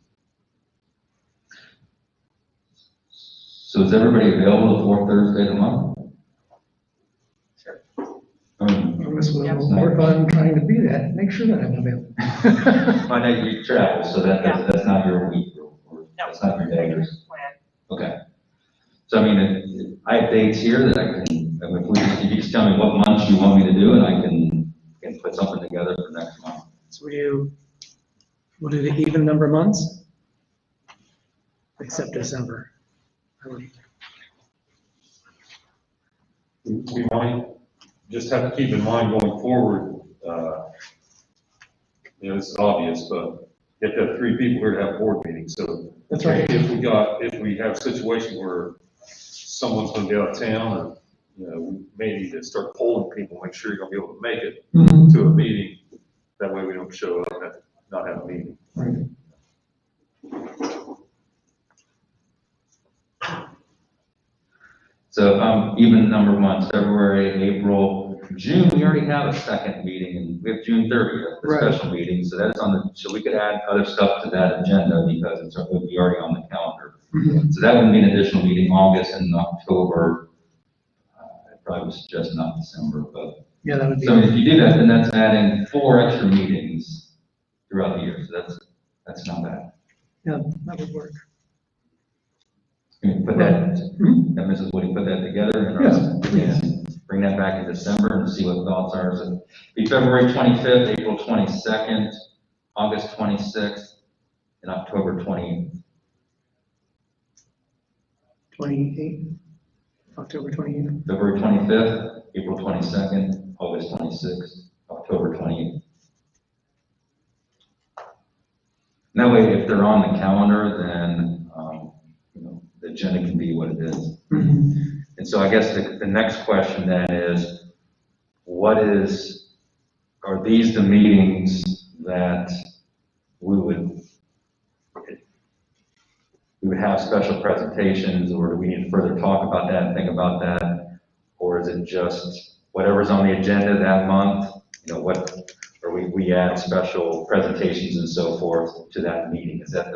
So is everybody available the fourth Thursday of the month? Sure. We'll work on trying to be that, make sure that I'm available. I know you travel, so that's not your week, or that's not your day. Plan. Okay. So I mean, I have dates here that I can, if you just tell me what months you want me to do, and I can put something together for next month. So we'll do the even number months, except December. We might just have to keep in mind going forward, this is obvious, but you have to have 3 people here to have board meetings, so. That's right. If we have a situation where someone's gonna be out of town, or, we may need to start polling people, make sure you're gonna be able to make it to a meeting. That way we don't show up and not have a meeting. Right. So if I'm even number months, February, April, June, we already have a second meeting, and we have June 30th, the Right. special meeting, so that's so we could add other stuff to that agenda because it would be already on the calendar. So that would be an additional meeting, August and October. I probably would suggest not December, but. Yeah, that would be. So if you do that, then that's adding 4 extra meetings throughout the year, so that's not bad. Yeah, that would work. Can you put that, Mrs. Woody, put that together and bring that back in December and see what thoughts are. So it'd be February 25th, April 22nd, August 26th, and October 28th. 28th, October 28th. February 25th, April 22nd, August 26th, October 28th. That way, if they're on the calendar, then the agenda can be what it is. And so I guess the next question then is, are these the meetings that we would have special presentations, or do we need to further talk about that and think about that? Or is it just whatever's on the agenda that month, or we add special presentations and so forth to that meeting? Is that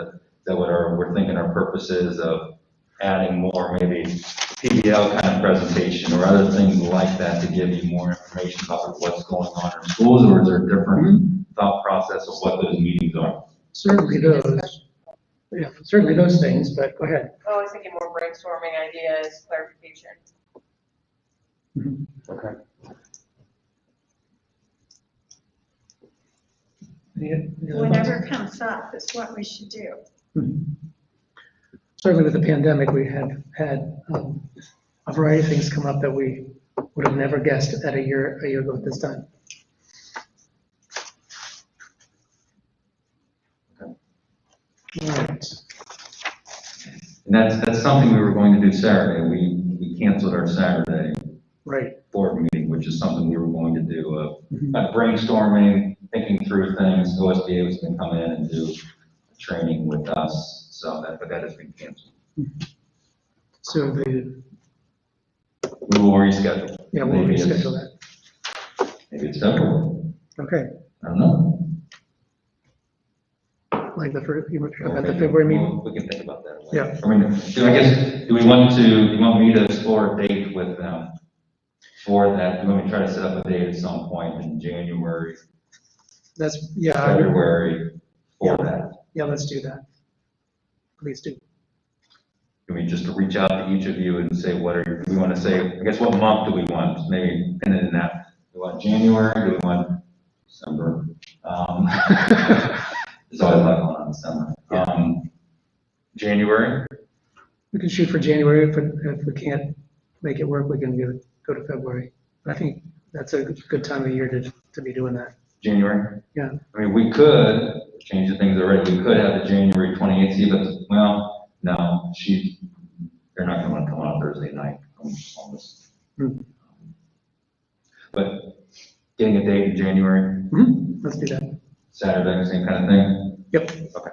what we're thinking our purpose is of adding more, maybe PBL kind of presentation or other things like that to give you more information about what's going on in schools, or is there a different thought process of what those meetings are? Certainly those things, but go ahead. I was thinking more brainstorming ideas, clarification. Okay. Any other Whatever comes up is what we should do. thoughts? Certainly with the pandemic, we have had a variety of things come up that we would have never guessed at a year ago at this time. All right. And that's something we were going to do Saturday. We canceled our Saturday Right. board meeting, which is something we were going to do, Mhm. brainstorming, thinking through things. OSBA was going to come in and do training with us, but that has been canceled. So We will reschedule. yeah, we'll Maybe it's- reschedule that. Maybe it's February. Okay. I don't know. Like the first, you were Or about the maybe- February meeting? well, we can think about that. Yeah. I mean, do you want me to explore a date with them for that? Do you want me to try to set up a date at some point in January, That's, yeah, I would- February for that? yeah, let's do that. Please do. Can we just reach out to each of you and say, do we want to say, I guess, what month do we want? Maybe pin it in that. Do we want January? Do we want December? It's always like on December. January? We can shoot for January. If we can't make it work, we can go to February. But I think that's a good time of year to be doing that. January? Yeah. I mean, we could change the things already. We could have the January 28th, see, but, well, no, they're not gonna want to come on Thursday night on this. Hmm. But getting a date in January, Let's do that. Saturday, same kind of thing? Yep. Okay.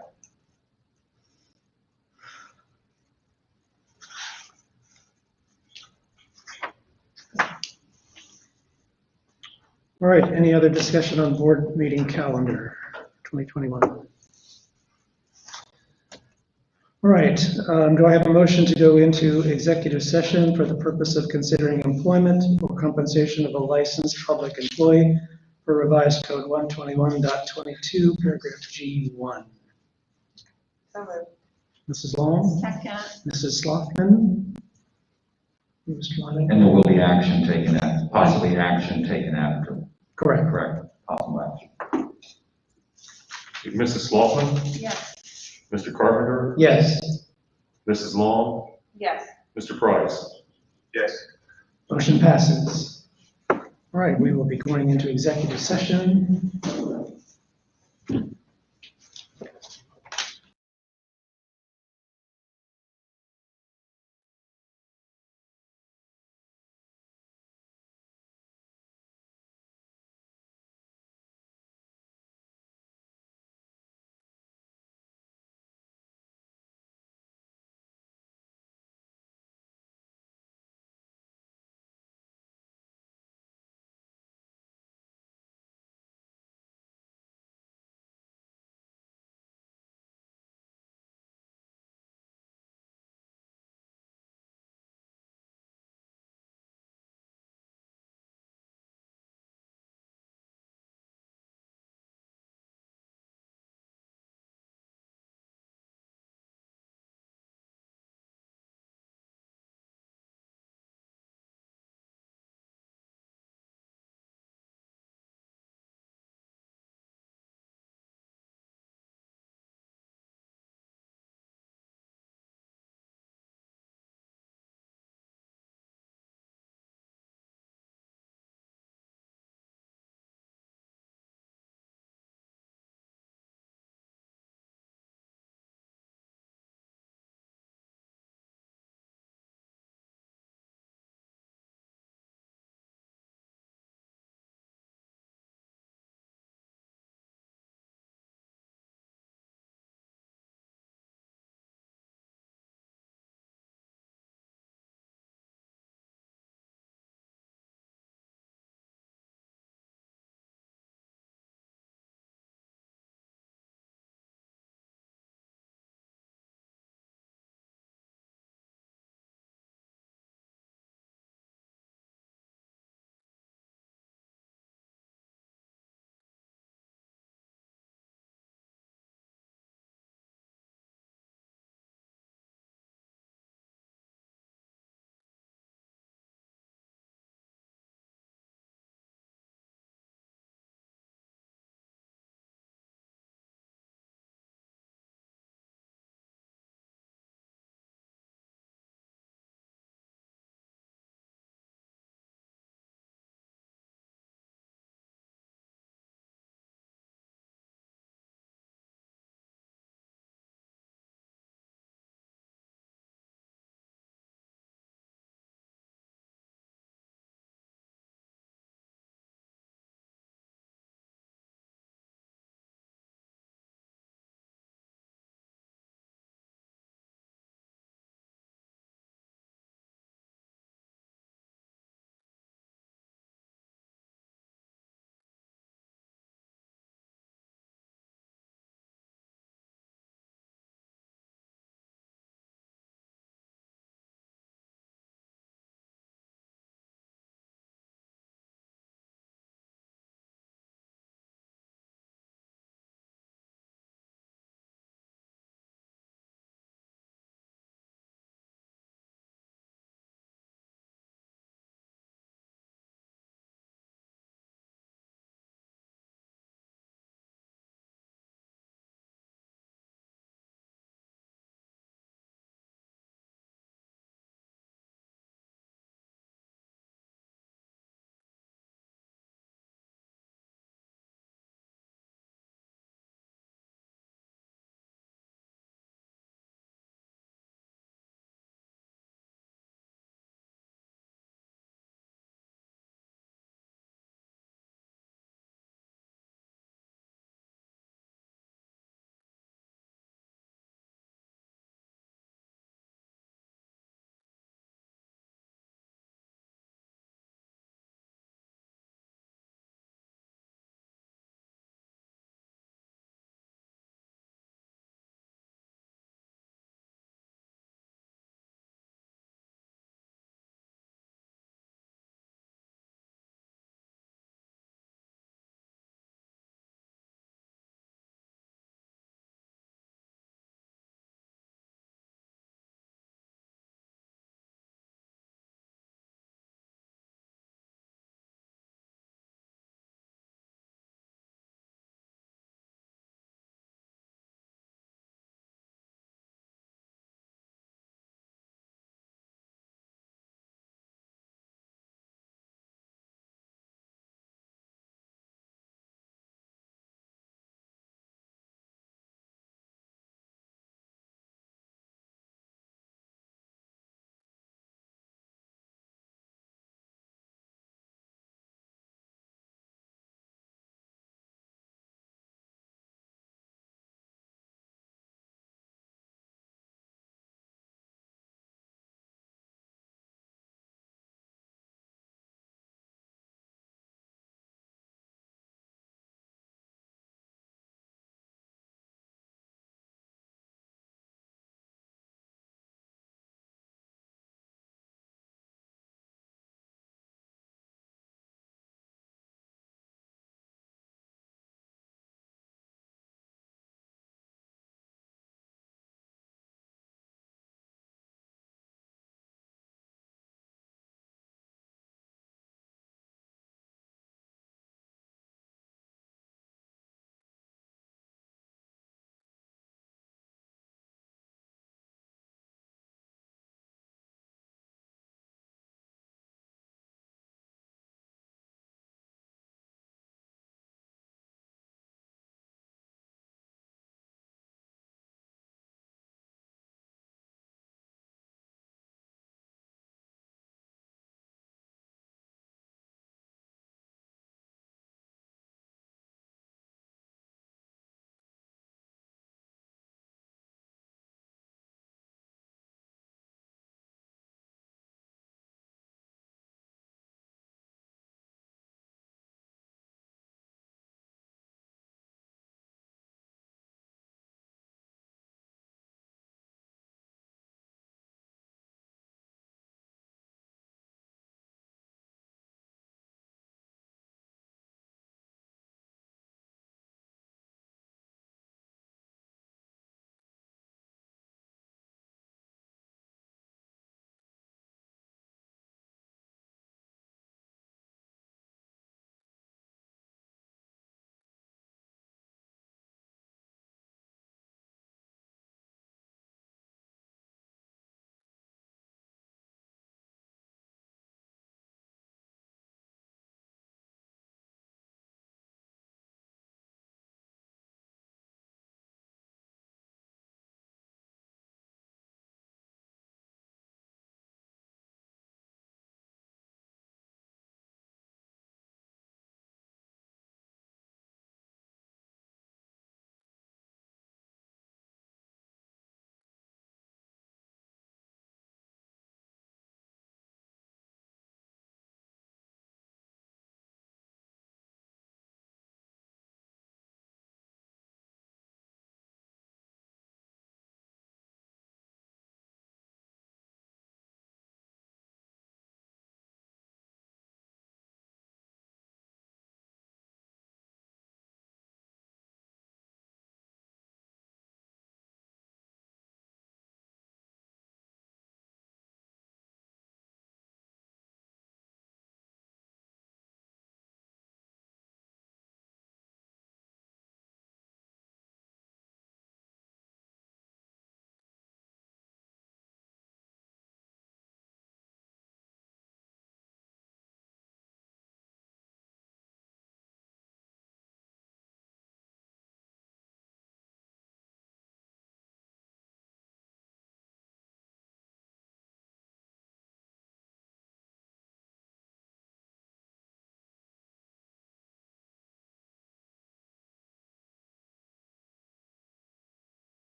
All right, any other discussion on board meeting calendar 2021? All right, do I have a motion to go into executive session for the purpose of considering employment or compensation of a licensed public employee for revised code 121.22, paragraph G1? So moved. Mrs. Long, Second. Mrs. Sloughman? Mr. Lonnie? And there will be action taken possibly action taken after, Correct. correct? Possible action. Mrs. Sloughman, Yes. Mr. Carpenter, Yes. Mrs. Long, Yes. Mr. Price. Yes. Motion passes. All right, we will be going into executive session.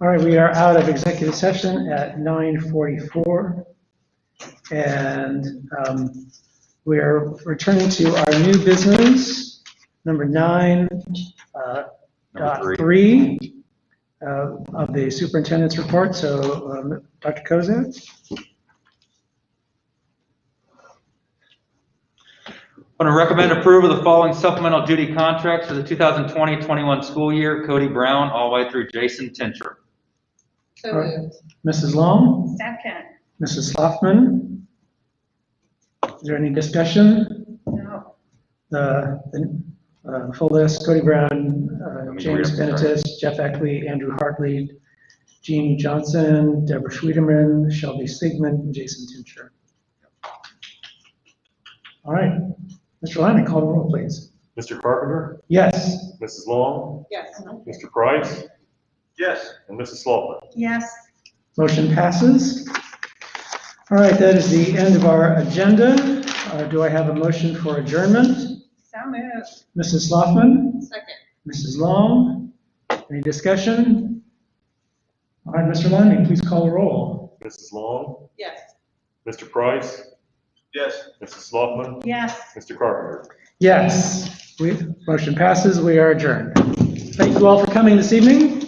All right, we are out of executive session at 9:44. And we are returning to our new business, number 9.3 of the superintendent's report. So, Dr. Kozak? I want to recommend approval of the following supplemental duty contracts for the 2020-21 school year. Cody Brown, all the way through Jason Tincher. So All right. moved. Mrs. Long? Second. Mrs. Sloughman? Is there any discussion? No. The full list: Cody Brown, Let me James read 'em, sorry. Benetis, Jeff Eckley, Andrew Hartley, Jeannie Johnson, Deborah Schwieterman, Shelby Sigmund, and Jason Tincher. All right, Mr. Lyman, call the roll, please. Mr. Carpenter, Yes. Mrs. Long, Yes. Mr. Price, Yes. and Mrs. Sloughman. Yes. Motion passes. All right, that is the end of our agenda. Do I have a motion for adjournment? So moved. Mrs. Sloughman, Second. Mrs. Long, any discussion? All right, Mr. Lyman, please call the roll. Mrs. Long, Yes. Mr. Price, Yes. Mrs. Sloughman, Yes. Mr. Carpenter. Yes, motion passes. We are adjourned. Thank you all for coming this evening.